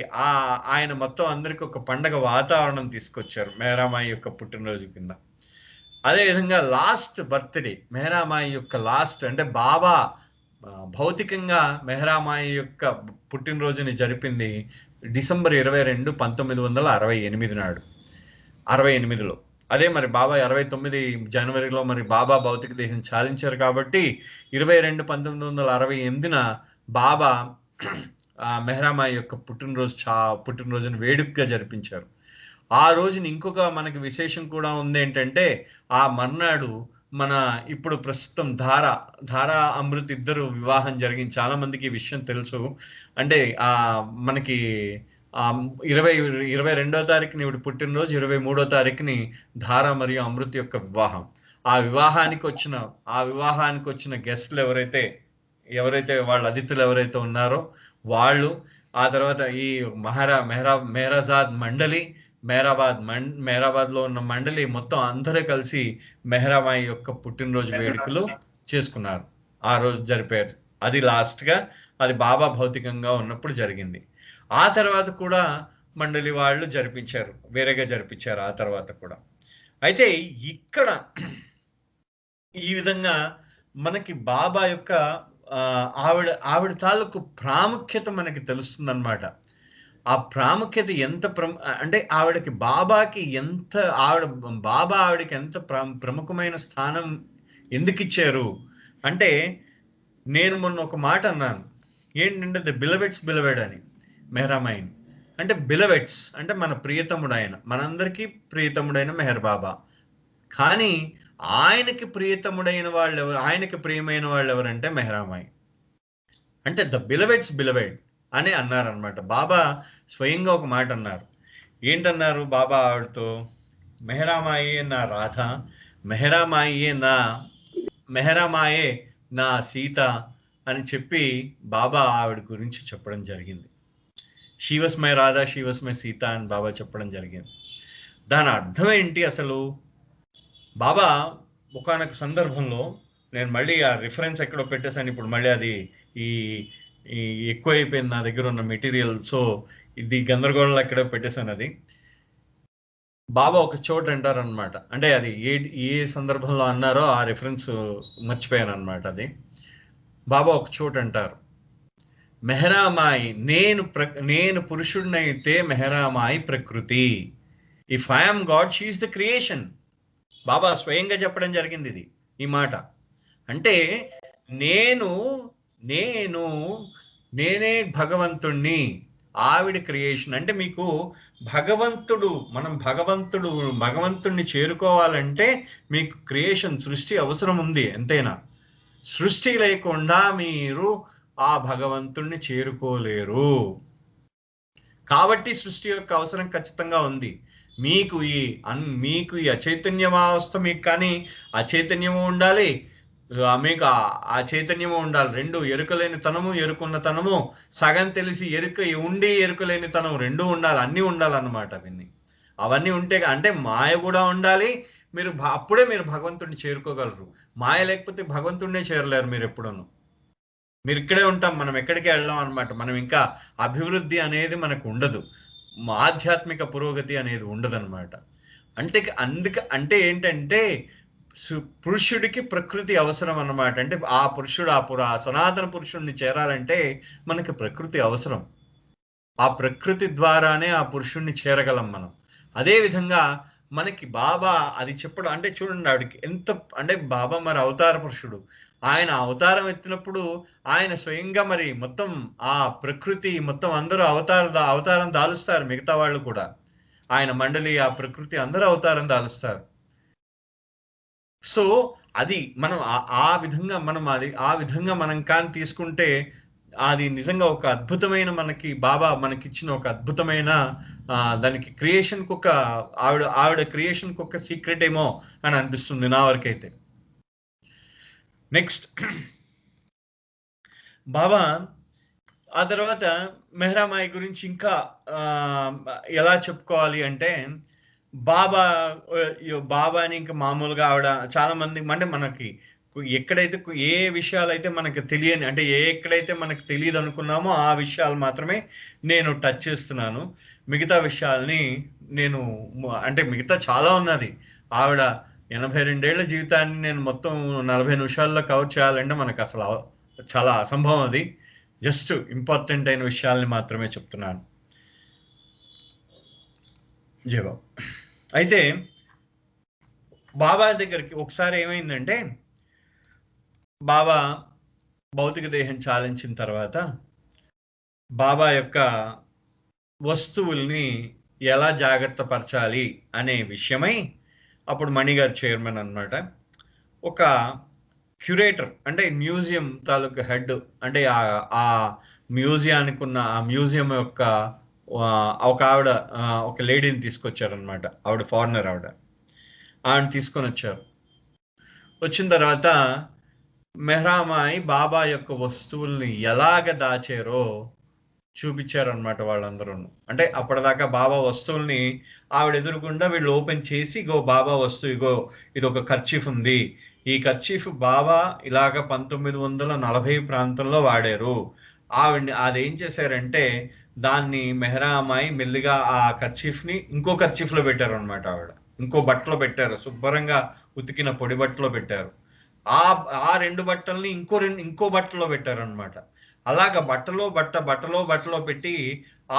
ఆయన మొత్తం అందరికి ఒక పండగ వాతావరణం తీసుకొచ్చారు మెహరామాయి యొక్క పుట్టినరోజు కింద. అదేవిధంగా లాస్ట్ బర్త్డే మెహరామాయి యొక్క లాస్ట్ అంటే బాబా భౌతికంగా మెహరామాయి యొక్క పుట్టినరోజుని జరిపింది డిసెంబర్ 22, 1968 నాడు, 68లో. అదే మరి బాబా 29 జనవరిలో మరి బాబా భౌతిక దేహం చాలించారు కాబట్టి 22, 1968న బాబా మెహరామాయి యొక్క పుట్టినరోజుని వేడుకగా జరిపించారు. ఆ రోజున ఇంకొక మనకి విశేషం కూడా ఉంది ఏంటంటే, ఆ మర్నాడు మన ఇప్పుడు ప్రస్తుతం ధారా అమృత్ ఇద్దరు వివాహం జరిగింది. చాలా మందికి ఈ విషయం తెలుసు. అంటే మనకి 22వ తారీఖుని ఇప్పుడు పుట్టినరోజు, 23వ తారీఖుని ధారా మరియు అమృత్ యొక్క వివాహం. ఆ వివాహానికి వచ్చిన గెస్ట్లు ఎవరైతే వాళ్ళ అతిథులు ఎవరైతే ఉన్నారో వాళ్ళు, ఆ తర్వాత ఈ మెహరాజాద్ మండలి, మెహరాబాద్ లో ఉన్న మండలి మొత్తం అందరూ కలిసి మెహరామాయి యొక్క పుట్టినరోజు వేడుకలు చేసుకున్నారు. ఆ రోజు జరిపారు. అది లాస్ట్ గా, అది బాబా భౌతికంగా ఉన్నప్పుడు జరిగింది. ఆ తర్వాత కూడా మండలి వాళ్ళు వేరేగా జరిపించారు ఆ తర్వాత కూడా. అయితే ఇక్కడ ఈ విధంగా మనకి బాబా యొక్క ఆవిడ తాలూకు ప్రాముఖ్యత మనకి తెలుస్తుందన్నమాట. ఆ ప్రాముఖ్యత ఎంత అంటే బాబాకి ఎంత ప్రముఖమైన స్థానం ఎందుకు ఇచ్చారు అంటే, నేను మొన్న ఒక మాట అన్నాను ఏంటంటే ద బిలవెడ్ అని మెహరామాయిని. అంటే బిలవెడ్స్ అంటే మన ప్రియతముడు, మనందరికీ ప్రియతముడైన మెహర్ బాబా. కానీ ఆయనకి ప్రియతముడైన వాళ్ళు ఎవరు, ఆయనకి ప్రియమైన వాళ్ళు ఎవరంటే మెహరామాయి. అంటే ద బిలవెడ్ అని అన్నారనమాట. బాబా స్వయంగా ఒక మాట అన్నారు. ఏంటన్నారు బాబా ఆవిడతో? మెహరామాయే నా రాధ, మెహరామాయే నా సీత అని చెప్పి బాబా ఆవిడ గురించి చెప్పడం జరిగింది. She was my Radha, she was my Sita అని బాబా చెప్పడం జరిగింది. దాని అర్థం ఏంటి అసలు? బాబా ఒకానొక సందర్భంలో, నేను మళ్ళీ ఆ రిఫరెన్స్ ఎక్కడో పెట్టేశాను, ఇప్పుడు మళ్ళీ అది ఎక్కువ అయిపోయింది నా దగ్గర ఉన్న మెటీరియల్, సో ఇది గందరగోళంలో ఎక్కడో పెట్టేశాను. అది బాబా ఒక చోట అంటారు అనమాట. అంటే అది ఏ సందర్భంలో అన్నారో ఆ రిఫరెన్స్ మర్చిపోయాను అనమాట. అది బాబా ఒక చోట అంటారు, మెహరామాయి నేను పురుషుడినైతే మెహరామాయి ప్రకృతి. If I'm God, she is the creation. Baba స్వయంగా చెప్పడం జరిగింది ఈ మాట. అంటే నేనే భగవంతుణ్ణి, ఆవిడ క్రియేషన్. అంటే మీకు మనం భగవంతుణ్ణి చేరుకోవాలంటే మీకు క్రియేషన్, సృష్టి అవసరం ఉంది ఎంతైనా. సృష్టి లేకుండా మీరు ఆ భగవంతుణ్ణి చేరుకోలేరు. కాబట్టి సృష్టి యొక్క అవసరం ఖచ్చితంగా ఉంది. మీకు ఈ అచైతన్యమావస్థ, మీకు కానీ అచైతన్యము ఉండాలి, మీకు ఆ చైతన్యము ఉండాలి. రెండు, ఎరుకలేని తనము, ఎరుకున్న తనము, సగం తెలిసి ఎరుకలేని తనం, రెండు ఉండాలి, అన్నీ ఉండాలన్నమాట. అవన్నీ ఉంటే అంటే మాయ కూడా ఉండాలి. అప్పుడే మీరు భగవంతుడిని చేరుకోగలరు. మాయ లేకపోతే భగవంతుడినే చేరలేరు మీరు ఎప్పుడూను. మీరు ఇక్కడే ఉంటాం, మనం ఎక్కడికి వెళ్ళాం అనమాట. మనం ఇంకా అభివృద్ధి అనేది మనకు ఉండదు, ఆధ్యాత్మిక పురోగతి అనేది ఉండదన్నమాట. అంటే ఏంటంటే పురుషుడికి ప్రకృతి అవసరం అన్నమాట. అంటే ఆ పురుషుడు, ఆ సనాతన పురుషుడిని చేరాలంటే మనకి ప్రకృతి అవసరం. ఆ ప్రకృతి ద్వారానే ఆ పురుషుడిని చేరగలం మనం. అదే విధంగా మనకి బాబా అది చెప్పడం అంటే, చూడండి ఆవిడకి ఎంత అంటే, బాబా మరి అవతార పురుషుడు. ఆయన అవతారం ఎత్తినప్పుడు ఆయన స్వయంగా మరి మొత్తం ఆ ప్రకృతి మొత్తం అందరూ అవతారం దాలుస్తారు. మిగతా వాళ్ళు కూడా, ఆయన మండలి, ఆ ప్రకృతి అందరూ అవతారం దాలుస్తారు. సో అది మనం ఆ విధంగా మనం కానీ తీసుకుంటే అది నిజంగా ఒక అద్భుతమైన, బాబా మనకిచ్చిన ఒక అద్భుతమైన దానికి క్రియేషన్కి ఒక ఆవిడ క్రియేషన్కి ఒక సీక్రెట్ ఏమో అని అనిపిస్తుంది నా వరకైతే. నెక్స్ట్ బాబా ఆ తర్వాత మెహరామాయి గురించి ఇంకా ఎలా చెప్పుకోవాలి అంటే, బాబాని ఇంకా మామూలుగా ఆవిడ చాలా మంది అంటే మనకి ఎక్కడైతే ఏ విషయాలు అయితే మనకు తెలియని, అంటే ఎక్కడైతే మనకు తెలియదు అనుకున్నామో ఆ విషయాలు మాత్రమే నేను టచ్ చేస్తున్నాను. మిగతా విషయాల్ని నేను అంటే మిగతా చాలా ఉన్నది. ఆవిడ 82 ఏళ్ల జీవితాన్ని నేను మొత్తం 40 నిమిషాల్లో కవర్ చేయాలంటే మనకు అసలు చాలా అసంభవం. అది జస్ట్ ఇంపార్టెంట్ అయిన విషయాల్ని మాత్రమే చెప్తున్నాను. జయబాబు. అయితే బాబా దగ్గరికి ఒకసారి ఏమైందంటే, బాబా భౌతిక దేహం చాలించిన తర్వాత బాబా యొక్క వస్తువుల్ని ఎలా జాగ్రత్త పరచాలి అనే విషయమై అప్పుడు మణిగారు చైర్మన్ అన్నమాట, ఒక క్యూరేటర్ అంటే మ్యూజియం తాలూకు హెడ్, అంటే ఆ మ్యూజియానికి ఉన్న ఆ మ్యూజియం యొక్క ఒక ఆవిడ, ఒక లేడీని తీసుకొచ్చారనమాట. ఆవిడ ఫారినర్, ఆవిడ తీసుకొని వచ్చారు. వచ్చిన తర్వాత మెహ్రామాయి బాబా యొక్క వస్తువుల్ని ఎలాగ దాచారో చూపించారనమాట వాళ్ళందరూ. అంటే అప్పటిదాకా బాబా వస్తువుల్ని ఆవిడ ఎదురుకుండా వీళ్ళు ఓపెన్ చేసి, ఇగో బాబా వస్తువు, ఇగో ఇది ఒక కర్చీఫ్ ఉంది, ఈ కర్చీఫ్ బాబా ఇలాగ 1940 ప్రాంతంలో వాడారు. ఆవిడ్ని అదేం చేశారంటే దాన్ని మెహ్రామాయి మెల్లిగా ఆ కర్చీఫ్ని ఇంకో కర్చీఫ్లో పెట్టారు అనమాట. ఆవిడ ఇంకో బట్టలో పెట్టారు, శుభ్రంగా ఉతికిన పొడి బట్టలో పెట్టారు. ఆ 2 బట్టల్ని ఇంకో బట్టలో పెట్టారు అనమాట. అలాగ బట్టలో పెట్టి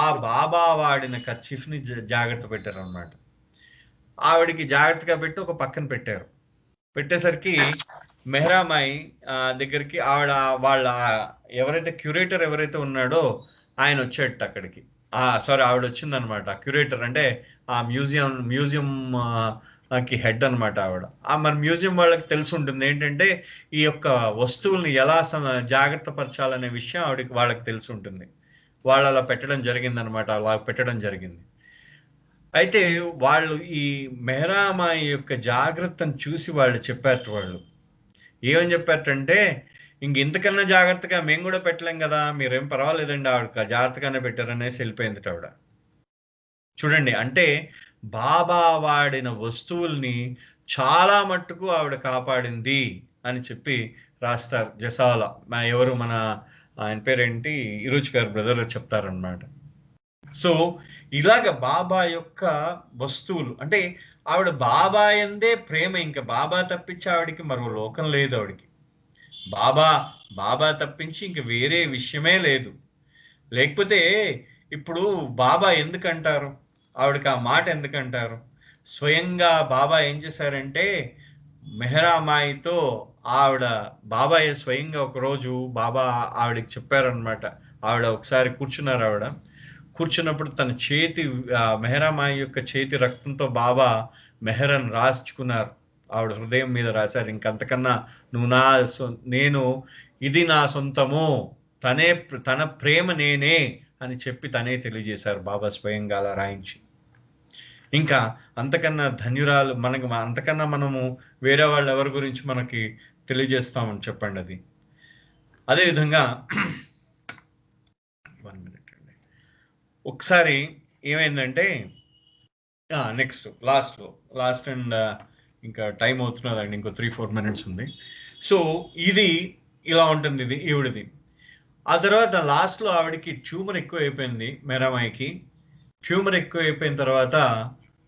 ఆ బాబా వాడిన కర్చీఫ్ని జాగ్రత్త పెట్టారు అనమాట. ఆవిడికి జాగ్రత్తగా పెట్టి ఒక పక్కన పెట్టారు. పెట్టేసరికి మెహ్రామాయి దగ్గరికి వాళ్ళ ఎవరైతే క్యూరేటర్ ఎవరైతే ఉన్నాడో ఆయన వచ్చేట అక్కడికి. ఆవిడ వచ్చిందనమాట. క్యూరేటర్ అంటే ఆ మ్యూజియం కి హెడ్ అనమాట ఆవిడ. మరి మ్యూజియం వాళ్ళకి తెలిసి ఉంటుంది ఏంటంటే ఈ యొక్క వస్తువుల్ని ఎలా జాగ్రత్త పరచాలనే విషయం వాళ్ళకి తెలిసి ఉంటుంది. వాళ్ళు అలా పెట్టడం జరిగిందనమాట. అలా పెట్టడం జరిగింది. అయితే వాళ్ళు ఈ మెహ్రామాయి యొక్క జాగ్రత్తను చూసి వాళ్ళు చెప్పారు. వాళ్ళు ఏమని చెప్పారంటే, ఇంతకన్నా జాగ్రత్తగా మేము కూడా పెట్టలేం కదా, మీరేం పర్వాలేదండి, ఆవిడ జాగ్రత్తగానే పెట్టారనేసి వెళ్ళిపోయింది ఆవిడ. చూడండి, అంటే బాబా వాడిన వస్తువుల్ని చాలా మట్టుకు ఆవిడ కాపాడింది అని చెప్పి రాస్తారు. జసాల ఎవరు మన ఆయన పేరేంటి, ఇరుచ్ గారు బ్రదర్ చెప్తారనమాట. సో ఇలాగ బాబా యొక్క వస్తువులు అంటే ఆవిడ బాబా ఎందే ప్రేమ, ఇంకా బాబా తప్పించి ఆవిడికి మరో లోకం లేదు. ఆవిడికి బాబా తప్పించి ఇంక వేరే విషయమే లేదు. లేకపోతే ఇప్పుడు బాబా ఎందుకంటారు, ఆవిడకి ఆ మాట ఎందుకంటారు? స్వయంగా బాబా ఏం చేశారంటే మెహ్రామాయితో బాబాయ్ స్వయంగా ఒకరోజు బాబా ఆవిడకి చెప్పారనమాట. ఆవిడ ఒకసారి కూర్చున్నారు. కూర్చున్నప్పుడు తన చేతి మెహ్రామాయి యొక్క చేతి రక్తంతో బాబా మెహరన్ రాసుకున్నారు. ఆవిడ హృదయం మీద రాశారు. ఇంకంతకన్నా నేను ఇది నా సొంతము, తన ప్రేమ నేనే అని చెప్పి తనే తెలియజేశారు బాబా స్వయంగా అలా రాయించి. ఇంకా అంతకన్నా ధన్యురాలు అంతకన్నా మనము వేరే వాళ్ళు ఎవరి గురించి మనకి తెలియజేస్తామని చెప్పండి. అది అదేవిధంగా 1 minute అండి. ఒకసారి ఏమైందంటే నెక్స్ట్ లాస్ట్ అండ్ ఇంకా టైం అవుతున్నదండి, ఇంకో 3-4 minutes ఉంది. సో ఇది ఇలా ఉంటుంది, ఇది ఈవిడిది. ఆ తర్వాత లాస్ట్లో ఆవిడకి ట్యూమర్ ఎక్కువ అయిపోయింది. మెహ్రామాయికి ట్యూమర్ ఎక్కువ అయిపోయిన తర్వాత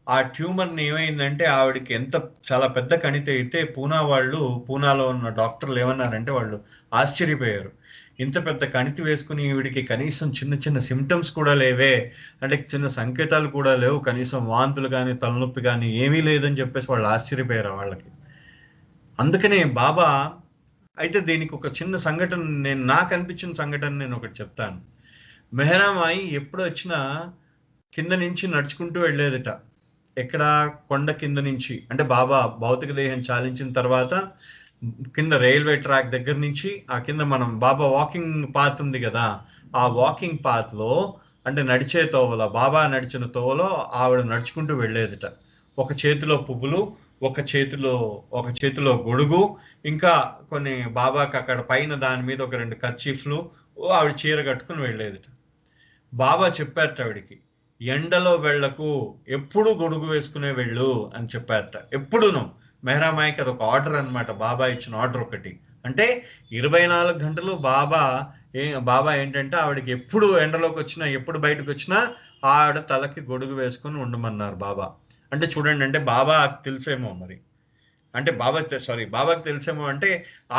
ఆ ట్యూమర్ని ఏమైందంటే ఆవిడకి చాలా పెద్ద కణితి అయితే పూనాలో ఉన్న డాక్టర్లు ఏమన్నారంటే వాళ్ళు ఆశ్చర్యపోయారు. ఇంత పెద్ద కణితి వేసుకుని ఈవిడికి కనీసం చిన్న సిమ్టమ్స్ కూడా లేవే, అంటే చిన్న సంకేతాలు కూడా లేవు, కనీసం వాంతులు కానీ తలనొప్పి కానీ ఏమీ లేదని చెప్పేసి వాళ్ళు ఆశ్చర్యపోయారు వాళ్ళకి. అందుకనే బాబా అయితే దీనికి ఒక చిన్న సంఘటన, నాకు అనిపించిన సంఘటన నేను ఒకటి చెప్తాను. మెహ్రామాయి ఎప్పుడు వచ్చినా కింద నుంచి నడుచుకుంటూ వెళ్ళేదట. ఎక్కడ? కొండ కింద నుంచి. అంటే బాబా భౌతిక దేహం చాలించిన తర్వాత కింద రైల్వే ట్రాక్ దగ్గర నుంచి ఆ కింద మనం బాబా వాకింగ్ పాత్ ఉంది కదా, ఆ వాకింగ్ పాత్లో అంటే నడిచే తోవలో, బాబా నడిచిన తోవలో ఆవిడ నడుచుకుంటూ వెళ్ళేదట. ఒక చేతిలో పువ్వులు, ఒక చేతిలో గొడుగు, ఇంకా కొన్ని బాబాకి అక్కడ పైన దాని మీద ఒక 2 కర్చీఫ్లు, ఆవిడ చీర కట్టుకుని వెళ్ళేదట. బాబా చెప్పారట ఆవిడికి, ఎండలో వెళ్ళకు, ఎప్పుడు గొడుగు వేసుకునే వెళ్ళు అని చెప్పారట. ఎప్పుడును మెహ్రామాయికి అదొక ఆర్డర్ అనమాట, బాబా ఇచ్చిన ఆర్డర్ ఒకటి. అంటే 24 గంటలు బాబా ఏంటంటే ఆవిడకి ఎప్పుడు ఎండలోకి వచ్చినా, ఎప్పుడు బయటకు వచ్చినా ఆవిడ తలకి గొడుగు వేసుకుని ఉండమన్నారు బాబా. అంటే చూడండి, అంటే బాబా తెలిసేమో మరి. అంటే బాబాకి తెలిసేమో అంటే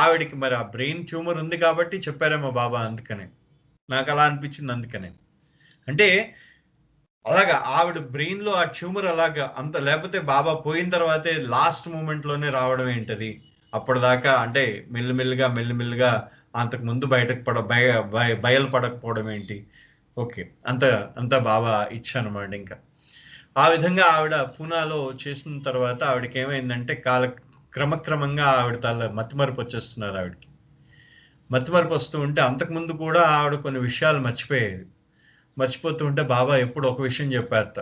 ఆవిడికి మరి ఆ బ్రెయిన్ ట్యూమర్ ఉంది కాబట్టి చెప్పారేమో బాబా, అందుకనే నాకు అలా అనిపించింది. అందుకనే అంటే అలాగా ఆవిడ బ్రెయిన్ లో ఆ ట్యూమర్ అలాగా అంత, లేకపోతే బాబా పోయిన తర్వాతే లాస్ట్ మూమెంట్ లోనే రావడం ఏంటది? అప్పటిదాకా అంటే మెల్లిమెల్లిగా అంతకు ముందు బయలుపడకపోవడం ఏంటి? ఓకే, అంత బాబా ఇచ్చానమాట. ఇంకా ఆ విధంగా ఆవిడ పూనాలో చేసిన తర్వాత ఆవిడకి ఏమైందంటే క్రమక్రమంగా ఆవిడ మతిమరుపు వచ్చేస్తున్నారు. ఆవిడకి మతిమరుపు వస్తూ ఉంటే అంతకుముందు కూడా ఆవిడ కొన్ని విషయాలు మర్చిపోతూ ఉంటే బాబా ఎప్పుడు ఒక విషయం చెప్పారట,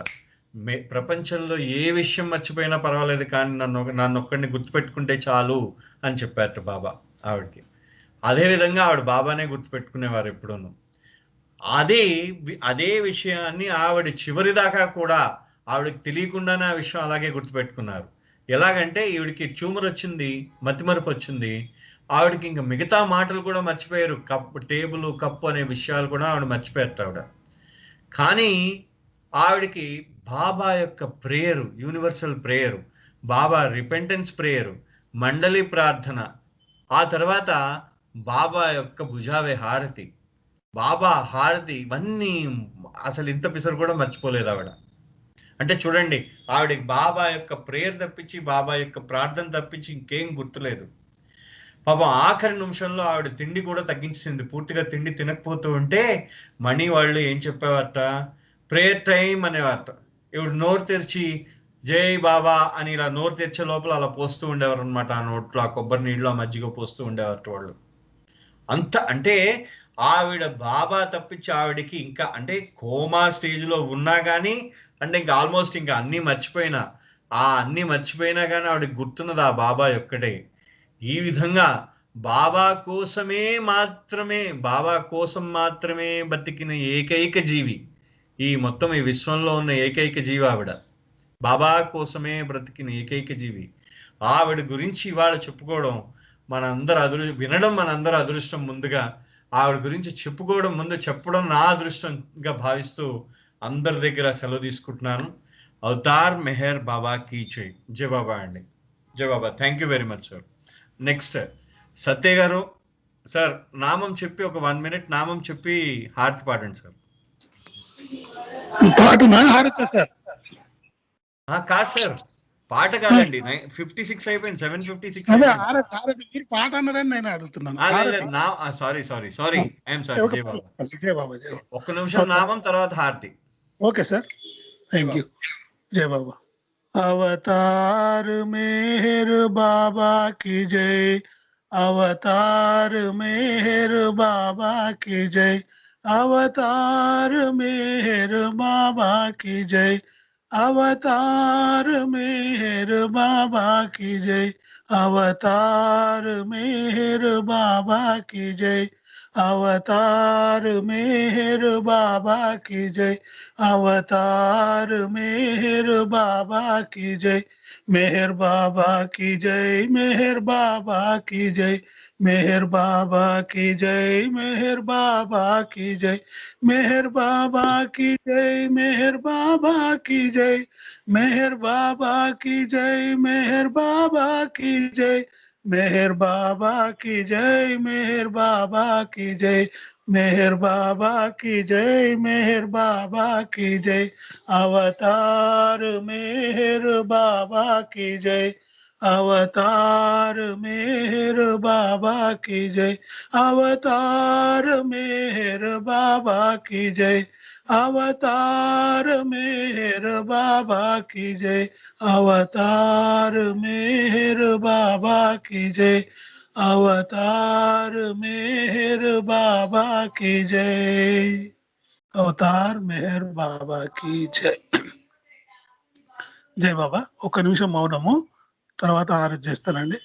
ప్రపంచంలో ఏ విషయం మర్చిపోయినా పర్వాలేదు కానీ నన్ను ఒక్కడిని గుర్తుపెట్టుకుంటే చాలు అని చెప్పారట బాబా ఆవిడకి. అదే విధంగా ఆవిడ బాబానే గుర్తుపెట్టుకునేవారు ఎప్పుడూను. అదే విషయాన్ని ఆవిడ చివరి దాకా కూడా ఆవిడకి తెలియకుండానే ఆ విషయం అలాగే గుర్తుపెట్టుకున్నారు. ఎలాగంటే ఈవిడికి ట్యూమర్ వచ్చింది, మతిమరుపు వచ్చింది, ఆవిడకి ఇంకా మిగతా మాటలు కూడా మర్చిపోయారు. టేబుల్ కప్పు అనే విషయాలు కూడా ఆవిడ మర్చిపోయారు ఆవిడ. కానీ ఆవిడకి బాబా యొక్క ప్రేయరు, యూనివర్సల్ ప్రేయరు, బాబా రిపెంటెన్స్ ప్రేయరు, మండలి ప్రార్థన, ఆ తర్వాత బాబా యొక్క భుజావే హారతి, బాబా హారతి, ఇవన్నీ అసలు ఇంత పిసరు కూడా మర్చిపోలేదు ఆవిడ. అంటే చూడండి, ఆవిడకి బాబా యొక్క ప్రేయర్ తప్పించి, బాబా యొక్క ప్రార్థన తప్పించి ఇంకేం గుర్తులేదు. పాపం ఆఖరి నిమిషంలో ఆవిడ తిండి కూడా తగ్గించింది. పూర్తిగా తిండి తినకపోతూ ఉంటే మణి వాళ్ళు ఏం చెప్పేవారట, ప్రేయర్ టైం అనేవారట. ఇవిడు నోరు తెరిచి జై బాబా అని ఇలా నోరు తెరిచే లోపల అలా పోస్తూ ఉండేవారు అనమాట. ఆ నోట్లో ఆ కొబ్బరి నీళ్ళు, ఆ మజ్జిగ పోస్తూ ఉండేవారట వాళ్ళు. అంటే ఆవిడ బాబా తప్పించి ఆవిడకి ఇంకా అంటే కోమా స్టేజ్లో ఉన్నా కానీ, అంటే ఇంకా ఆల్మోస్ట్ ఇంకా అన్నీ మర్చిపోయినా కానీ ఆవిడకి గుర్తున్నది ఆ బాబా ఒక్కటే. ఈ విధంగా బాబా కోసం మాత్రమే బతికిన ఏకైక జీవి, ఈ మొత్తం ఈ విశ్వంలో ఉన్న ఏకైక జీవి ఆవిడ. బాబా కోసమే బ్రతికిన ఏకైక జీవి. ఆవిడ గురించి ఇవాళ చెప్పుకోవడం వినడం మనందరి అదృష్టం. ముందుగా ఆవిడ గురించి చెప్పడం నా అదృష్టంగా భావిస్తూ అందరి దగ్గర సెలవు తీసుకుంటున్నాను. అవతార్ మెహర్ బాబా కీ జై. జై బాబా అండి. జై Baba. Thank you very much sir. Next Satya గారు సార్, నామం చెప్పి ఒక 1 minute నామం చెప్పి హారతి పాడండి సార్. పాటనా హారత సార్? కాదు సార్, పాట కాదండి. 56 అయిపోయింది, 7:56 అదే అయిపోయింది. హారతి మీరు పాట అన్నదని నేను అడుగుతున్నాను. Sorry I'm sorry. జై బాబా. జై బాబా. జై బాబా. ఒక్క నిమిషం నామం, తర్వాత హారతి. Okay sir, thank you. జై బాబా. అవతార్ మెహర్ బాబా की जय, अवतार मेहर बाबा की जय, अवतार मेहर बाबा की जय, अवतार मेहर बाबा की जय, अवतार मेहर बाबा की जय, अवतार मेहर बाबा की जय, अवतार मेहर बाबा की जय, मेहर बाबा की जय, मेहर बाबा की जय, मेहर बाबा की जय, मेहर बाबा की जय, मेहर बाबा की जय, मेहर बाबा की जय, मेहर बाबा की जय, मेहर बाबा की जय, मेहर बाबा की जय, मेहर बाबा की जय, मेहर बाबा की जय, मेहर बाबा की जय, अवतार मेहर बाबा की जय, अवतार मेहर बाबा की जय, अवतार मेहर बाबा की जय, अवतार मेहर बाबा की जय, अवतार मेहर बाबा की जय, अवतार मेहर बाबा की जय, అవతార్ మెహర్ బాబా की जय. జై బాబా. ఒక్క నిమిషం మౌనము, తర్వాత ఆరాధన చేస్తానండి.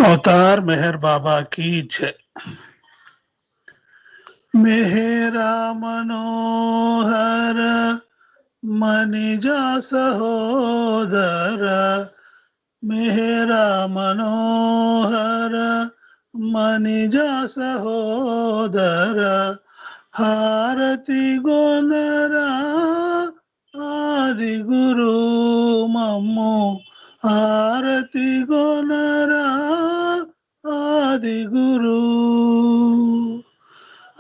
अवतार मेहर बाबा की जय। मेहरा मनोहर मनिजा सहोदर, मेहरा मनोहर मनिजा सहोदर, हारति गोनरा आदि गुरु मम्मो, हारति गोनरा आदि गुरु,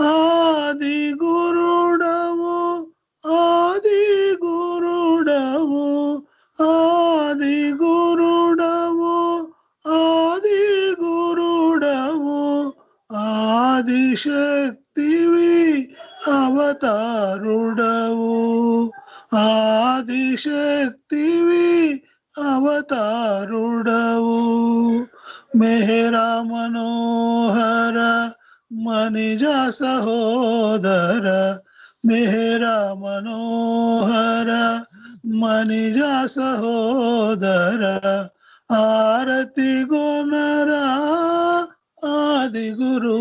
आदि गुरुडवो आदि गुरुडवो, आदि गुरुडवो आदि गुरुडवो, आदिशक्तिवि अवतारुडवो, आदिशक्तिवि अवतारुडवो, मेहरा मनोहर मनिजा सहोदर, मेहरा मनोहर मनिजा सहोदर, आरती गुणरा आदि गुरु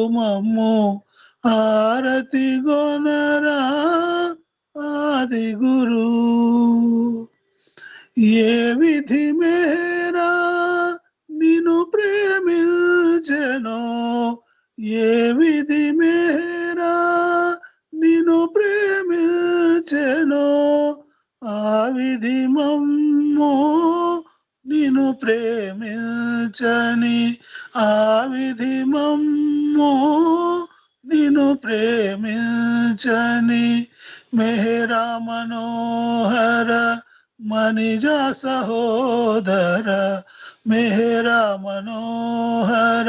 मम्मो, आरती गुणरा आदि गुरु, ये विधि मेरा निनु प्रेमिंచెనో, ये विधि मेरा निनु प्रेमिంచెనో, ఆ విధి మమ్ము నిను ప్రేమించని, ఆ విధి మమ్ము నిను ప్రేమించని, మెహరా మనోహర మనిజా సహోదర, मेहरा मनोहर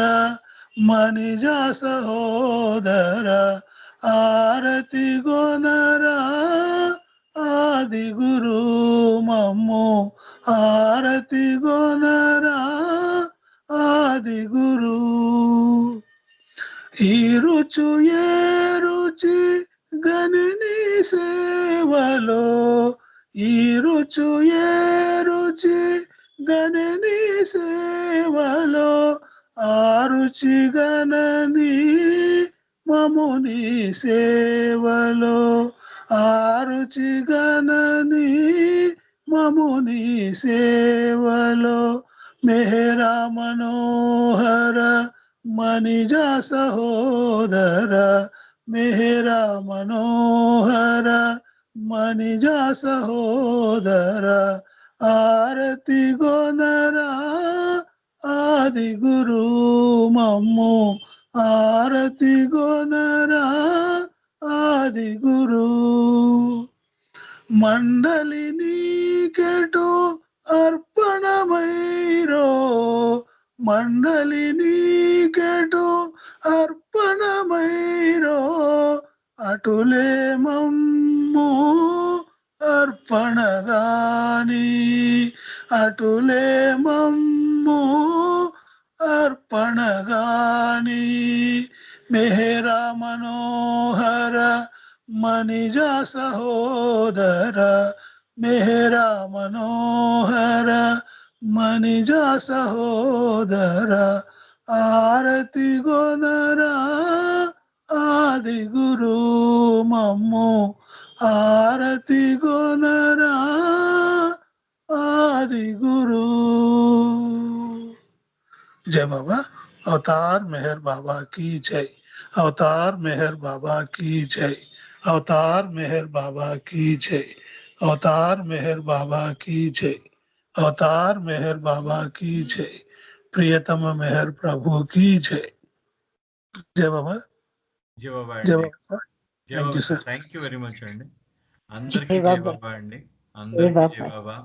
मनिजा सहोदर, आरती गोनरा आदि गुरु मम्मो, आरती गोनरा आदि गुरु, ఈ రుచు ఏ రుచి గణని సేవలో, ఈ రుచు ఏ రుచి గణని సేవలో, ఆ రుచి గణని మముని సేవలో, ఆ రుచి గణని మముని సేవలో, మెహరా మనోహర మనిజా సహోదర, మెహరా మనోహర మనిజా సహోదర, आरती गोनरा आदि गुरु मम्मो, आरती गोनरा आदि गुरु, मंडली नीकेटो अर्पणमैरो, मंडली नीकेटो अर्पणमैरो, अटुले मम्मो अर्पणगानी, अटुले मम्मो अर्पणगानी, मेहरा मनोहर मनिजा सहोदर, मेहरा मनोहर मनिजा सहोदर, आरती गोनरा आदि गुरु मम्मो, आरती गोनरा आदि गुरु। जय बाबा। अवतार मेहर बाबा की जय, अवतार मेहर बाबा की जय, अवतार मेहर बाबा की जय, अवतार मेहर बाबा की जय, अवतार मेहर बाबा की जय, प्रियतम मेहर प्रभु की जय। जय बाबा। జై బాబా जय అండి, बाबा। జై thank Baba you sir, sir. Thank you very much అండి. జై అందరికీ జై బాబా, బాబా అండి, జై అందరికీ జై బాబా, బాబా.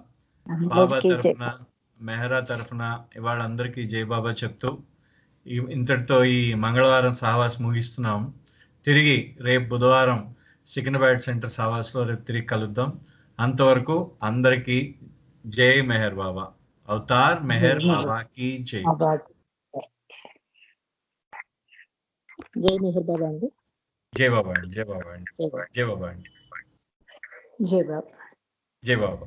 బాబా అందరికీ జై. తరఫున, మెహరా తరఫున ఇవాళ అందరికీ జై బాబా చెప్తూ ఇంతటితో ఈ మంగళవారం సహవాస్ ముగిస్తున్నాం. తిరిగి రేపు బుధవారం సికింద్రాబాద్ సెంటర్ సహవాస్లో రేపు తిరిగి కలుద్దాం. అంతవరకు అందరికీ జై మెహర్ బాబా. అవతార్ మెహర్ బాబా की जय। బాబా జై మెహర్ బాబా అండి, జై బాబా అండి, జై బాబా అండి, జై బాబా, జై బాబా అండి, జై బాబా. జై బాబా.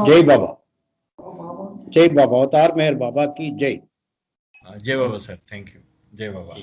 जय बाबा, जय बाबा, अवतार मेहर बाबा की जय। జై బాబా సార్, థ్యాంక్ యూ. జై బాబా.